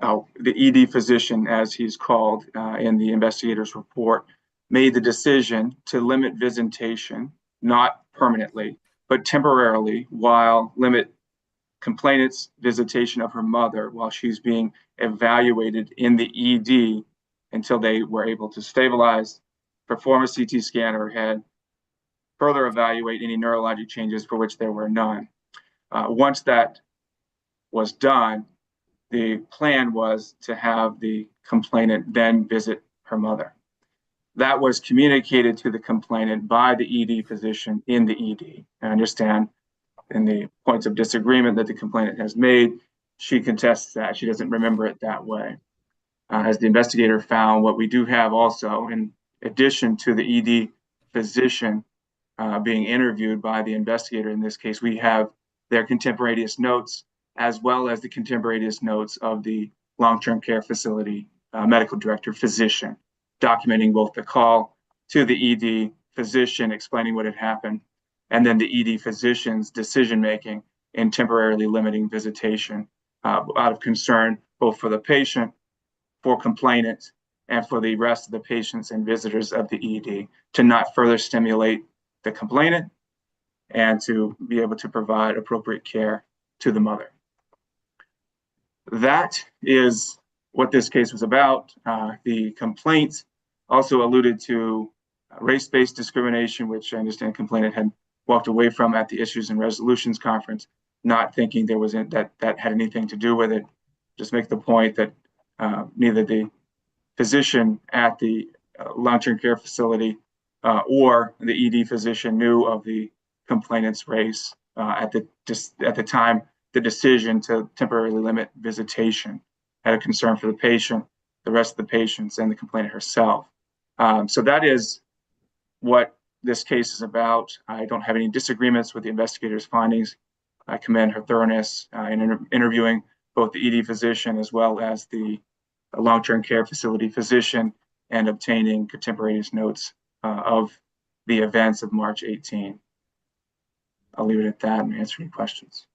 The ED physician, as he's called in the investigator's report, made the decision to limit visitation, not permanently, but temporarily, while limit complainant's visitation of her mother while she's being evaluated in the ED until they were able to stabilize, perform a CT scan of her head, further evaluate any neurologic changes for which there were none. Once that was done, the plan was to have the complainant then visit her mother. That was communicated to the complainant by the ED physician in the ED. I understand in the points of disagreement that the complainant has made, she contests that. She doesn't remember it that way. As the investigator found, what we do have also, in addition to the ED physician being interviewed by the investigator in this case, we have their contemporaneous notes, as well as the contemporaneous notes of the long-term care facility medical director physician, documenting both the call to the ED physician explaining what had happened, and then the ED physician's decision-making in temporarily limiting visitation out of concern both for the patient, for complainants, and for the rest of the patients and visitors of the ED to not further stimulate the complainant and to be able to provide appropriate care to the mother. That is what this case was about. The complaint also alluded to race-based discrimination, which I understand complainant had walked away from at the Issues and Resolutions Conference, not thinking there was that had anything to do with it. Just make the point that neither the physician at the long-term care facility or the ED physician knew of the complainant's race at the time the decision to temporarily limit visitation, had a concern for the patient, the rest of the patients, and the complainant herself. So that is what this case is about. I don't have any disagreements with the investigator's findings. I commend her thoroughness in interviewing both the ED physician as well as the long-term care facility physician and obtaining contemporaneous notes of the events of March 18. I'll leave it at that and answer any questions.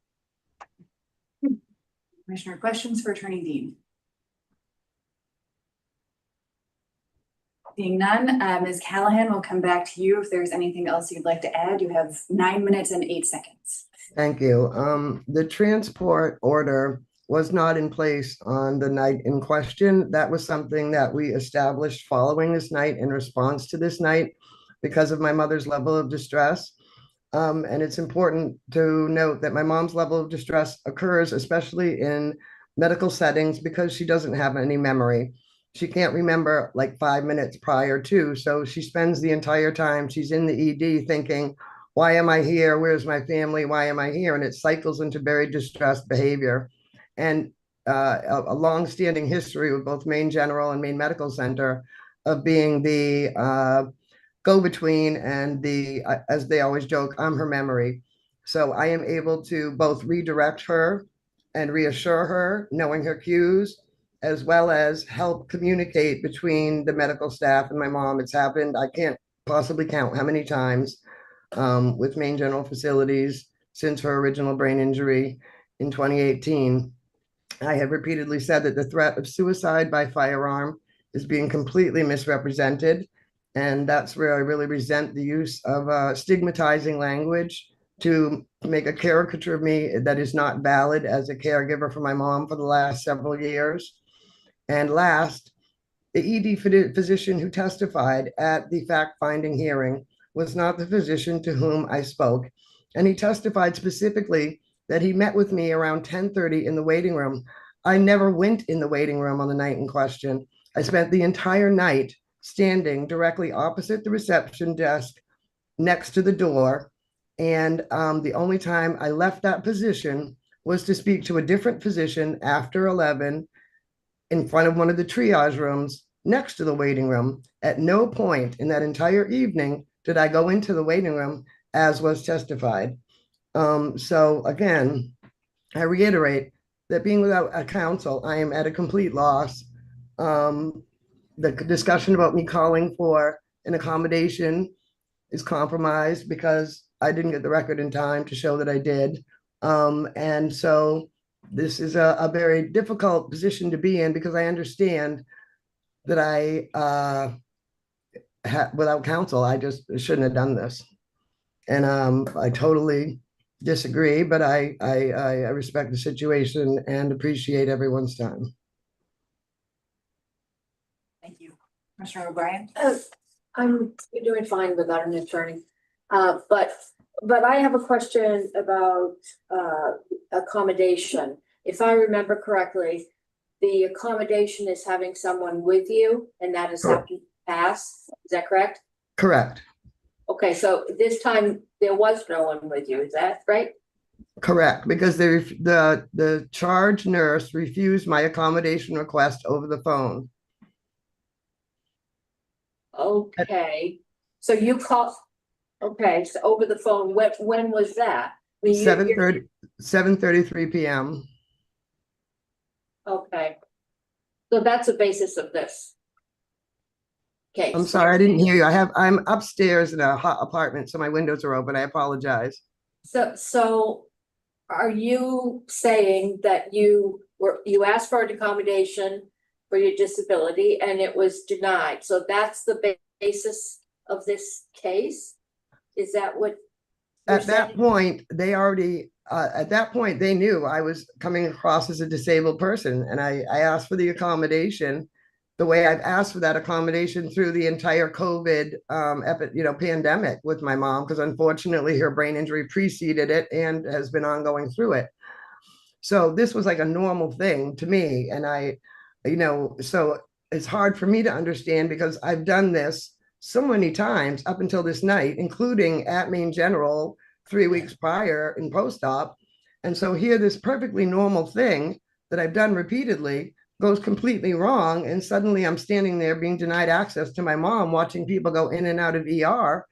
Commissioner, questions for Attorney Dean? Seeing none, Ms. Callahan, will come back to you if there's anything else you'd like to add. You have 9 minutes and 8 seconds. Thank you. The transport order was not in place on the night in question. That was something that we established following this night in response to this night because of my mother's level of distress. And it's important to note that my mom's level of distress occurs especially in medical settings because she doesn't have any memory. She can't remember like 5 minutes prior to, so she spends the entire time she's in the ED thinking, why am I here? Where's my family? Why am I here? And it cycles into very distressed behavior. And a long-standing history with both Maine General and Maine Medical Center of being the go-between and the, as they always joke, I'm her memory. So I am able to both redirect her and reassure her, knowing her cues, as well as help communicate between the medical staff and my mom. It's happened, I can't possibly count how many times with Maine General Facilities since her original brain injury in 2018. I have repeatedly said that the threat of suicide by firearm is being completely misrepresented. And that's where I really resent the use of stigmatizing language to make a caricature of me that is not valid as a caregiver for my mom for the last several years. And last, the ED physician who testified at the fact-finding hearing was not the physician to whom I spoke. And he testified specifically that he met with me around 10:30 in the waiting room. I never went in the waiting room on the night in question. I spent the entire night standing directly opposite the reception desk next to the door. And the only time I left that position was to speak to a different physician after 11 in front of one of the triage rooms next to the waiting room. At no point in that entire evening did I go into the waiting room as was testified. So again, I reiterate that being without a counsel, I am at a complete loss. The discussion about me calling for an accommodation is compromised because I didn't get the record in time to show that I did. And so this is a very difficult position to be in because I understand that without counsel, I just shouldn't have done this. And I totally disagree, but I respect the situation and appreciate everyone's time. Thank you. Commissioner O'Brien? I'm doing fine without an attorney. But I have a question about accommodation. If I remember correctly, the accommodation is having someone with you, and that has happened in the past. Is that correct? Correct. Okay, so this time there was no one with you. Is that right? Correct, because the charge nurse refused my accommodation request over the phone. Okay, so you called. Okay, so over the phone. When was that? I mean, 7:33 p.m. Okay, so that's the basis of this case. I'm sorry, I didn't hear you. I'm upstairs in a hot apartment, so my windows are open. I apologize. So are you saying that you asked for an accommodation for your disability and it was denied? So that's the basis of this case? Is that what? At that point, they already, they knew I was coming across as a disabled person, and I asked for the accommodation the way I've asked for that accommodation through the entire COVID pandemic with my mom, because unfortunately her brain injury preceded it and has been ongoing through it. So this was like a normal thing to me. And so it's hard for me to understand because I've done this so many times up until this night, including at Maine General 3 weeks prior in post-op. And so here, this perfectly normal thing that I've done repeatedly goes completely wrong. And suddenly I'm standing there being denied access to my mom, watching people go in and out of ER,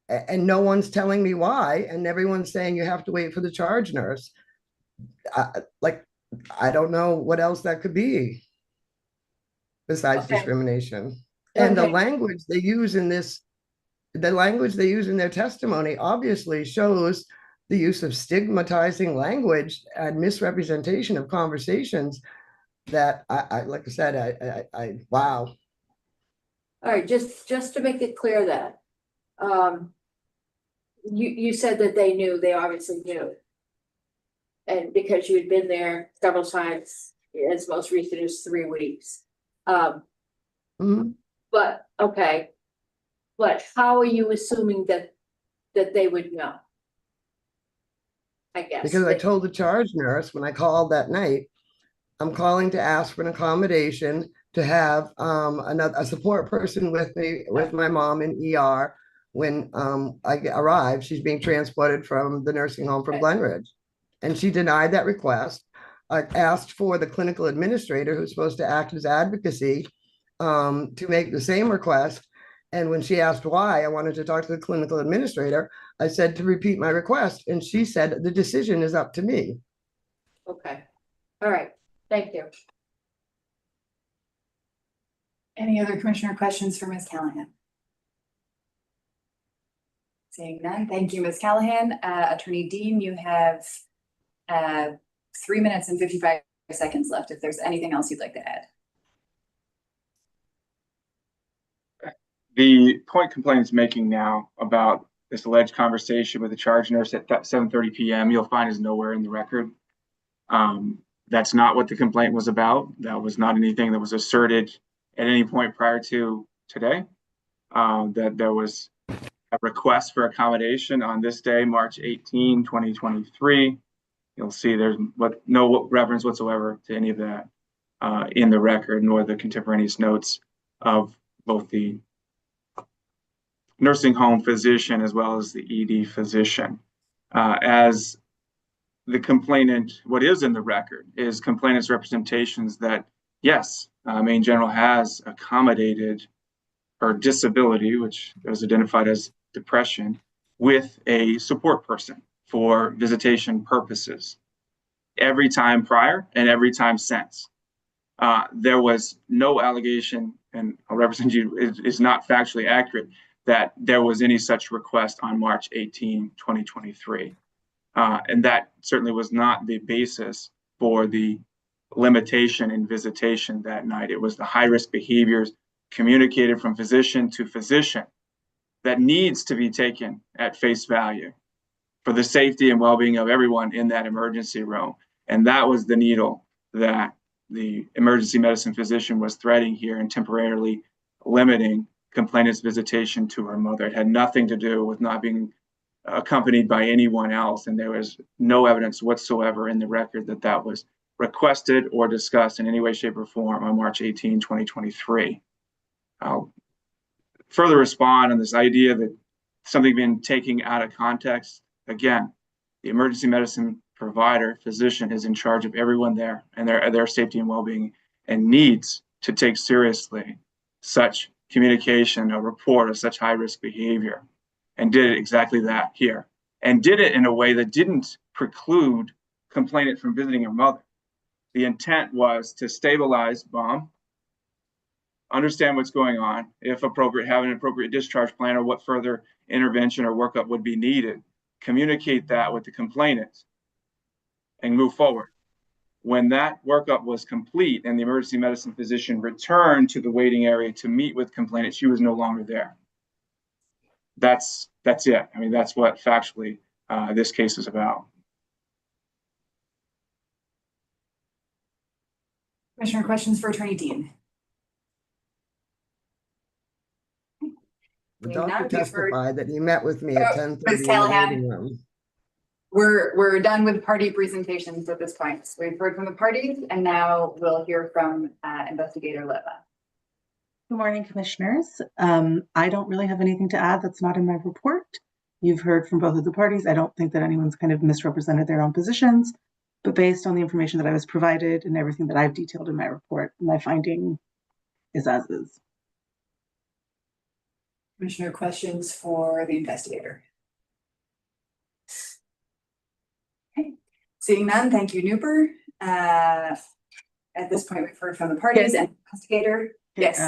and no one's telling me why. And everyone's saying you have to wait for the charge nurse. I don't know what else that could be besides discrimination. And the language they use in their testimony obviously shows the use of stigmatizing language and misrepresentation of conversations that like I said, wow. All right, just to make it clear that, you said that they obviously knew. And because you'd been there several times, as most recent as 3 weeks. But okay, but how are you assuming that they would know? I guess. Because I told the charge nurse when I called that night, I'm calling to ask for an accommodation to have a support person with me, with my mom in ER when I arrived. She's being transported from the nursing home from Glenridge. And she denied that request. I asked for the clinical administrator who's supposed to act as advocacy to make the same request. And when she asked why I wanted to talk to the clinical administrator, I said to repeat my request. And she said, the decision is up to me. Okay. All right. Thank you. Any other commissioner questions for Ms. Callahan? Seeing none, thank you, Ms. Callahan. Attorney Dean, you have 3 minutes and 55 seconds left if there's anything else you'd like to add. The point complainant's making now about this alleged conversation with the charge nurse at 7:30 p.m. you'll find is nowhere in the record. That's not what the complaint was about. That was not anything that was asserted at any point prior to today. That there was a request for accommodation on this day, March 18, 2023. You'll see there's no reference whatsoever to any of that in the record, nor the contemporaneous notes of both the nursing home physician as well as the ED physician. As the complainant, what is in the record is complainant's representations that, yes, Maine General has accommodated her disability, which was identified as depression, with a support person for visitation purposes every time prior and every time since. There was no allegation, and I'll represent you, is not factually accurate, that there was any such request on March 18, 2023. And that certainly was not the basis for the limitation in visitation that night. It was the high-risk behaviors communicated from physician to physician that needs to be taken at face value for the safety and well-being of everyone in that emergency room. And that was the needle that the emergency medicine physician was threading here and temporarily limiting complainant's visitation to her mother. It had nothing to do with not being accompanied by anyone else, and there was no evidence whatsoever in the record that that was requested or discussed in any way, shape, or form on March 18, 2023. I'll further respond on this idea that something being taken out of context. Again, the emergency medicine provider, physician, is in charge of everyone there and their safety and well-being, and needs to take seriously such communication, a report of such high-risk behavior, and did exactly that here, and did it in a way that didn't preclude complainant from visiting her mother. The intent was to stabilize mom, understand what's going on, if appropriate, have an appropriate discharge plan or what further intervention or workup would be needed, communicate that with the complainant, and move forward. When that workup was complete and the emergency medicine physician returned to the waiting area to meet with complainant, she was no longer there. That's it. I mean, that's what factually this case is about. Commissioner, questions for Attorney Dean? The Now doctor we've heard- testified that he met with me at 10:30 Ms. in the Callahan. waiting room. We're done with party presentations at this point. We've heard from the parties, and now we'll hear from Investigator Leva. Good morning, Commissioners. I don't really have anything to add that's not in my report. You've heard from both of the parties. I don't think that anyone's kind of misrepresented their own positions, but based on the information that I was provided and everything that I've detailed in my report, my finding is as is. Commissioner, questions for the investigator? Okay, seeing none, thank you, Nooper. At this point, we've heard from the parties and investigator. Yes.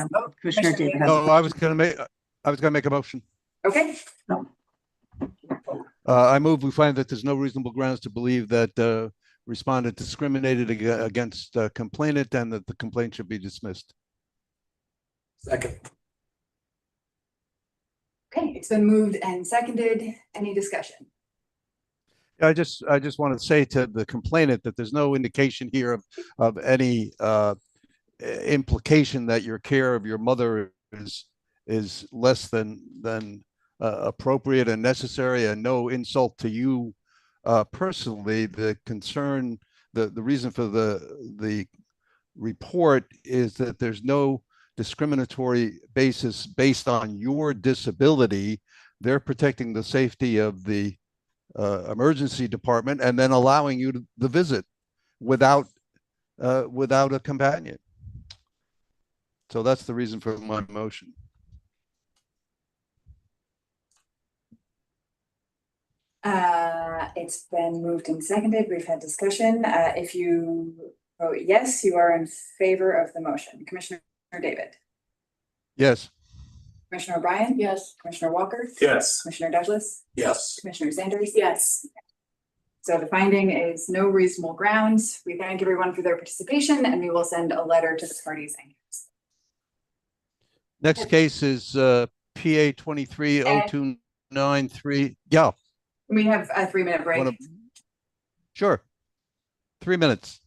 Commissioner David. No, I was gonna make a motion. Okay. I move we find that there's no reasonable grounds to believe that respondent discriminated against complainant and that the complaint should be dismissed. Second. Okay, it's been moved and seconded. Any discussion? I just want to say to the complainant that there's no indication here of any implication that your care of your mother is less than appropriate and necessary, and no insult to you personally. The concern, the reason for the report is that there's no discriminatory basis based on your disability. They're protecting the safety of the emergency department and then allowing you the visit without a companion. So that's the reason for my motion. It's been moved and seconded. We've had discussion. If you vote yes, you are in favor of the motion. Commissioner David. Yes. Commissioner O'Brien. Yes. Commissioner Walker. Yes. Commissioner Douglas. Yes. Commissioner Sanders. Yes. So the finding is no reasonable grounds. We thank everyone for their participation, and we will send a letter to the parties. Next case is PA 230293. Yeah. We have a 3-minute break. Sure. 3 minutes.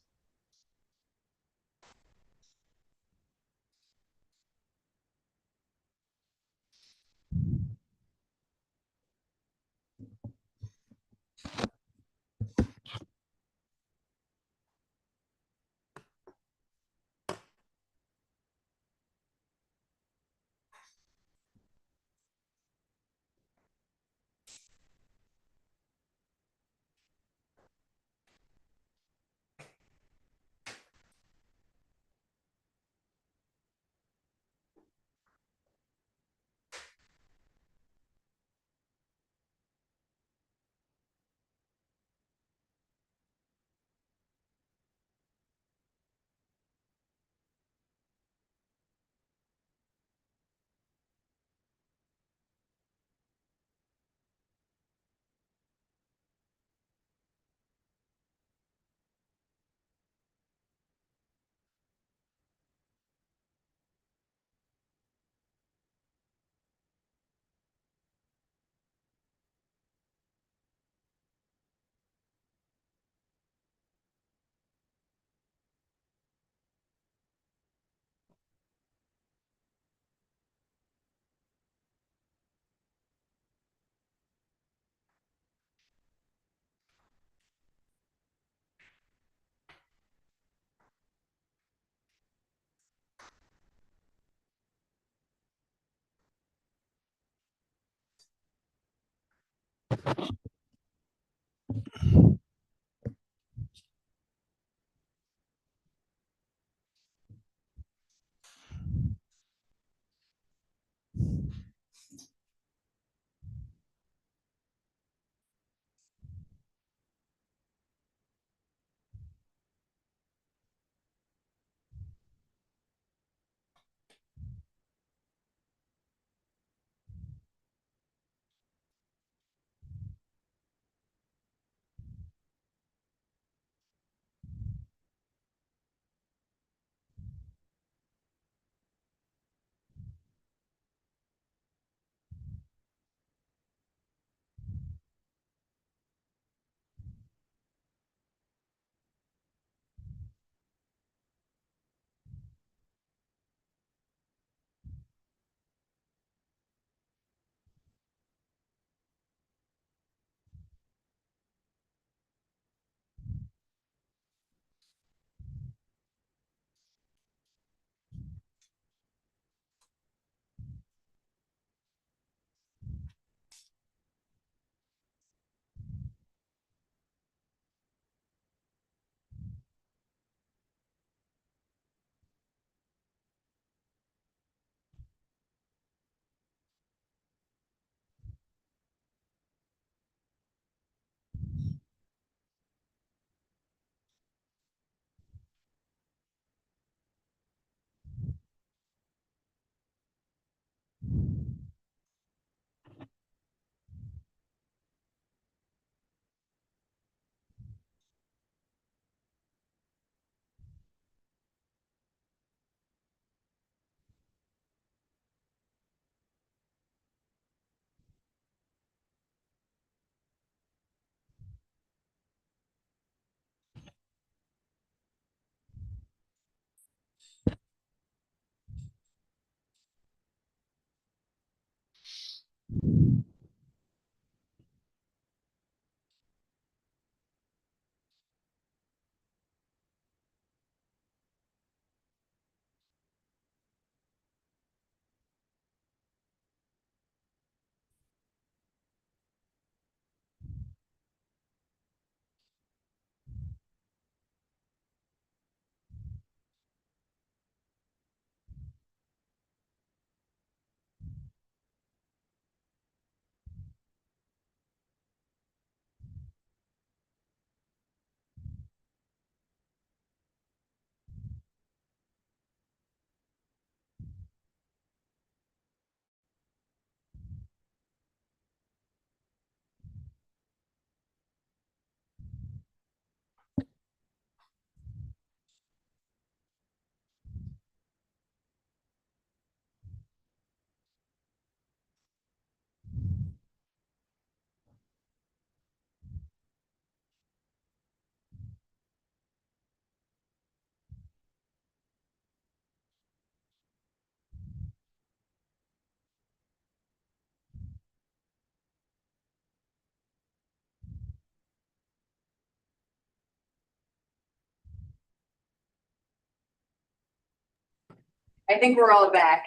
I think we're all back.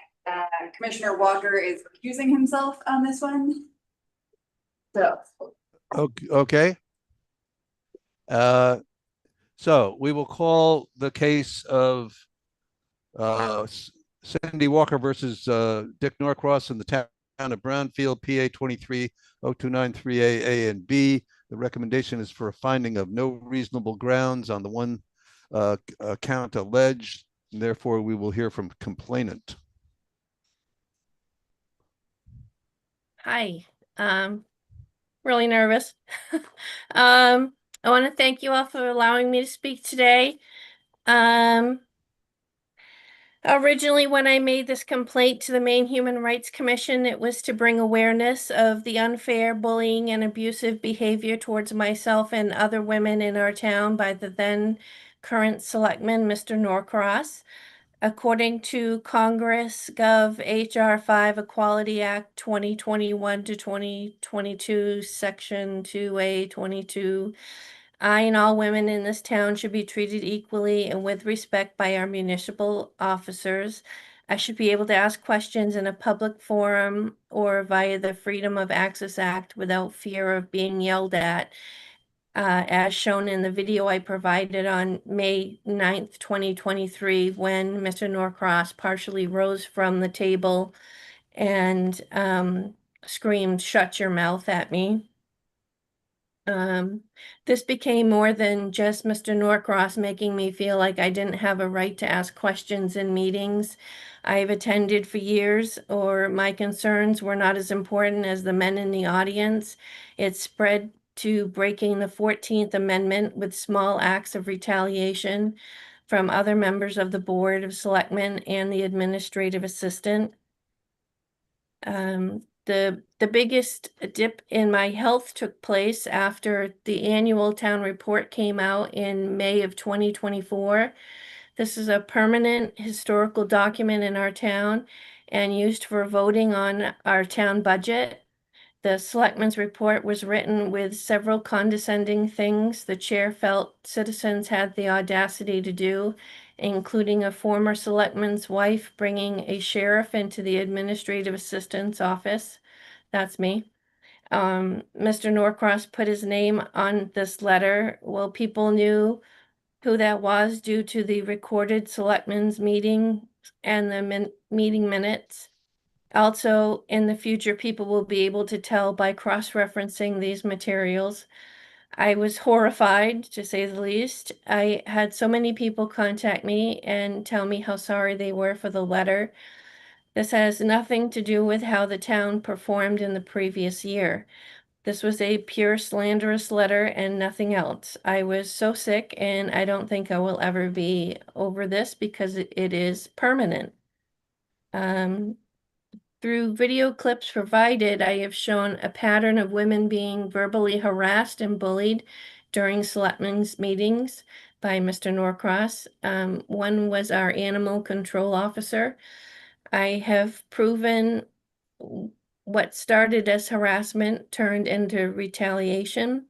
Commissioner Walker is recusing himself on this one. So, Okay. So we will call the case of Cindy Walker versus Dick Norcross in the town of Brownfield, PA 23-0293A and B. The recommendation is for a finding of no reasonable grounds on the one count alleged. And therefore, we will hear from complainant. Hi, really nervous. I want to thank you all for allowing me to speak today. Originally, when I made this complaint to the Maine Human Rights Commission, it was to bring awareness of the unfair bullying and abusive behavior towards myself and other women in our town by the then current selectman, Mr. Norcross. According to Congress Gov. HR 5 Equality Act 2021 to 2022, Section 2A 22, I and all women in this town should be treated equally and with respect by our municipal officers. I should be able to ask questions in a public forum or via the Freedom of Access Act without fear of being yelled at. As shown in the video I provided on May 9th, 2023, when Mr. Norcross partially rose from the table and screamed, "Shut your mouth" at me. This became more than just Mr. Norcross making me feel like I didn't have a right to ask questions in meetings I've attended for years, or my concerns were not as important as the men in the audience. It spread to breaking the 14th Amendment with small acts of retaliation from other members of the Board of Selectmen and the administrative assistant. The biggest dip in my health took place after the annual town report came out in May of 2024. This is a permanent historical document in our town and used for voting on our town budget. The selectmen's report was written with several condescending things the chair felt citizens had the audacity to do, including a former selectman's wife bringing a sheriff into the administrative assistant's office. That's me. Mr. Norcross put his name on this letter. Well, people knew who that was due to the recorded selectmen's meeting and the meeting minutes. Also, in the future, people will be able to tell by cross-referencing these materials. I was horrified, to say the least. I had so many people contact me and tell me how sorry they were for the letter. This has nothing to do with how the town performed in the previous year. This was a pure slanderous letter and nothing else. I was so sick, and I don't think I will ever be over this because it is permanent. Through video clips provided, I have shown a pattern of women being verbally harassed and bullied during selectmen's meetings by Mr. Norcross. One was our animal control officer. I have proven what started as harassment turned into retaliation.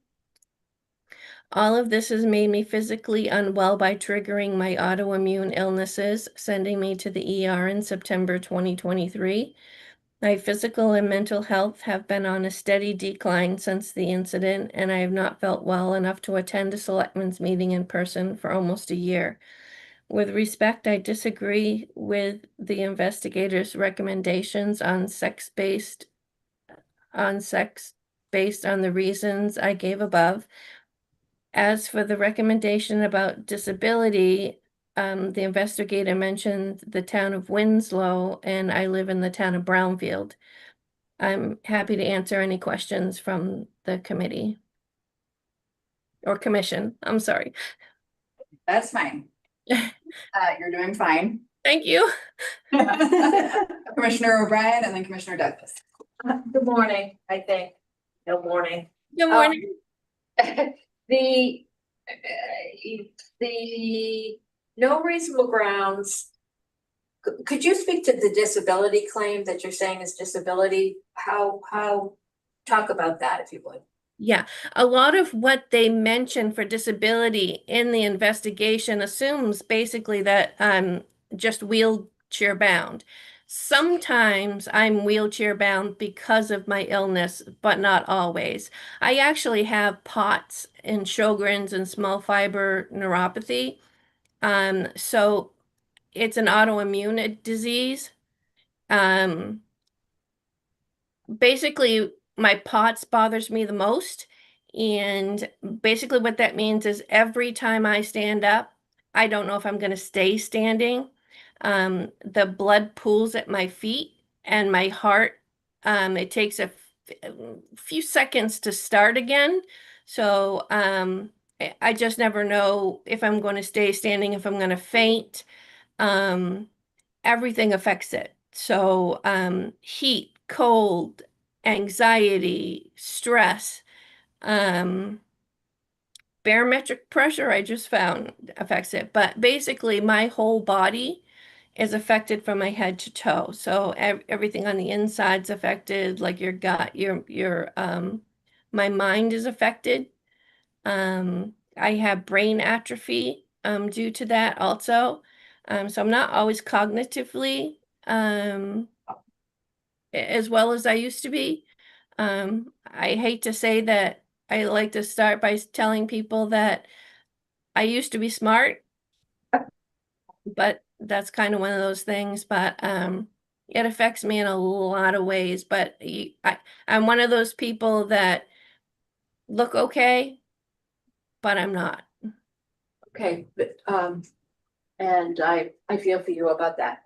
All of this has made me physically unwell by triggering my autoimmune illnesses, sending me to the ER in September 2023. My physical and mental health have been on a steady decline since the incident, and I have not felt well enough to attend a selectmen's meeting in person for almost a year. With respect, I disagree with the investigators' recommendations on sex based on the reasons I gave above. As for the recommendation about disability, the investigator mentioned the town of Winslow, and I live in the town of Brownfield. I'm happy to answer any questions from the committee or commission. I'm sorry. that's fine. You're doing fine. Thank you. Commissioner O'Brien and then Commissioner Douglas. Good morning, I think. Good morning. Good morning. The no reasonable grounds. Could you speak to the disability claim that you're saying is disability? How, talk about that if you would. Yeah, a lot of what they mention for disability in the investigation assumes basically that I'm just wheelchair wheelchair bound. Sometimes I'm wheelchair bound because of my illness, but not always. I actually have POTS and Sjogren's and small fiber neuropathy. So it's an autoimmune disease. Basically my POTS bothers me the most. And basically what that means is every time I stand up, I don't know if I'm going to stay standing. The blood pools at my feet and my heart. It takes a few seconds to start again. So I just never know if I'm going to stay standing, if I'm going to faint. Everything affects it. So heat, cold, anxiety, stress, barometric pressure, I just found affects it. But basically, my whole body is affected from my head to toe. So everything on the inside's affected, like your gut, my mind is affected. I have brain atrophy due to that also. So I'm not always cognitively as well as I used to be. I hate to say that. I like to start by telling people that I used to be smart, but that's kind of one of those things. But it affects me in a lot of ways. But I'm one of those people that look okay, but I'm not. Okay, but, and I feel for you about that.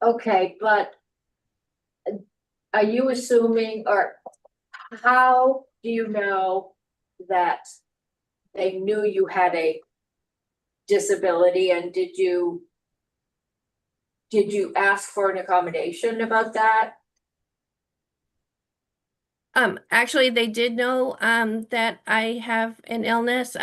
Okay, but are you assuming, or how do you know that they knew you had a disability, and did you ask for an accommodation about that? Actually, they did know that I have an illness.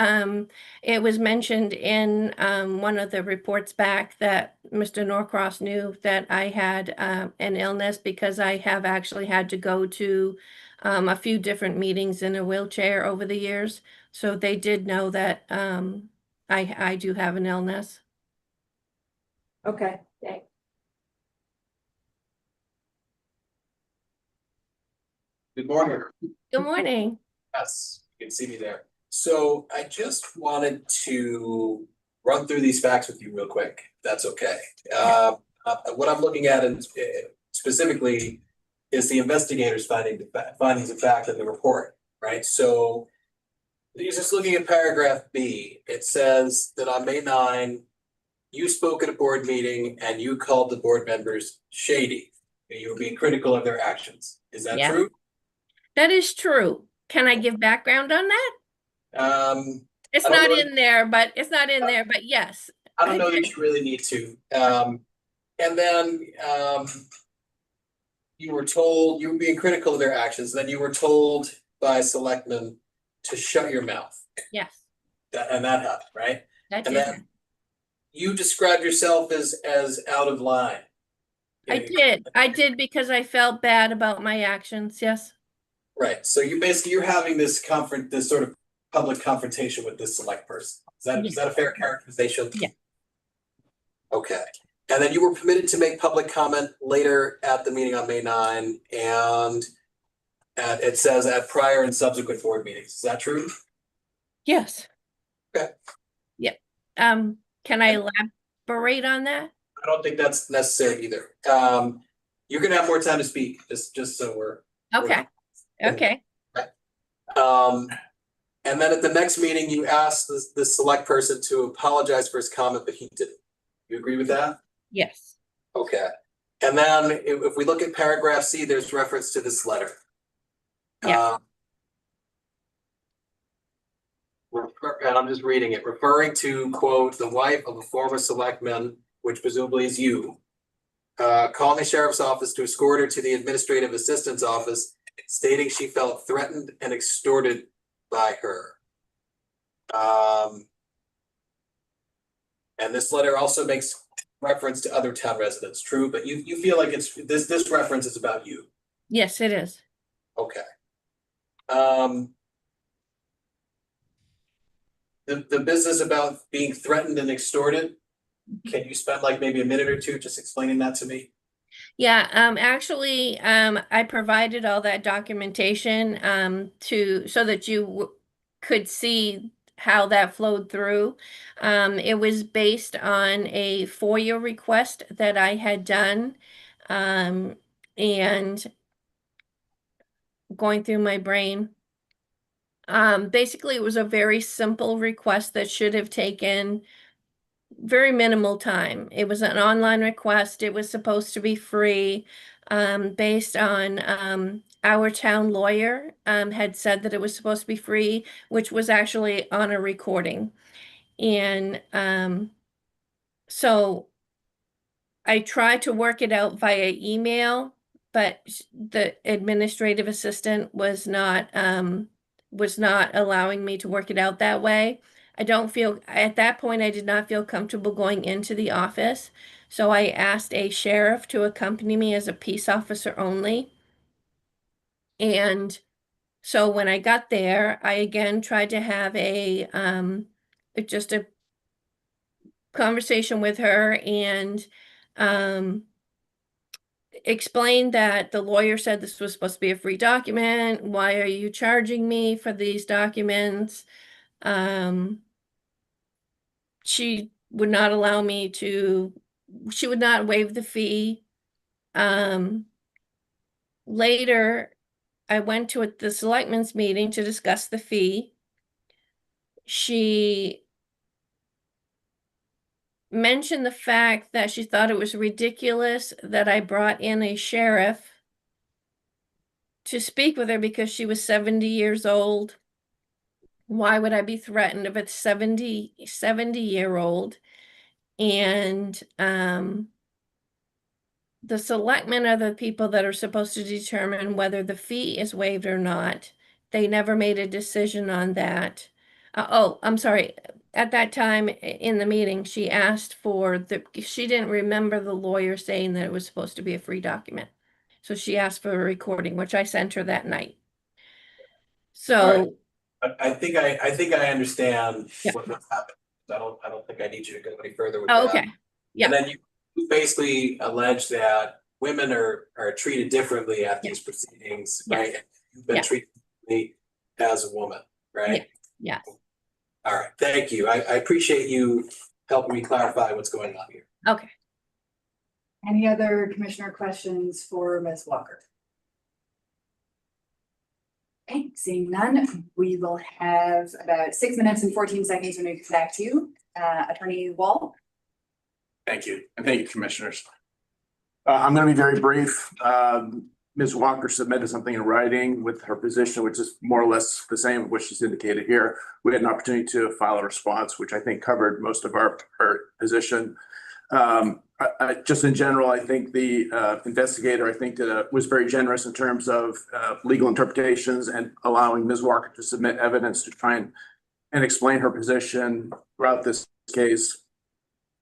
It was mentioned in one of the reports back that Mr. Norcross knew that I had an illness because I have actually had to go to a few different meetings in a wheelchair over the years. So they did know that I do have an illness. Okay, thanks. Good morning. Good morning. Yes, you can see me there. So I just wanted to run through these facts with you real quick, if that's okay. What I'm looking at is specifically is the investigators findings of fact in the report, right? So you're just looking at paragraph B. It says that on May 9, you spoke at a board meeting and you called the board members shady. And you were being critical of their actions. Is that true? That is true. Can I give background on that? It's not in there, but yes. I don't know that you really need to. And then you were told you were being critical of their actions. Then you were told by selectmen to shut your mouth. Yes. And that happened, right? That and did. then you described yourself as out of line. I did because I felt bad about my actions. Yes. Right. So you're having this sort of public confrontation with this select person. Is that a fair characterization? Yeah. Okay. And then you were permitted to make public comment later at the meeting on May 9, and it says at prior and subsequent board meetings. Is that true? Yes. Okay. Yeah. Can I elaborate on that? I don't think that's necessary either. You're gonna have more time to speak, just so we're okay. Okay. And then at the next meeting, you asked the select person to apologize for his comment, but he didn't. You agree with that? Yes. Okay. And then if we look at paragraph C, there's reference to this letter. Yeah. And I'm just reading it, referring to, quote, the wife of a former selectman, which presumably is you, calling the sheriff's office to escort her to the administrative assistant's office, stating she felt threatened and extorted by her. And this letter also makes reference to other town residents, true, but you feel like this reference is about you. Yes, it is. Okay. The business about being threatened and extorted, Can you spend like maybe a minute or two just explaining that to me? Yeah, actually, I provided all that documentation, so that you could see how that flowed through. It was based on a FOIA request that I had done. And going through my brain. Basically, it was a very simple request that should have taken very minimal time. It was an online request. It was supposed to be free, based on our town lawyer had said that it was supposed to be free, which was actually on a recording. And so I tried to work it out via email, but the administrative assistant was not allowing me to work it out that way. I don't feel, at that point, I did not feel comfortable going into the office. So I asked a sheriff to accompany me as a peace officer only. And so when I got there, I again tried to have just a conversation with her and explained that the lawyer said this was supposed to be a free document. Why are you charging me for these documents? She would not allow me to, she would not waive the fee. Later, I went to the selectmen's meeting to discuss the fee. She mentioned the fact that she thought it was ridiculous that I brought in a sheriff to speak with her because she was 70 years old. Why would I be threatened of a 70-year-old? And the selectmen are the people that are supposed to determine whether the fee is waived or not. They never made a decision on that. Oh, I'm sorry. At that time in the meeting, she asked she didn't remember the lawyer saying that it was supposed to be a free document. So she asked for a recording, which I sent her that night. So I think I understand what happened. I don't think I need you to go any further with that. okay. Yeah. And then you basically allege that women are treated differently at these proceedings, right? You've been treated differently as a woman, right? Yeah. All right, thank you. I appreciate you helping me clarify what's going on here. Okay. Any other commissioner questions for Ms. Walker? Okay, seeing none, we will have about 6 minutes and 14 seconds when we come back to you. Attorney Wall. Thank you, and thank you, commissioners. I'm going to be very brief. Ms. Walker submitted something in writing with her position, which is more or less the same as what she's indicated here. We had an opportunity to file a response, which I think covered most of her position. Just in general, I think the investigator, was very generous in terms of legal interpretations and allowing Ms. Walker to submit evidence to try and explain her position throughout this case.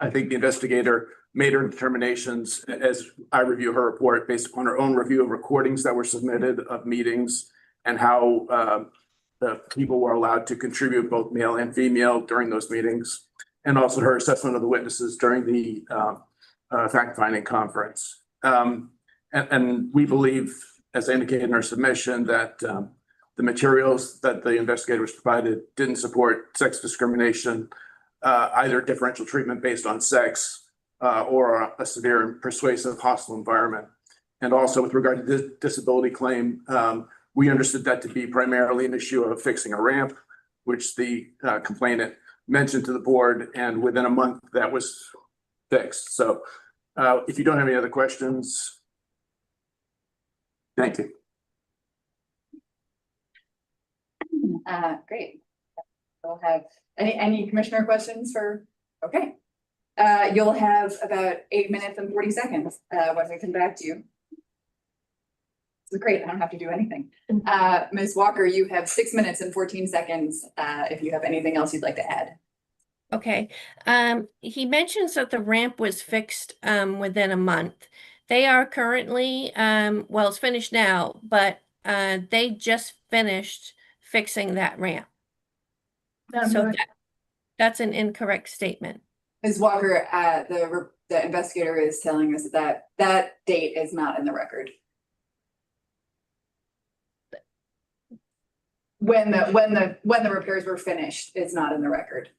I think the investigator made her determinations as I review her report based upon her own review of recordings that were submitted of meetings and how the people were allowed to contribute, both male and female, during those meetings, and also her assessment of the witnesses during the fact-finding conference. And we believe, as I indicated in our submission, that the materials that the investigators provided didn't support sex discrimination, either differential treatment based on sex or a severe and persuasive hostile environment. And also with regard to this disability claim, we understood that to be primarily an issue of fixing a ramp, which the complainant mentioned to the board, and within a month that was fixed. So if you don't have any other questions, thank you. Great. We'll have any commissioner questions for, okay. You'll have about 8 minutes and 40 seconds when we come back to you. This is great, I don't have to do anything. Ms. Walker, you have 6 minutes and 14 seconds if you have anything else you'd like to add. Okay. He mentions that the ramp was fixed within a month. They are currently, well, it's finished now, but they just finished fixing that ramp. So that's an incorrect statement. Ms. Walker, the investigator is telling us that that date is not in the record. When the repairs were finished, it's not in the record.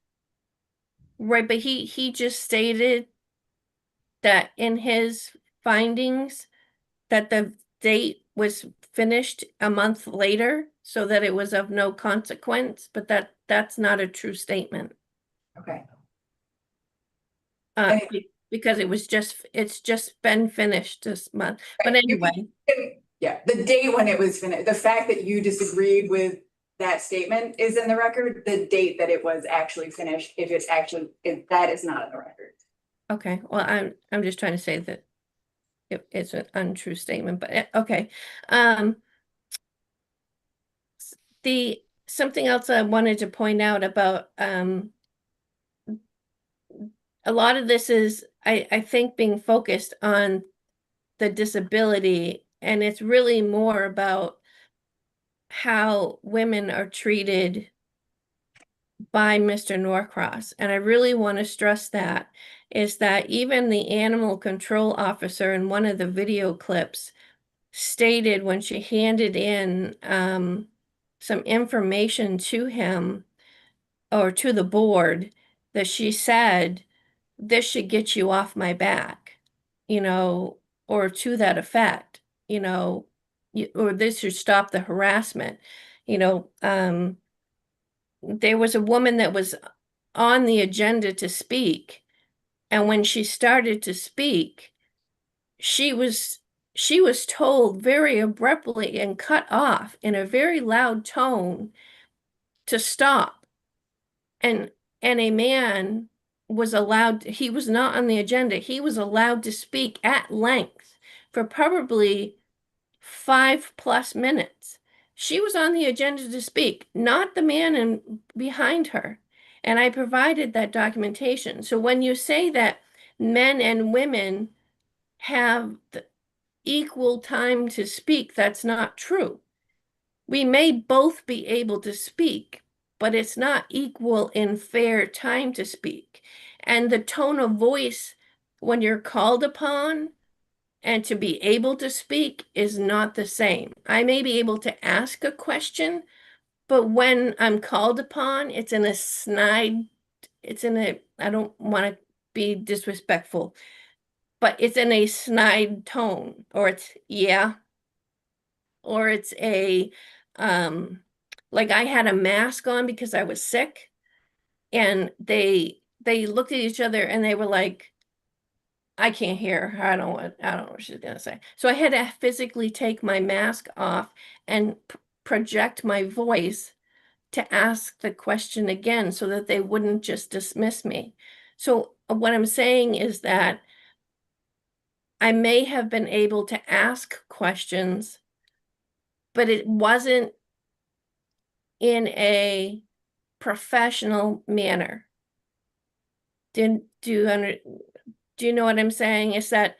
Right, but he just stated that in his findings that the date was finished a month later so that it was of no consequence, but that's not a true statement. Okay. Because it's just been finished this month. But anyway. Yeah, the date when it was finished, the fact that you disagreed with that statement is in the record. The date that it was actually finished, if that is not in the record. Okay, well, I'm just trying to say that it's an untrue statement, but okay. Something else I wanted to point out about a lot of this is I think being focused on the disability, and it's really more about how women are treated by Mr. Norcross. And I really want to stress that is that even the animal control officer in one of the video clips stated when she handed in some information to him or to the board that she said, this should get you off my back, or to that effect, or this should stop the harassment. There was a woman that was on the agenda to speak, and when she started to speak, she was told very abruptly and cut off in a very loud tone to stop. And a man was allowed, he was not on the agenda. He was allowed to speak at length for probably 5+ minutes. She was on the agenda to speak, not the man behind her. And I provided that documentation. So when you say that men and women have the equal time to speak, that's not true. We may both be able to speak, but it's not equal in fair time to speak. And the tone of voice when you're called upon and to be able to speak is not the same. I may be able to ask a question, but when I'm called upon, it's in a snide, I don't want to be disrespectful, but it's in a snide tone, or it's, yeah, or it's like I had a mask on because I was sick, and they looked at each other and they were like, I can't hear her. I don't know what she's gonna say. So I had to physically take my mask off and project my voice to ask the question again so that they wouldn't just dismiss me. So what I'm saying is that I may have been able to ask questions, but it wasn't in a professional manner. Do you know what I'm saying? Is that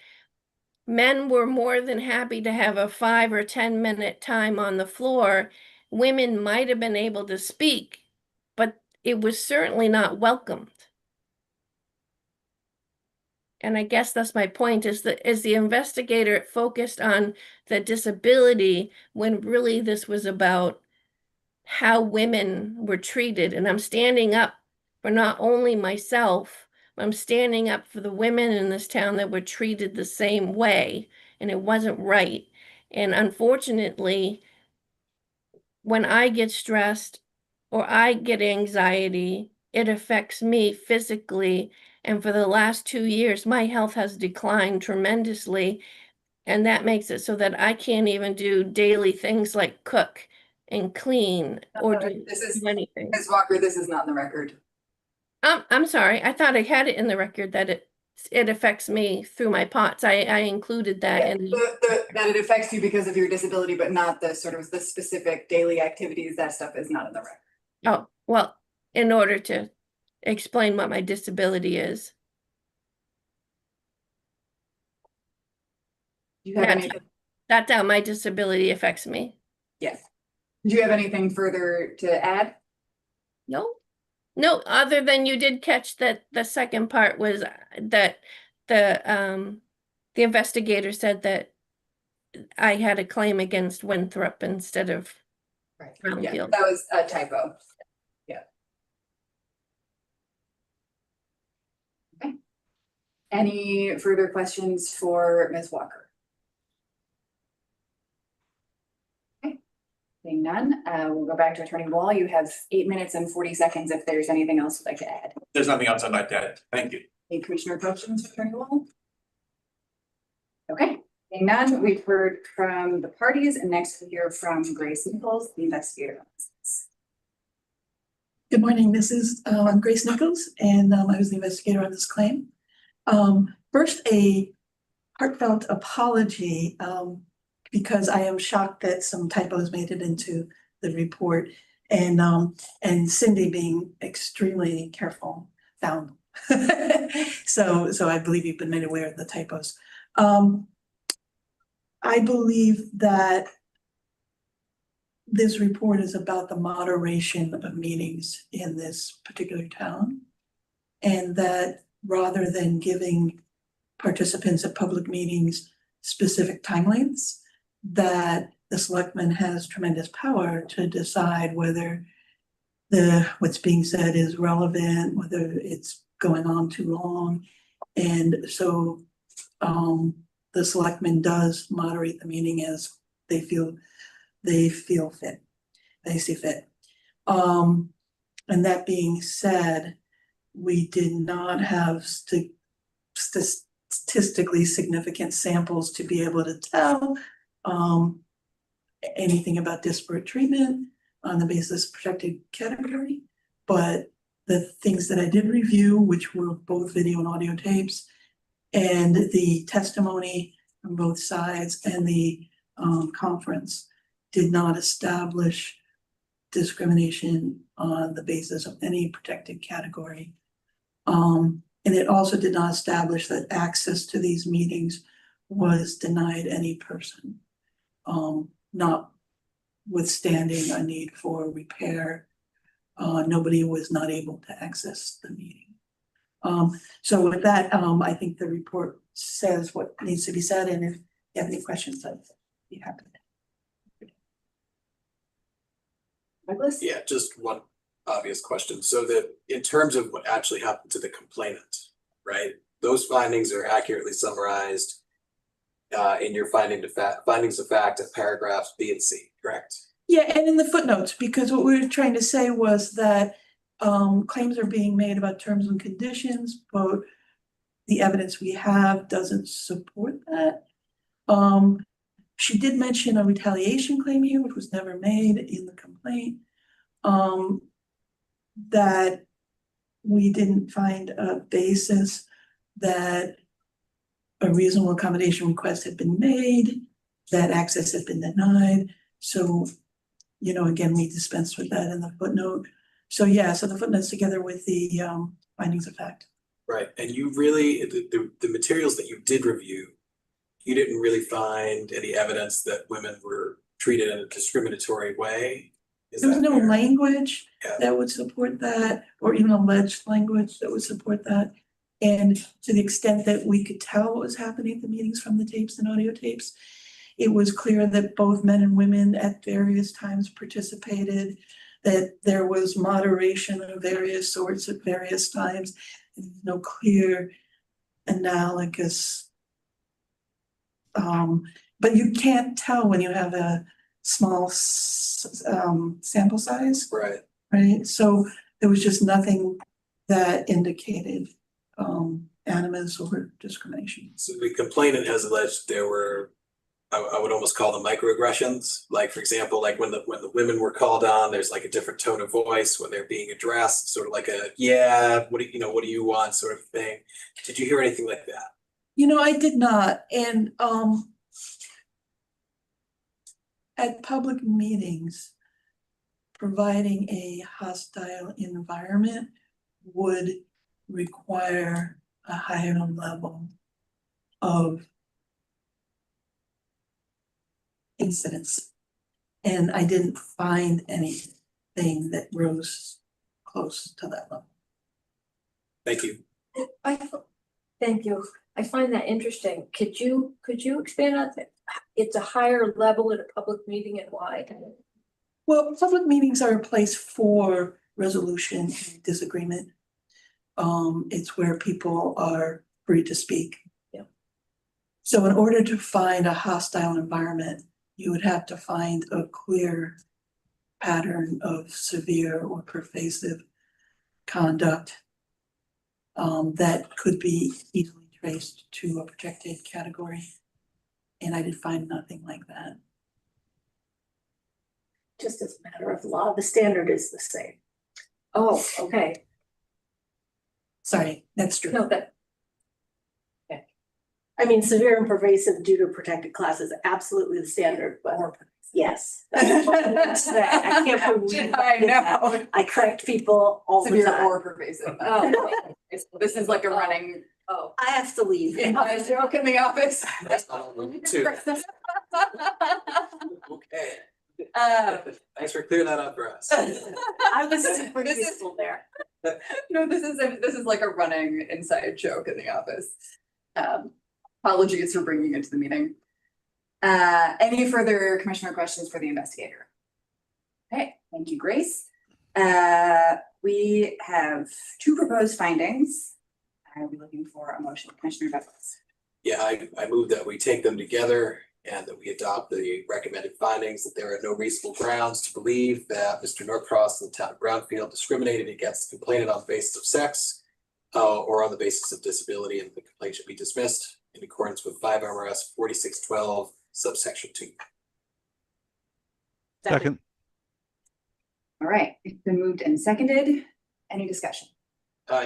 men were more than happy to have a 5 or 10-minute time on the floor. Women might have been able to speak, but it was certainly not welcomed. And I guess that's my point, is the investigator focused on the disability when really this was about how women were treated. And I'm standing up for not only myself, I'm standing up for the women in this town that were treated the same way, and it wasn't right. And unfortunately, when I get stressed or I get anxiety, it affects me physically. And for the last 2 years, my health has declined tremendously. And that makes it so that I can't even do daily things like cook and clean or do anything. Ms. Walker, this is not in the record. I'm sorry. I thought I had it in the record that it affects me through my POTS. I included that in that it affects you because of your disability, but not the sort of the specific daily activities. That stuff is not in the record. Oh, well, in order to explain what my disability is. Do you have anything? That's how my disability affects me. Yes. Do you have anything further to add? No. No, other than you did catch that the second part was that the investigator said that I had a claim against Winthrop instead of Right. Yeah, Brownfield. that was a typo. Yeah. Okay. Any further questions for Ms. Walker? Okay. Seeing none, we'll go back to Attorney Wall. You have 8 minutes and 40 seconds if there's anything else you'd like to add. There's nothing else I'd like to add. Thank you. Any commissioner questions, Attorney Wall? Okay, seeing none, we've heard from the parties, and next we hear from Grace Nichols, the investigator. Good morning, this is I'm Grace Nichols, and I was the investigator on this claim. First, a heartfelt apology because I am shocked that some typos made it into the report, and Cindy being extremely careful found them. So I believe you've been made aware of the typos. I believe that this report is about the moderation of meetings in this particular town. And that rather than giving participants at public meetings specific timelines, that the selectman has tremendous power to decide whether what's being said is relevant, whether it's going on too long. And so the selectman does moderate the meeting as they feel fit, they see fit. And that being said, we did not have statistically significant samples to be able to tell anything about disparate treatment on the basis of protected category. But the things that I did review, which were both video and audio tapes, and the testimony from both sides and the conference, did not establish discrimination on the basis of any protected category. And it also did not establish that access to these meetings was denied any person, notwithstanding a need for repair. Nobody was not able to access the meeting. So with that, I think the report says what needs to be said, and if you have any questions, I'd be happy to. Douglas? Yeah, just one obvious question. So that in terms of what actually happened to the complainant, right? Those findings are accurately summarized in your findings of fact of paragraphs B and C, correct? Yeah, and in the footnotes, because what we were trying to say was that claims are being made about terms and conditions, but the evidence we have doesn't support that. She did mention a retaliation claim here, which was never made in the complaint. That we didn't find a basis that a reasonable accommodation request had been made, that access had been denied. So, again, we dispensed with that in the footnote. So yeah, so the footnotes together with the findings of fact. Right, and you really, the materials that you did review, you didn't really find any evidence that women were treated in a discriminatory way? There was no language that would support that, or even alleged language that would support that. And to the extent that we could tell what was happening at the meetings from the tapes and audio tapes, it was clear that both men and women at various times participated, that there was moderation of various sorts at various times, and no clear analogous. But you can't tell when you have a small sample size. Right. Right. So there was just nothing that indicated animus or discrimination. So the complainant has alleged there were, I would almost call them microaggressions. Like, for example, like when the women were called on, there's like a different tone of voice when they're being addressed, sort of like a, yeah, what do you want sort of thing. Did you hear anything like that? I did not. And at public meetings, providing a hostile environment would require a higher level of incidents. And I didn't find anything that rose close to that level. Thank you. Thank you. I find that interesting. Could you expand on that? It's a higher level in a public meeting and why? Well, public meetings are a place for resolution and disagreement. It's where people are free to speak. Yeah. So in order to find a hostile environment, you would have to find a clear pattern of severe or pervasive conduct that could be easily traced to a protected category. And I did find nothing like that. Just as a matter of law, the standard is the same. Oh, okay. Sorry, that's true. No, that, I mean, severe and pervasive due to protected class is absolutely the standard, but yes. That's that. I can't believe I know. I correct people all the Severe time. or pervasive. Oh, this is like a running. Oh, I have to leave. I joke in the office. That's not too. Okay. Thanks for clearing that up for us. I was super This is- useful there. No, this is like a running inside joke in the office. Apologies for bringing it to the meeting. Any further commissioner questions for the investigator? Okay, thank you, Grace. We have two proposed findings. I'll be looking for a motion, Commissioner Douglas. Yeah, I move that we take them together and that we adopt the recommended findings, that there are no reasonable grounds to believe that Mr. Norcross and the town of Brownfield discriminated against the complainant on the basis of sex or on the basis of disability, and the complaint should be dismissed in accordance with 5 MRS 4612 subsection 2. Second. All right, it's been moved and seconded. Any discussion?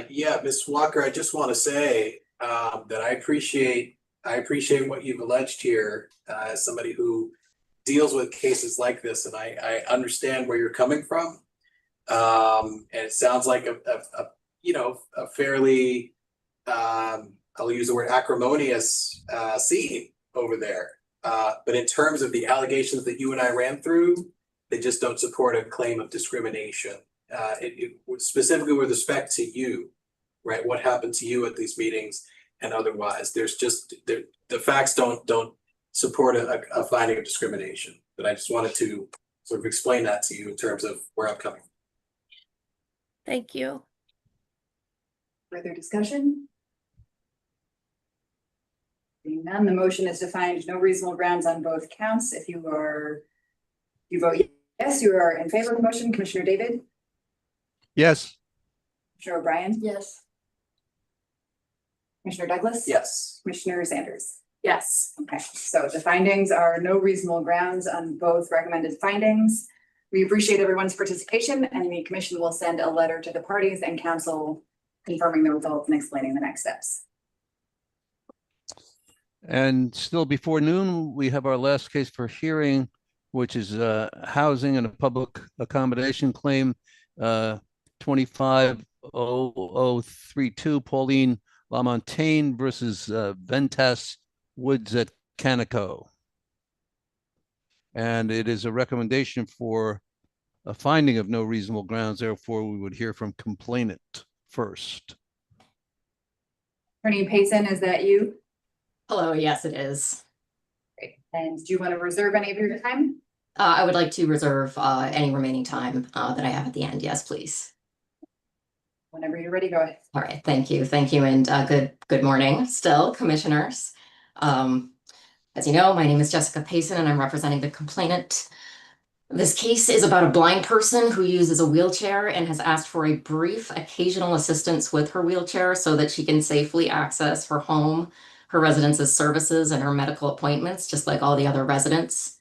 Yeah, Ms. Walker, I just want to say that I appreciate what you've alleged here as somebody who deals with cases like this, and I understand where you're coming from. And it sounds like a fairly I'll use the word acrimonious scene over there. But in terms of the allegations that you and I ran through, they just don't support a claim of discrimination. Specifically with respect to you, right? What happened to you at these meetings and otherwise? There's just the facts don't support a finding of discrimination. But I just wanted to sort of explain that to you in terms of where I'm coming from. Thank you. Further discussion? Being none, the motion is to find no reasonable grounds on both counts. If you vote yes, you are in favor of the motion. Commissioner David? Yes. Commissioner O'Brien? yes. Commissioner Douglas? Yes. Commissioner Sanders? Yes. Okay, so the findings are no reasonable grounds on both recommended findings. We appreciate everyone's participation, and the commission will send a letter to the parties and council confirming the results and explaining the next steps. And still before noon, we have our last case for hearing, which is housing and a public accommodation claim, 250032 Pauline LaMontagne versus Ventas Woods at Canico. And it is a recommendation for a finding of no reasonable grounds. Therefore, we would hear from complainant first. Attorney Payson, is that you? Hello, yes, it is. Great. And do you want to reserve any of your time? I would like to reserve any remaining time that I have at the end. Yes, please. Whenever you're ready, go ahead. All right, thank you, and good morning, still, commissioners. As you know, my name is Jessica Payson, and I'm representing the complainant. This case is about a blind person who uses a wheelchair and has asked for a brief occasional assistance with her wheelchair so that she can safely access her home, her residence's services, and her medical appointments, just like all the other residents.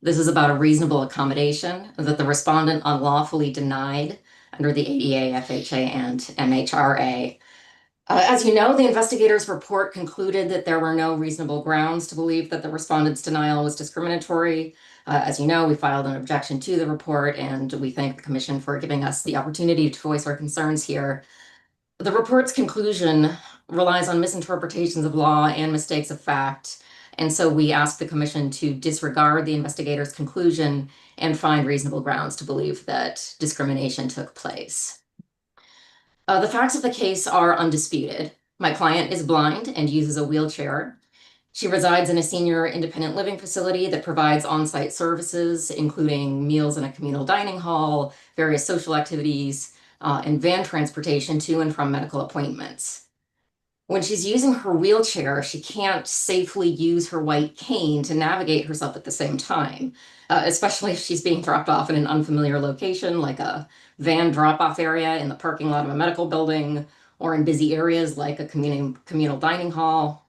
This is about a reasonable accommodation that the respondent unlawfully denied under the ADA, FHA, and MHRA. As you know, the investigator's report concluded that there were no reasonable grounds to believe that the respondent's denial was discriminatory. As you know, we filed an objection to the report, and we thank the commission for giving us the opportunity to voice our concerns here. The report's conclusion relies on misinterpretations of law and mistakes of fact, and so we ask the commission to disregard the investigator's conclusion and find reasonable grounds to believe that discrimination took place. The facts of the case are undisputed. My client is blind and uses a wheelchair. She resides in a senior independent living facility that provides on-site services, including meals in a communal dining hall, various social activities, and van transportation to and from medical appointments. When she's using her wheelchair, she can't safely use her white cane to navigate herself at the same time, especially if she's being dropped off in an unfamiliar location, like a van drop-off area in the parking lot of a medical building, or in busy areas like a communal dining hall.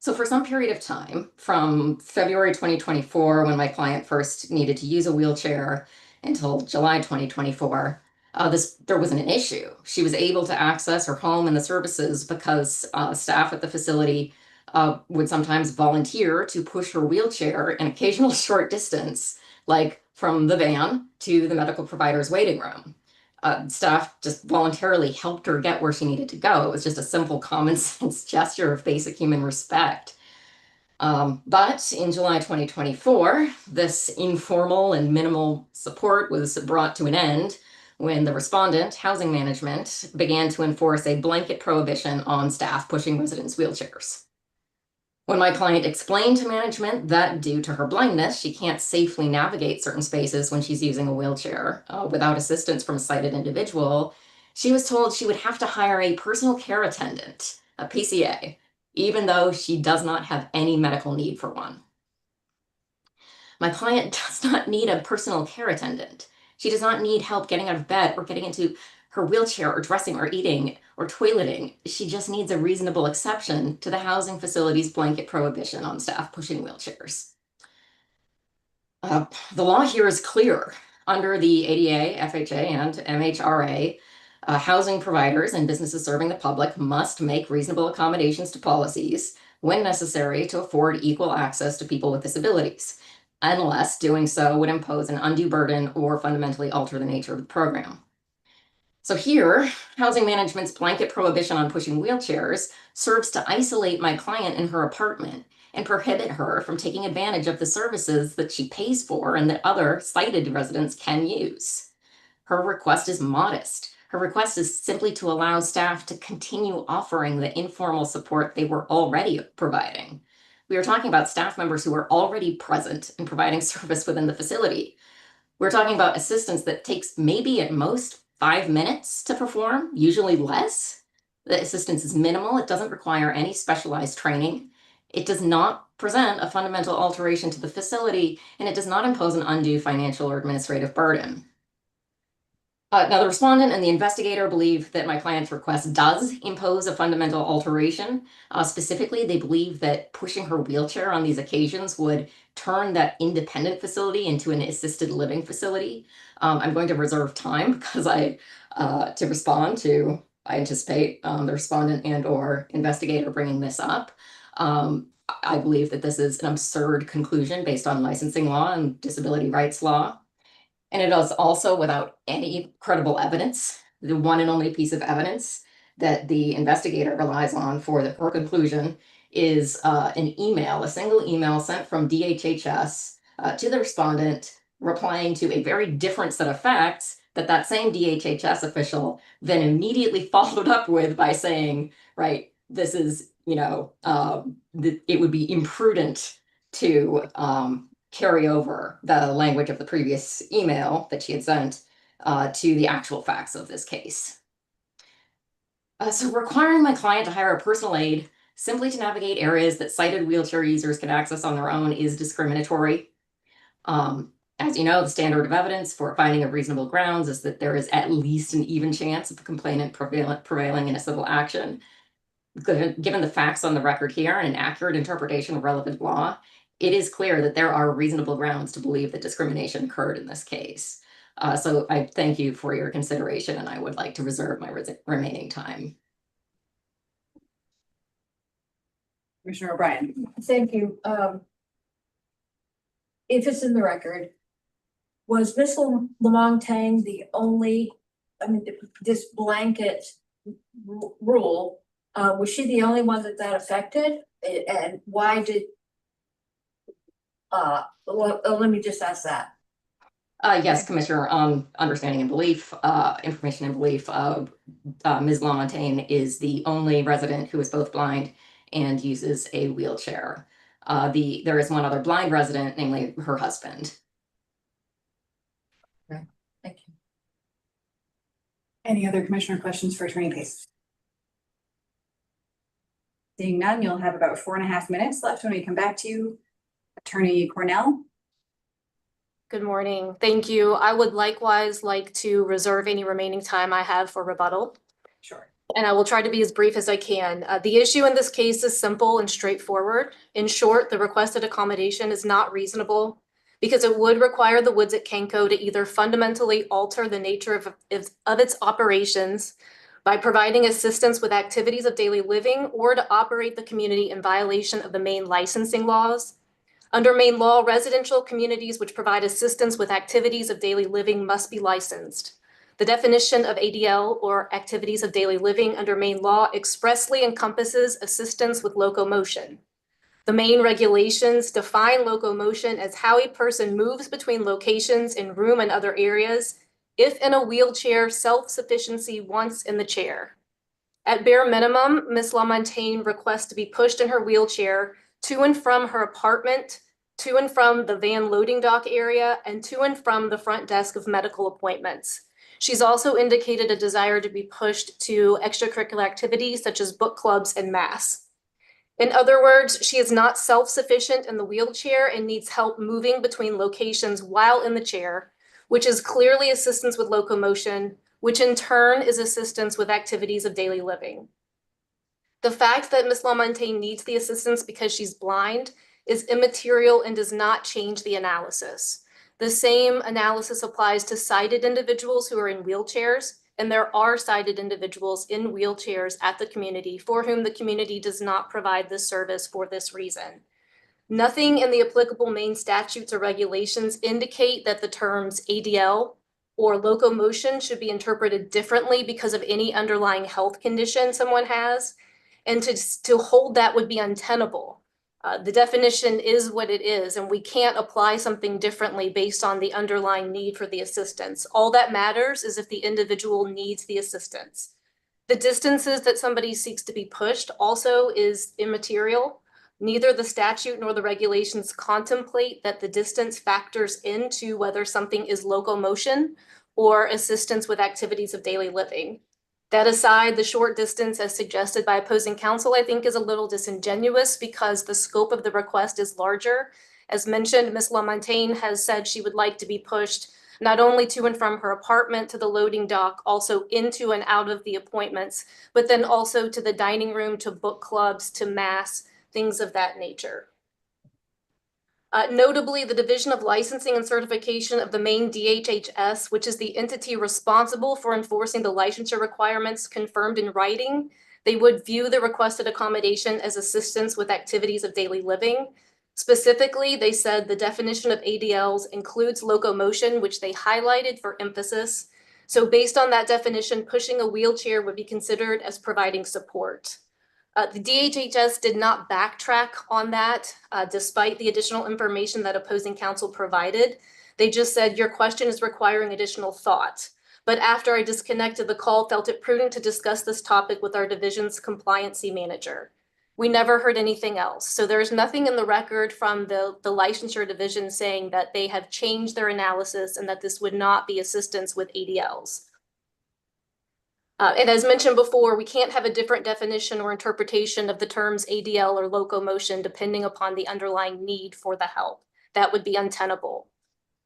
So for some period of time, from February 2024, when my client first needed to use a wheelchair, until July 2024, there wasn't an issue. She was able to access her home and the services because staff at the facility would sometimes volunteer to push her wheelchair an occasional short distance, like from the van to the medical provider's waiting room. Staff just voluntarily helped her get where she needed to go. It was just a simple common sense gesture of basic human respect. But in July 2024, this informal and minimal support was brought to an end when the respondent, Housing Management, began to enforce a blanket prohibition on staff pushing residents' wheelchairs. When my client explained to management that due to her blindness, she can't safely navigate certain spaces when she's using a wheelchair without assistance from a sighted individual, she was told she would have to hire a personal care attendant, a PCA, even though she does not have any medical need for one. My client does not need a personal care attendant. She does not need help getting out of bed or getting into her wheelchair or dressing or eating or toileting. She just needs a reasonable exception to the housing facility's blanket prohibition on staff pushing wheelchairs. The law here is clear. Under the ADA, FHA, and MHRA, housing providers and businesses serving the public must make reasonable accommodations to policies when necessary to afford equal access to people with disabilities, unless doing so would impose an undue burden or fundamentally alter the nature of the program. So here, Housing Management's blanket prohibition on pushing wheelchairs serves to isolate my client in her apartment and prohibit her from taking advantage of the services that she pays for and that other sighted residents can use. Her request is modest. Her request is simply to allow staff to continue offering the informal support they were already providing. We are talking about staff members who are already present and providing service within the facility. We're talking about assistance that takes maybe at most 5 minutes to perform, usually less. The assistance is minimal. It doesn't require any specialized training. It does not present a fundamental alteration to the facility, and it does not impose an undue financial or administrative burden. Now, the respondent and the investigator believe that my client's request does impose a fundamental alteration. Specifically, they believe that pushing her wheelchair on these occasions would turn that independent facility into an assisted living facility. I'm going to reserve time because to respond to, I anticipate the respondent and or investigator bringing this up. I believe that this is an absurd conclusion based on licensing law and disability rights law. And it is also without any credible evidence, the one and only piece of evidence that the investigator relies on for her conclusion is an email, a single email sent from DHHS to the respondent, replying to a very different set of facts that same DHHS official then immediately followed up with by saying, right, this is, it would be imprudent to carry over the language of the previous email that she had sent to the actual facts of this case. So requiring my client to hire a personal aide simply to navigate areas that sighted wheelchair users can access on their own is discriminatory. As you know, the standard of evidence for finding of reasonable grounds is that there is at least an even chance of the complainant prevailing in a civil action. Given the facts on the record here and an accurate interpretation of relevant law, it is clear that there are reasonable grounds to believe that discrimination occurred in this case. So I thank you for your consideration, and I would like to reserve my remaining time. Commissioner O'Brien. Thank you. If it's in the record, was Miss Lamong Tang the only, this blanket rule, was she the only one that affected? And why did, let me just ask that. Yes, Commissioner, understanding and belief, information and belief, Ms. LaMontagne is the only resident who is both blind and uses a wheelchair. There is one other blind resident, namely her husband. Thank you. Any other commissioner questions for Attorney Pace? Seeing none, you'll have about 4.5 minutes left when we come back to you. Attorney Cornell. Good morning. Thank you. I would likewise like to reserve any remaining time I have for rebuttal. Sure. And I will try to be as brief as I can. The issue in this case is simple and straightforward. In short, the requested accommodation is not reasonable because it would require the Woods at Kenco to either fundamentally alter the nature of its operations by providing assistance with activities of daily living or to operate the community in violation of the Maine licensing laws. Under Maine law, residential communities which provide assistance with activities of daily living must be licensed. The definition of ADL, or activities of daily living, under Maine law expressly encompasses assistance with locomotion. The Maine regulations define locomotion as how a person moves between locations in room and other areas, if in a wheelchair, self-sufficiency once in the chair. At bare minimum, Ms. LaMontagne requests to be pushed in her wheelchair to and from her apartment, to and from the van loading dock area, and to and from the front desk of medical appointments. She's also indicated a desire to be pushed to extracurricular activities such as book clubs and mass. In other words, she is not self-sufficient in the wheelchair and needs help moving between locations while in the chair, which is clearly assistance with locomotion, which in turn is assistance with activities of daily living. The fact that Ms. LaMontagne needs the assistance because she's blind is immaterial and does not change the analysis. The same analysis applies to sighted individuals who are in wheelchairs, and there are sighted individuals in wheelchairs at the community for whom the community does not provide this service for this reason. Nothing in the applicable Maine statutes or regulations indicate that the terms ADL or locomotion should be interpreted differently because of any underlying health condition someone has, and to hold that would be untenable. The definition is what it is, and we can't apply something differently based on the underlying need for the assistance. All that matters is if the individual needs the assistance. The distances that somebody seeks to be pushed also is immaterial. Neither the statute nor the regulations contemplate that the distance factors into whether something is locomotion or assistance with activities of daily living. That aside, the short distance as suggested by opposing counsel, I think is a little disingenuous because the scope of the request is larger. As mentioned, Ms. LaMontagne has said she would like to be pushed not only to and from her apartment to the loading dock, also into and out of the appointments, but then also to the dining room, to book clubs, to mass, things of that nature. Notably, the Division of Licensing and Certification of the Maine DHHS, which is the entity responsible for enforcing the licensure requirements confirmed in writing, they would view the requested accommodation as assistance with activities of daily living. Specifically, they said the definition of ADLs includes locomotion, which they highlighted for emphasis. So based on that definition, pushing a wheelchair would be considered as providing support. The DHHS did not backtrack on that, despite the additional information that opposing counsel provided. They just said, your question is requiring additional thought. But after I disconnected the call, felt it prudent to discuss this topic with our division's compliancy manager. We never heard anything else. So there's nothing in the record from the licensure division saying that they have changed their analysis and that this would not be assistance with ADLs. And as mentioned before, we can't have a different definition or interpretation of the terms ADL or locomotion depending upon the underlying need for the help. That would be untenable.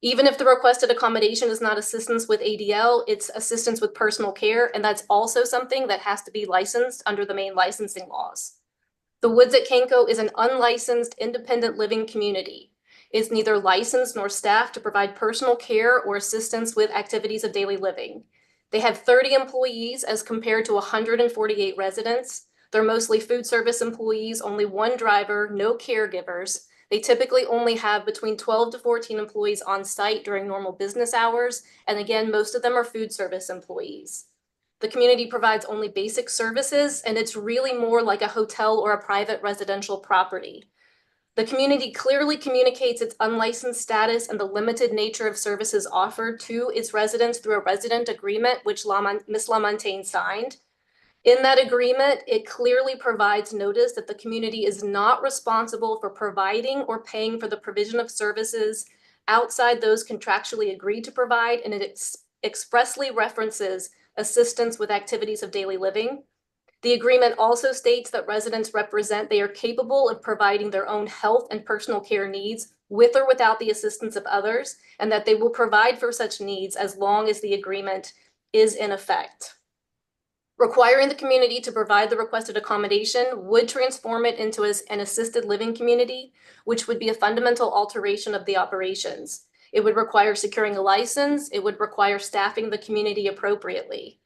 Even if the requested accommodation is not assistance with ADL, it's assistance with personal care, and that's also something that has to be licensed under the Maine licensing laws. The Woods at Kenco is an unlicensed independent living community. It's neither licensed nor staffed to provide personal care or assistance with activities of daily living. They have 30 employees as compared to 148 residents. They're mostly food service employees, only one driver, no caregivers. They typically only have between 12 to 14 employees on site during normal business hours. And again, most of them are food service employees. The community provides only basic services, and it's really more like a hotel or a private residential property. The community clearly communicates its unlicensed status and the limited nature of services offered to its residents through a resident agreement, which Ms. LaMontagne signed. In that agreement, it clearly provides notice that the community is not responsible for providing or paying for the provision of services outside those contractually agreed to provide, and it expressly references assistance with activities of daily living. The agreement also states that residents represent they are capable of providing their own health and personal care needs with or without the assistance of others, and that they will provide for such needs as long as the agreement is in effect. Requiring the community to provide the requested accommodation would transform it into an assisted living community, which would be a fundamental alteration of the operations. It would require securing a license. It would require staffing the community appropriately.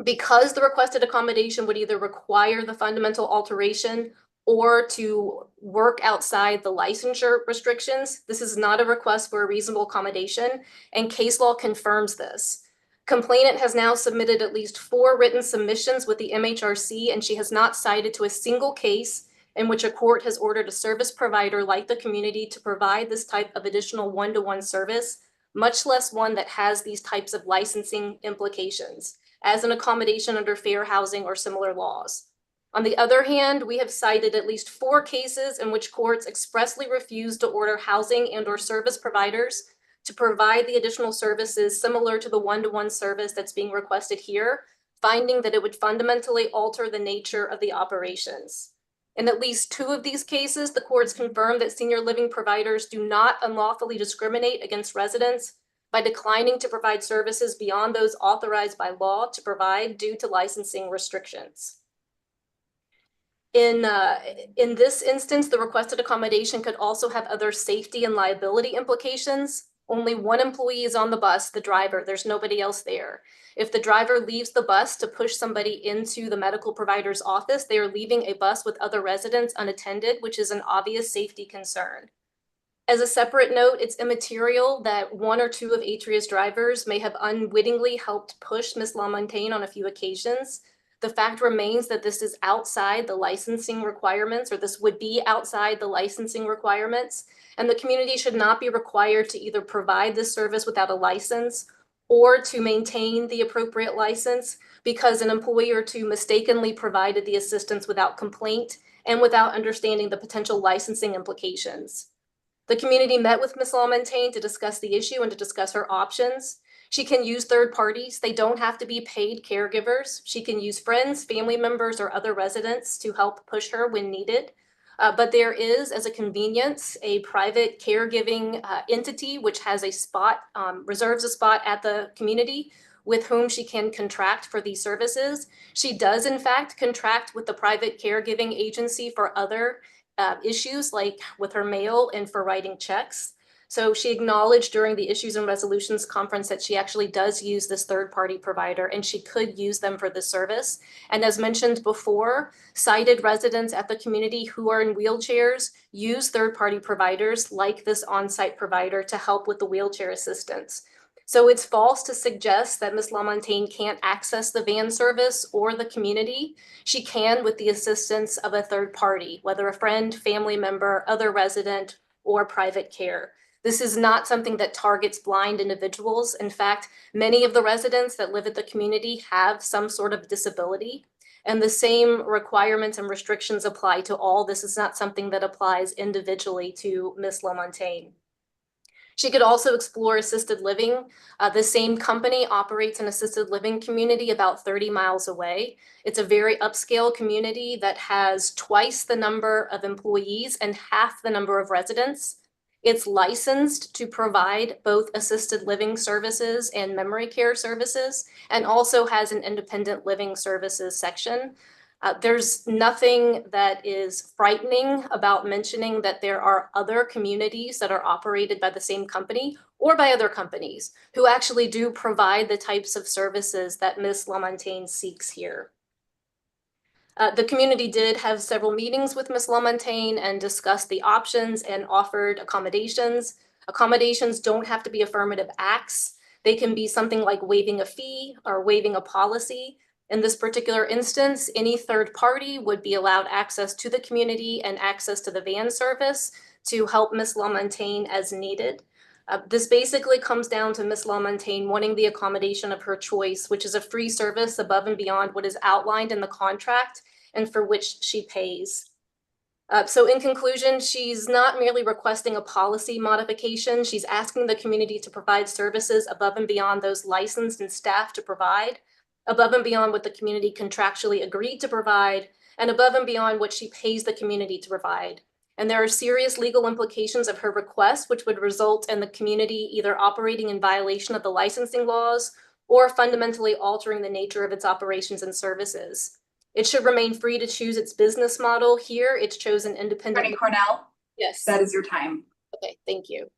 Because the requested accommodation would either require the fundamental alteration or to work outside the licensure restrictions, this is not a request for a reasonable accommodation, and case law confirms this. Complainant has now submitted at least 4 written submissions with the MHRC, and she has not cited to a single case in which a court has ordered a service provider like the community to provide this type of additional one-to-one service, much less one that has these types of licensing implications, as an accommodation under fair housing or similar laws. On the other hand, we have cited at least 4 cases in which courts expressly refused to order housing and/or service providers to provide the additional services similar to the one-to-one service that's being requested here, finding that it would fundamentally alter the nature of the operations. In at least 2 of these cases, the courts confirmed that senior living providers do not unlawfully discriminate against residents by declining to provide services beyond those authorized by law to provide due to licensing restrictions. In this instance, the requested accommodation could also have other safety and liability implications. Only one employee is on the bus, the driver. There's nobody else there. If the driver leaves the bus to push somebody into the medical provider's office, they are leaving a bus with other residents unattended, which is an obvious safety concern. As a separate note, it's immaterial that 1 or 2 of Atria's drivers may have unwittingly helped push Ms. LaMontagne on a few occasions. The fact remains that this is outside the licensing requirements, or this would be outside the licensing requirements, and the community should not be required to either provide this service without a license or to maintain the appropriate license because an employee or 2 mistakenly provided the assistance without complaint and without understanding the potential licensing implications. The community met with Ms. LaMontagne to discuss the issue and to discuss her options. She can use third parties. They don't have to be paid caregivers. She can use friends, family members, or other residents to help push her when needed. But there is, as a convenience, a private caregiving entity which has a spot, reserves a spot at the community with whom she can contract for these services. She does, in fact, contract with the private caregiving agency for other issues, like with her mail and for writing checks. So she acknowledged during the Issues and Resolutions Conference that she actually does use this third-party provider and she could use them for this service. And as mentioned before, sighted residents at the community who are in wheelchairs use third-party providers like this on-site provider to help with the wheelchair assistance. So it's false to suggest that Ms. LaMontagne can't access the van service or the community. She can with the assistance of a third party, whether a friend, family member, other resident, or private care. This is not something that targets blind individuals. In fact, many of the residents that live at the community have some sort of disability, and the same requirements and restrictions apply to all. This is not something that applies individually to Ms. LaMontagne. She could also explore assisted living. The same company operates an assisted living community about 30 miles away. It's a very upscale community that has twice the number of employees and half the number of residents. It's licensed to provide both assisted living services and memory care services, and also has an independent living services section. There's nothing that is frightening about mentioning that there are other communities that are operated by the same company or by other companies who actually do provide the types of services that Ms. LaMontagne seeks here. The community did have several meetings with Ms. LaMontagne and discussed the options and offered accommodations. Accommodations don't have to be affirmative acts. They can be something like waiving a fee or waiving a policy. In this particular instance, any third party would be allowed access to the community and access to the van service to help Ms. LaMontagne as needed. This basically comes down to Ms. LaMontagne wanting the accommodation of her choice, which is a free service above and beyond what is outlined in the contract and for which she pays. So in conclusion, she's not merely requesting a policy modification, she's asking the community to provide services above and beyond those licensed and staffed to provide, above and beyond what the community contractually agreed to provide, and above and beyond what she pays the community to provide. And there are serious legal implications of her request, which would result in the community either operating in violation of the licensing laws or fundamentally altering the nature of its operations and services. It should remain free to choose its business model. Here, it's chosen independent. Attorney Cornell? Yes. That is your time. Okay, thank you.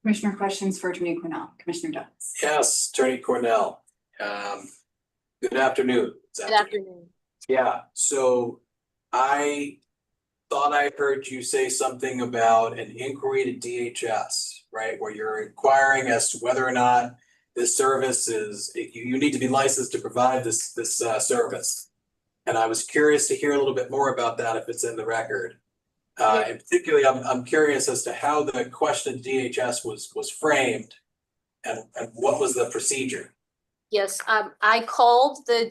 Commissioner questions for Attorney Cornell. Commissioner Douglas. Yes, Attorney Cornell. Good afternoon. Good afternoon. Yeah, so I thought I heard you say something about an inquiry to DHS, right? Where you're inquiring as to whether or not this service is, you need to be licensed to provide this service. And I was curious to hear a little bit more about that if it's in the record. And particularly, I'm curious as to how the question to DHS was framed and what was the procedure? Yes, I called the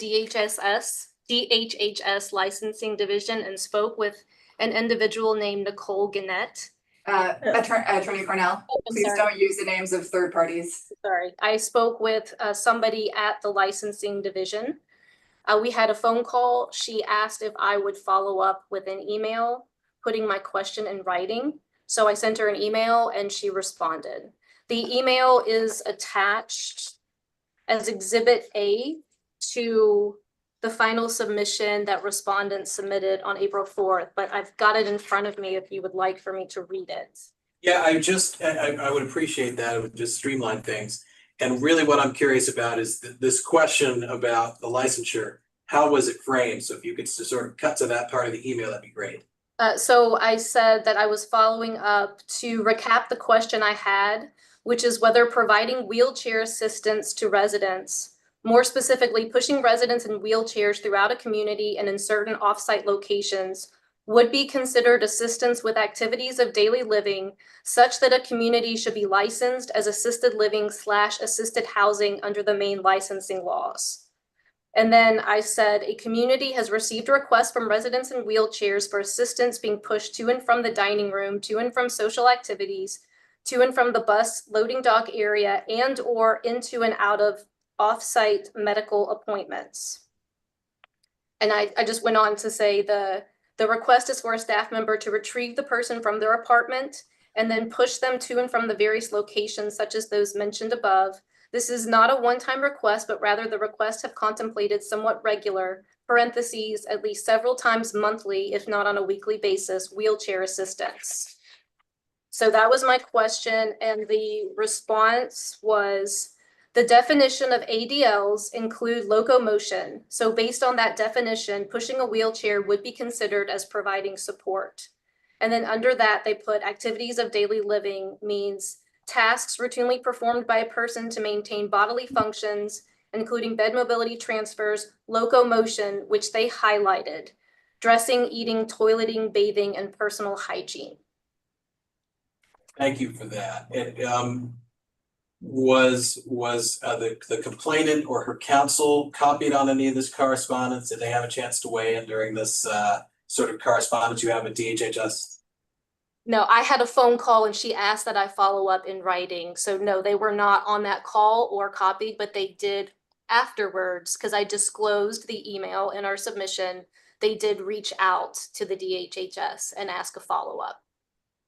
DHHS licensing division and spoke with an individual named Nicole Gannett. Attorney Cornell, please sorry. don't use the names of third parties. Sorry, I spoke with somebody at the licensing division. We had a phone call. She asked if I would follow up with an email, putting my question in writing. So I sent her an email and she responded. The email is attached as Exhibit A to the final submission that respondents submitted on April 4th, but I've got it in front of me if you would like for me to read it. Yeah, I would appreciate that. It would just streamline things. And really what I'm curious about is this question about the licensure. How was it framed? So if you could sort of cut to that part of the email, that'd be great. So I said that I was following up to recap the question I had, which is whether providing wheelchair assistance to residents, more specifically pushing residents in wheelchairs throughout a community and in certain off-site locations, would be considered assistance with activities of daily living such that a community should be licensed as assisted living / assisted housing under the Maine licensing laws. And then I said a community has received requests from residents in wheelchairs for assistance being pushed to and from the dining room, to and from social activities, to and from the bus loading dock area, and or into and out of off-site medical appointments. And I just went on to say the request is for a staff member to retrieve the person from their apartment and then push them to and from the various locations such as those mentioned above. This is not a one-time request, but rather the requests have contemplated somewhat regular, parentheses, at least several times monthly, if not on a weekly basis, wheelchair assistance. So that was my question, and the response was, the definition of ADLs include locomotion. So based on that definition, pushing a wheelchair would be considered as providing support. And then under that, they put activities of daily living means tasks routinely performed by a person to maintain bodily functions, including bed mobility transfers, locomotion, which they highlighted, dressing, eating, toileting, bathing, and personal hygiene. Thank you for that. It, was the complainant or her counsel copied on any of this correspondence? Did they have a chance to weigh in during this sort of correspondence you have with DHHS? No, I had a phone call and she asked that I follow up in writing. So no, they were not on that call or copied, but they did afterwards, because I disclosed the email in our submission. They did reach out to the DHHS and ask a follow-up.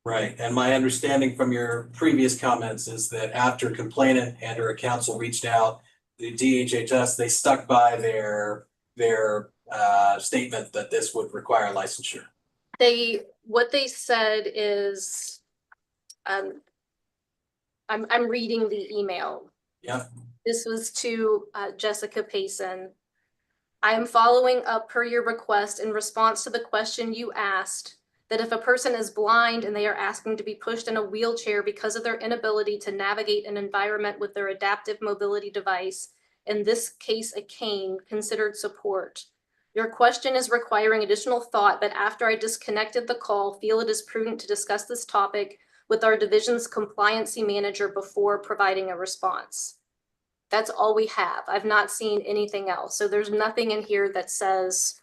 Right, and my understanding from your previous comments is that after complainant and her counsel reached out, the DHHS, they stuck by their statement that this would require licensure. What they said is, I'm reading the email. Yeah. This was to Jessica Payson. I am following up per your request in response to the question you asked, that if a person is blind and they are asking to be pushed in a wheelchair because of their inability to navigate an environment with their adaptive mobility device, in this case a cane, considered support. Your question is requiring additional thought that after I disconnected the call, feel it is prudent to discuss this topic with our division's compliancy manager before providing a response. That's all we have. I've not seen anything else. So there's nothing in here that says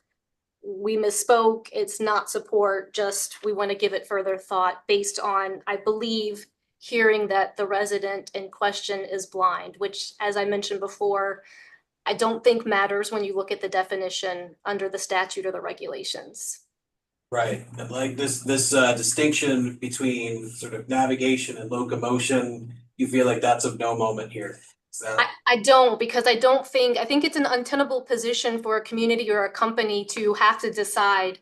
we misspoke, it's not support, just we want to give it further thought based on, I believe, hearing that the resident in question is blind, which, as I mentioned before, I don't think matters when you look at the definition under the statute or the regulations. Right, and like this distinction between sort of navigation and locomotion, you feel like that's of no moment here. I don't, because I think it's an untenable position for a community or a company to have to decide,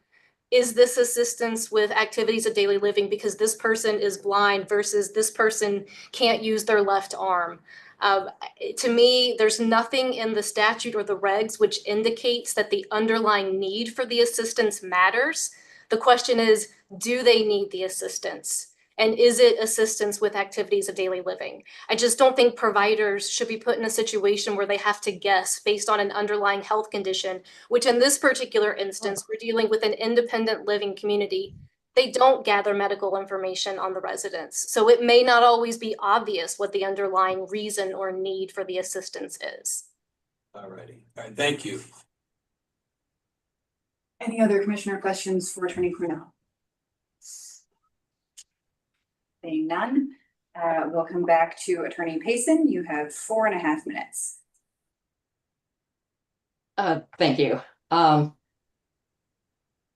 is this assistance with activities of daily living because this person is blind versus this person can't use their left arm. To me, there's nothing in the statute or the regs which indicates that the underlying need for the assistance matters. The question is, do they need the assistance? And is it assistance with activities of daily living? I just don't think providers should be put in a situation where they have to guess based on an underlying health condition, which in this particular instance, we're dealing with an independent living community. They don't gather medical information on the residents. So it may not always be obvious what the underlying reason or need for the assistance is. Alrighty, all right, thank you. Any other commissioner questions for Attorney Cornell? Seeing none, we'll come back to Attorney Payson. You have 4.5 minutes. Thank you.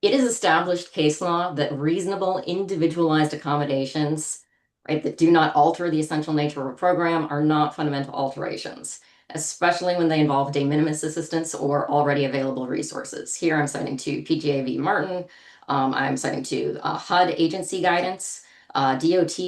It is established case law that reasonable individualized accommodations, right, that do not alter the essential nature of a program are not fundamental alterations, especially when they involve de minimis assistance or already available resources. Here I'm citing to PGA v. Martin. I'm citing to HUD agency guidance, DOT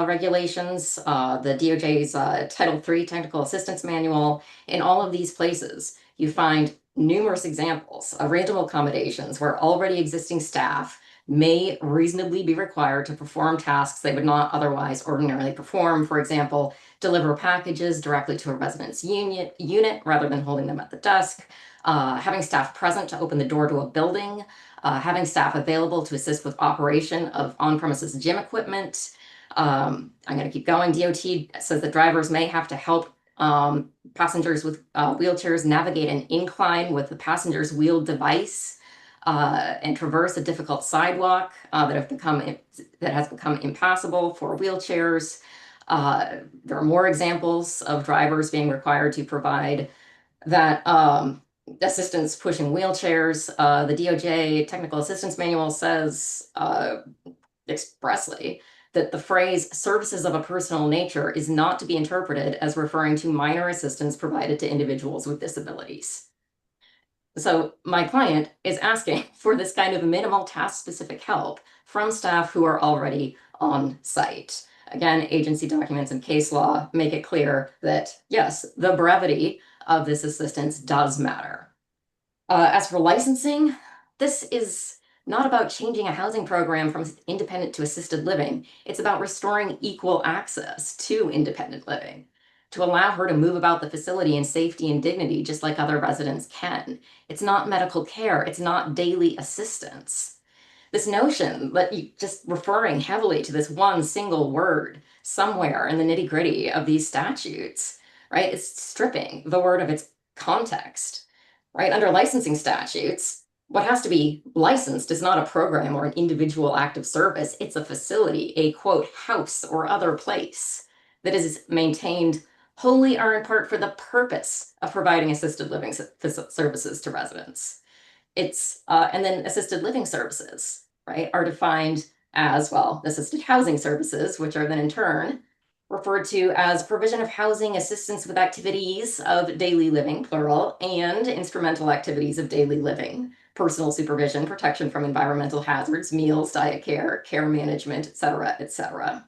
regulations, the DOJ's Title III Technical Assistance Manual. In all of these places, you find numerous examples of reasonable accommodations where already existing staff may reasonably be required to perform tasks they would not otherwise ordinarily perform. For example, deliver packages directly to a resident's unit rather than holding them at the desk, having staff present to open the door to a building, having staff available to assist with operation of on-premises gym equipment. I'm going to keep going. DOT says that drivers may have to help passengers with wheelchairs navigate an incline with the passenger's wheeled device and traverse a difficult sidewalk that has become impassable for wheelchairs. There are more examples of drivers being required to provide that assistance pushing wheelchairs. The DOJ Technical Assistance Manual says expressly that the phrase services of a personal nature is not to be interpreted as referring to minor assistance provided to individuals with disabilities. So my client is asking for this kind of minimal task-specific help from staff who are already on site. Again, agency documents and case law make it clear that, yes, the brevity of this assistance does matter. As for licensing, this is not about changing a housing program from independent to assisted living. It's about restoring equal access to independent living, to allow her to move about the facility in safety and dignity, just like other residents can. It's not medical care. It's not daily assistance. This notion that you just referring heavily to this one single word somewhere in the nitty gritty of these statutes, right? It's stripping the word of its context, right? Under licensing statutes, what has to be licensed is not a program or an individual act of service. It's a facility, a quote, house or other place that is maintained wholly or in part for the purpose of providing assisted living services to residents. It's, and then assisted living services, right, are defined as, well, assisted housing services, which are then in turn referred to as provision of housing assistance with activities of daily living, plural, and instrumental activities of daily living, personal supervision, protection from environmental hazards, meals, diet care, care management, et cetera, et cetera.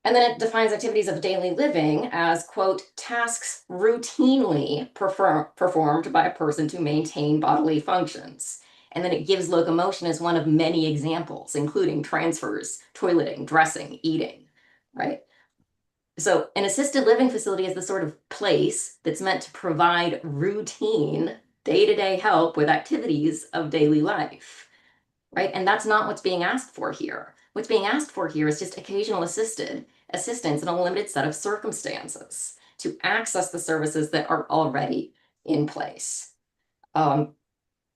And then it defines activities of daily living as, quote, tasks routinely performed by a person to maintain bodily functions. And then it gives locomotion as one of many examples, including transfers, toileting, dressing, eating, right? So an assisted living facility is the sort of place that's meant to provide routine day-to-day help with activities of daily life, right? And that's not what's being asked for here. What's being asked for here is just occasional assistance in a limited set of circumstances to access the services that are already in place. I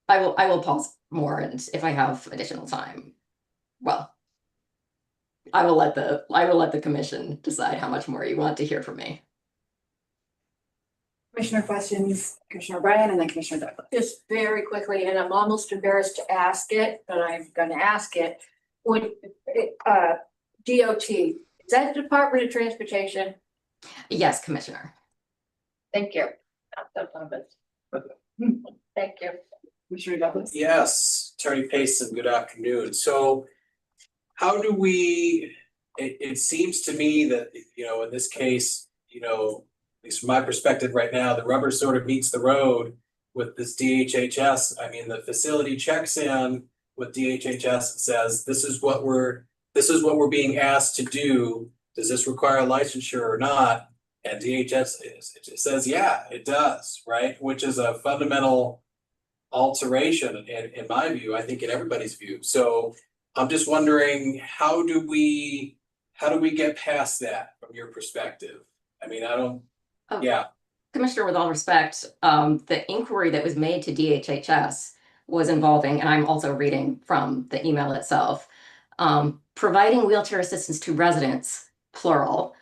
will pause more, and if I have additional time, well, I will let the commission decide how much more you want to hear from me. Commissioner questions, Commissioner Bryan and then Commissioner Douglas. Just very quickly, and I'm almost embarrassed to ask it, but I'm gonna ask it. Would, DOT, is that the Department of Transportation? Yes, Commissioner. Thank you. Thank you. Commissioner Douglas. Yes, Attorney Payson, good afternoon. So how do we, it seems to me that, you know, in this case, you know, at least from my perspective right now, the rubber sort of meets the road with this DHHS. I mean, the facility checks in with DHHS and says, this is what we're being asked to do. Does this require licensure or not? And DHS it says, yeah, it does, right? Which is a fundamental alteration in my view, I think in everybody's view. So I'm just wondering, how do we get past that from your perspective? I mean, yeah. Commissioner, with all respect, the inquiry that was made to DHHS was involving, and I'm also reading from the email itself, providing wheelchair assistance to residents, plural,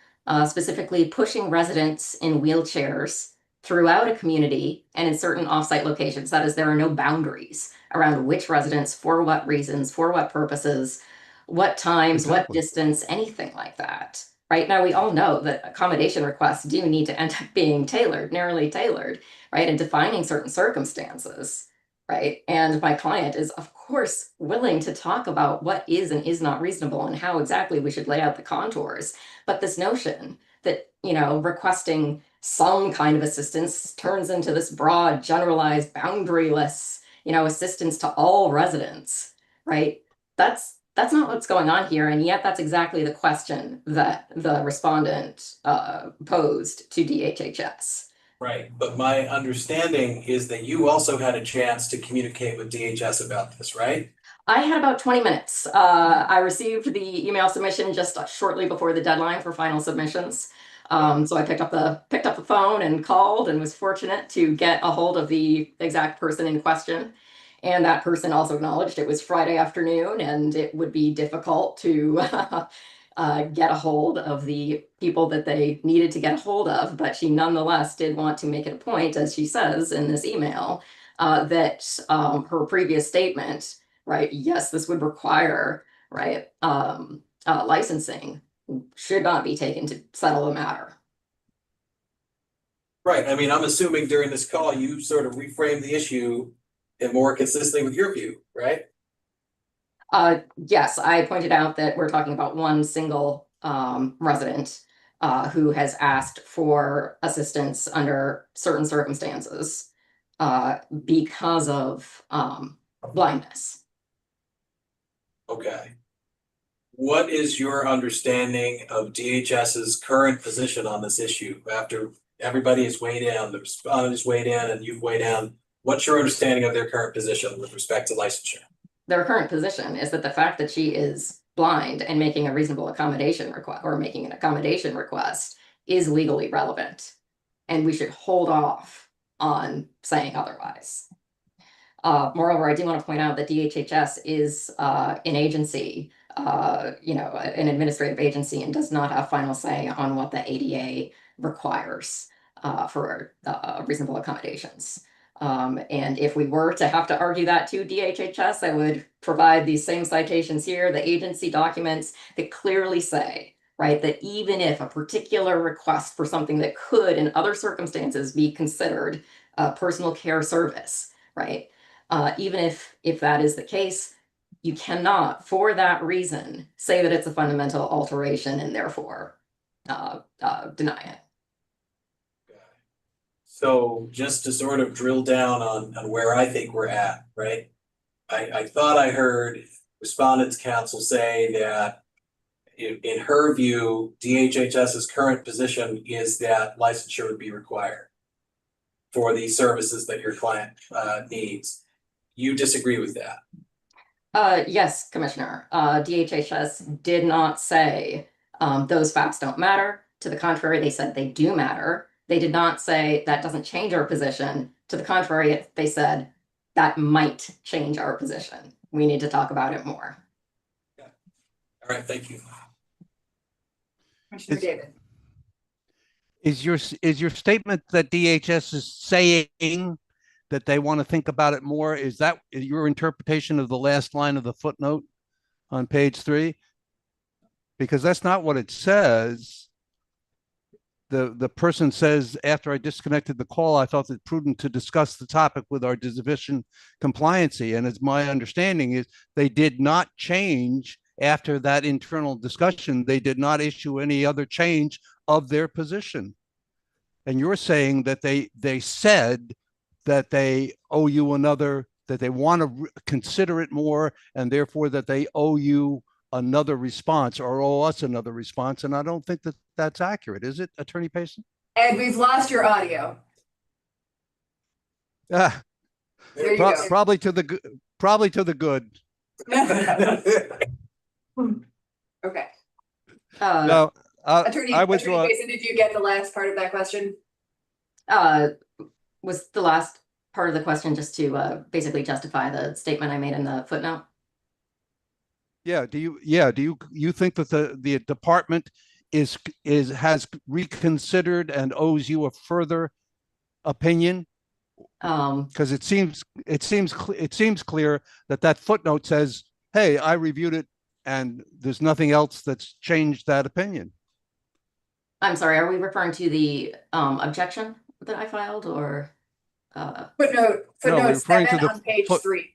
specifically pushing residents in wheelchairs throughout a community and in certain offsite locations. That is, there are no boundaries around which residents, for what reasons, for what purposes, what times, what distance, anything like that. Right now, we all know that accommodation requests do need to end up being tailored, narrowly tailored, right, and defining certain circumstances, right? And my client is, of course, willing to talk about what is and is not reasonable and how exactly we should lay out the contours. But this notion that, you know, requesting some kind of assistance turns into this broad, generalized, boundaryless, you know, assistance to all residents, right? That's not what's going on here, and yet that's exactly the question that the respondent posed to DHHS. Right, but my understanding is that you also had a chance to communicate with DHS about this, right? I had about 20 minutes. I received the email submission just shortly before the deadline for final submissions. So I picked up the phone and called and was fortunate to get a hold of the exact person in question. And that person also acknowledged it was Friday afternoon and it would be difficult to get a hold of the people that they needed to get a hold of. But she nonetheless did want to make it a point, as she says in this email, that her previous statement, right, yes, this would require, right, licensing, should not be taken to settle the matter. Right, I mean, I'm assuming during this call, you sort of reframed the issue and more consistently with your view, right? Yes, I pointed out that we're talking about one single resident who has asked for assistance under certain circumstances because of blindness. Okay. What is your understanding of DHS's current position on this issue after everybody has weighed in, the respondent has weighed in, and you've weighed in? What's your understanding of their current position with respect to licensure? Their current position is that the fact that she is blind and making a reasonable accommodation request or making an accommodation request is legally relevant, and we should hold off on saying otherwise. Moreover, I do want to point out that DHHS is an agency, you know, an administrative agency, and does not have final say on what the ADA requires for reasonable accommodations. And if we were to have to argue that to DHHS, I would provide these same citations here, the agency documents that clearly say, right, that even if a particular request for something that could in other circumstances be considered a personal care service, right, even if that is the case, you cannot, for that reason, say that it's a fundamental alteration and therefore deny it. So just to sort of drill down on where I think we're at, right? I thought I heard respondents counsel say that in her view, DHHS's current position is that licensure would be required for the services that your client needs. You disagree with that? Yes, Commissioner. DHHS did not say those facts don't matter. To the contrary, they said they do matter. They did not say that doesn't change our position. To the contrary, they said that might change our position. We need to talk about it more. All right, thank you. Commissioner David. Is your statement that DHS is saying that they want to think about it more? Is that your interpretation of the last line of the footnote on page 3? Because that's not what it says. The person says, after I disconnected the call, I felt it prudent to discuss the topic with our division compliancy. And as my understanding is, they did not change after that internal discussion. They did not issue any other change of their position. And you're saying that they said that they owe you another, that they want to consider it more, and therefore that they owe you another response or owe us another response. And I don't think that that's accurate. Is it, Attorney Payson? Ed, we've lost your audio. There you go. Probably to the good. Okay. No, Attorney I withdraw. Payson, did you get the last part of that question? Was the last part of the question just to basically justify the statement I made in the footnote? Yeah. Do you think that the department has reconsidered and owes you a further opinion? Because it seems clear that footnote says, hey, I reviewed it and there's nothing else that's changed that opinion. I'm sorry, are we referring to the objection that I filed, or Footnote No, 7 on page 3.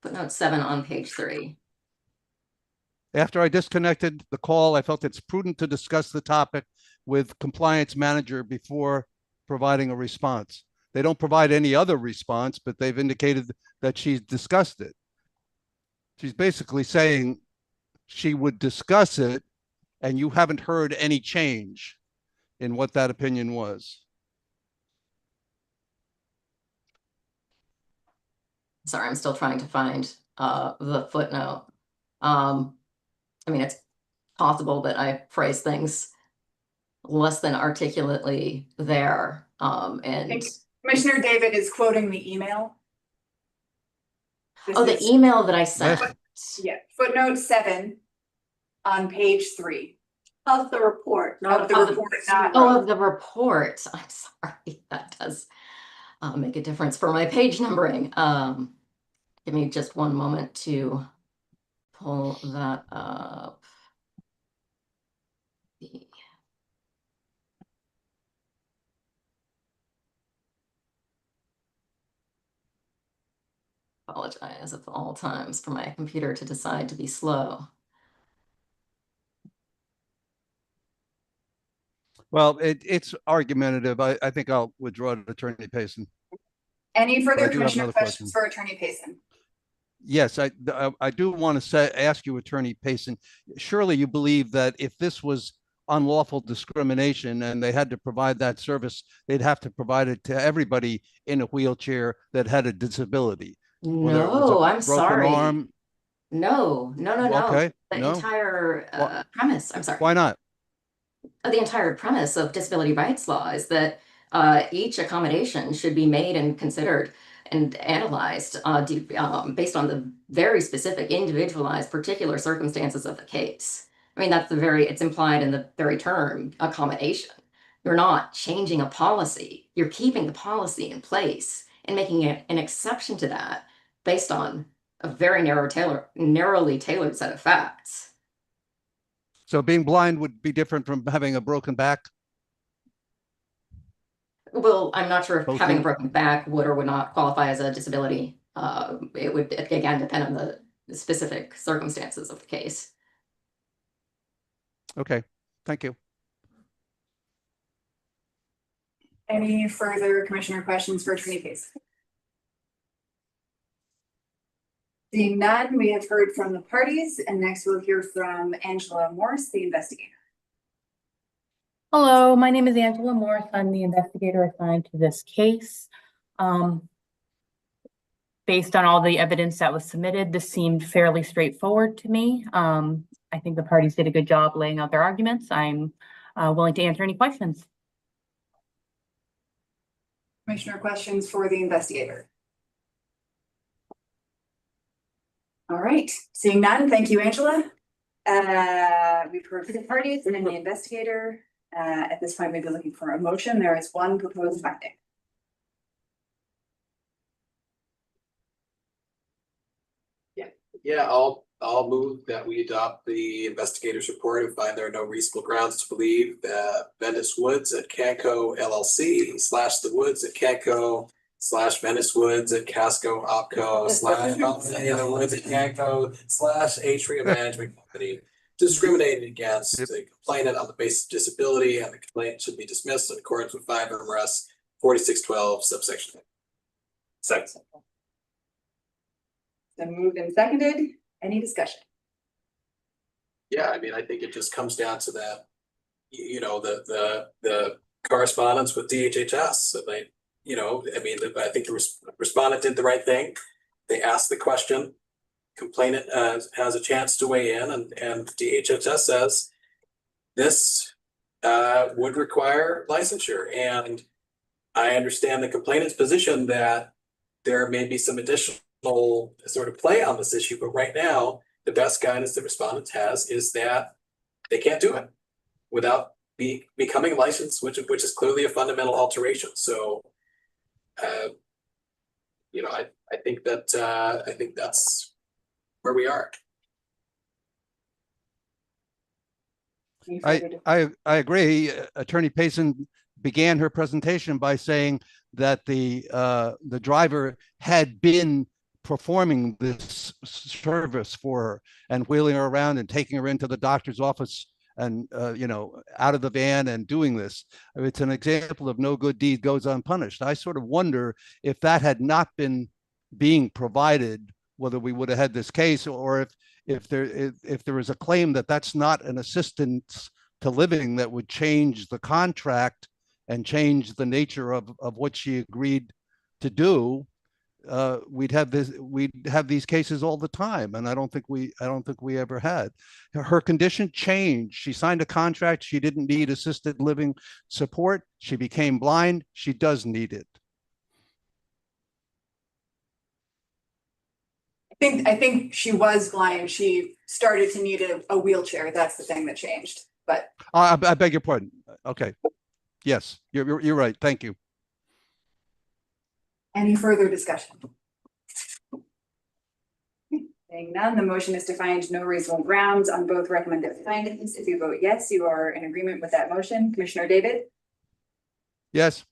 Footnote 7 on page 3. After I disconnected the call, I felt it's prudent to discuss the topic with compliance manager before providing a response. They don't provide any other response, but they've indicated that she's discussed it. She's basically saying she would discuss it, and you haven't heard any change in what that opinion was. Sorry, I'm still trying to find the footnote. I mean, it's possible that I phrase things less than articulately there. And Commissioner David is quoting the email. The email that I sent. Yeah, footnote 7 on page 3. Of the report, not of the report, not of the report. I'm sorry, that does make a difference for my page numbering. Give me just one moment to pull that up. Apologize at all times for my computer to decide to be slow. Well, it's argumentative. I think I'll withdraw to Attorney Payson. Any But I further do have commissioner another questions question. for Attorney Payson? Yes, I do want to ask you, Attorney Payson, surely you believe that if this was unlawful discrimination and they had to provide that service, they'd have to provide it to everybody in a wheelchair that had a disability. No, I'm sorry. Arm. No. Okay, The no? entire premise, I'm sorry. Why not? The entire premise of disability rights law is that each accommodation should be made and considered and analyzed based on the very specific, individualized, particular circumstances of the case. I mean, it's implied in the very term accommodation. You're not changing a policy. You're keeping the policy in place and making it an exception to that based on a very narrowly tailored set of facts. So being blind would be different from having a broken back? Well, I'm not sure if Both having a things? broken back would or would not qualify as a disability. It would, again, depend on the specific circumstances of the case. Okay, thank you. Any further commissioner questions for Attorney Payson? Seeing none, we have heard from the parties, and next we'll hear from Angela Morse, the investigator. Hello, my name is Angela Morse. I'm the investigator assigned to this case. Based on all the evidence that was submitted, this seemed fairly straightforward to me. I think the parties did a good job laying out their arguments. I'm willing to answer any questions. Commissioner, questions for the investigator? All right, seeing none, thank you, Angela. We've heard from the parties and the investigator. At this point, we'd be looking for a motion. There is one proposed finding. Yeah, I'll move that we adopt the investigator's report and find there are no reasonable grounds to believe that Venice Woods at Canco LLC / the Woods at Canco / Venice Woods at Casco Opco / any other Woods at Canco / Atria Management Company discriminated against the complainant on the basis of disability, and the complaint should be dismissed in accordance with 5 MRS 4612 subsection. Second. So moved and seconded. Any discussion? Yeah, I mean, I think it just comes down to that, the correspondence with DHHS. So they, I mean, I think the respondent did the right thing. They asked the question. Complainant has a chance to weigh in, and DHHS says this would require licensure. And I understand the complainant's position that there may be some additional sort of play on this issue, but right now the best guidance the respondent has is that they can't do it without becoming licensed, which is clearly a fundamental alteration. So I think that's where we are. I agree. Attorney Payson began her presentation by saying that the driver had been performing this service for her and wheeling her around and taking her into the doctor's office and out of the van and doing this. It's an example of no good deed goes unpunished. I sort of wonder if that had not been being provided, whether we would have had this case, or if there is a claim that that's not an assistance to living that would change the contract and change the nature of what she agreed to do. We'd have these cases all the time, and I don't think we ever had. Her condition changed. She signed a contract. She didn't need assisted living support. She became blind. She does need it. I think she was blind. She started to need a wheelchair. That's the thing that changed. But I beg your pardon. Okay. Yes, you're right. Thank you. any further discussion? Seeing none, the motion is to find no reasonable grounds on both recommended findings. If you vote yes, you are in agreement with that motion. Commissioner David? Yes.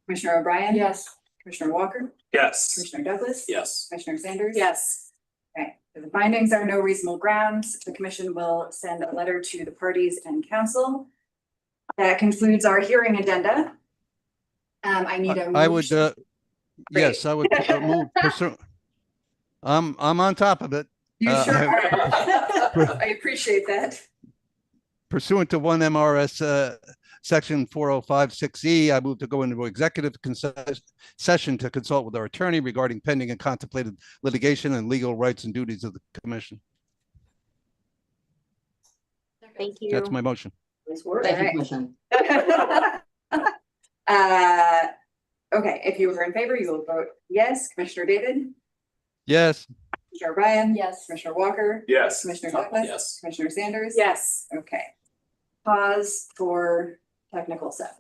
Commissioner O'Brien? Yes. Commissioner Walker? Yes. Commissioner Douglas? Yes. Commissioner Sanders? Yes. Okay, if the findings are no reasonable grounds, the commission will send a letter to the parties and council. That concludes our hearing agenda. I need a motion. I would, yes, I would move. I'm on top of it. You sure are. I appreciate that. Pursuant to 1 MRS section 4056E, I move to go into executive session to consult with our attorney regarding pending and contemplated litigation and legal rights and duties of the commission. Thank you. That's my motion. Thank you, Commission. Okay, if you were in favor, you will vote yes. Commissioner David? Yes. Commissioner Ryan? Yes. Commissioner Walker? Yes. Commissioner Douglas? Yes. Commissioner Sanders? Yes. Okay. Pause for technical stuff.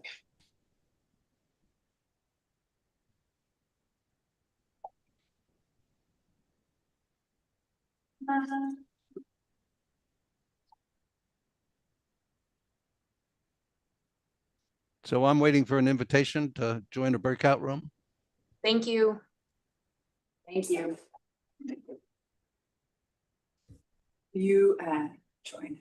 So I'm waiting for an invitation to join a breakout room. Thank you. Thank you. You join.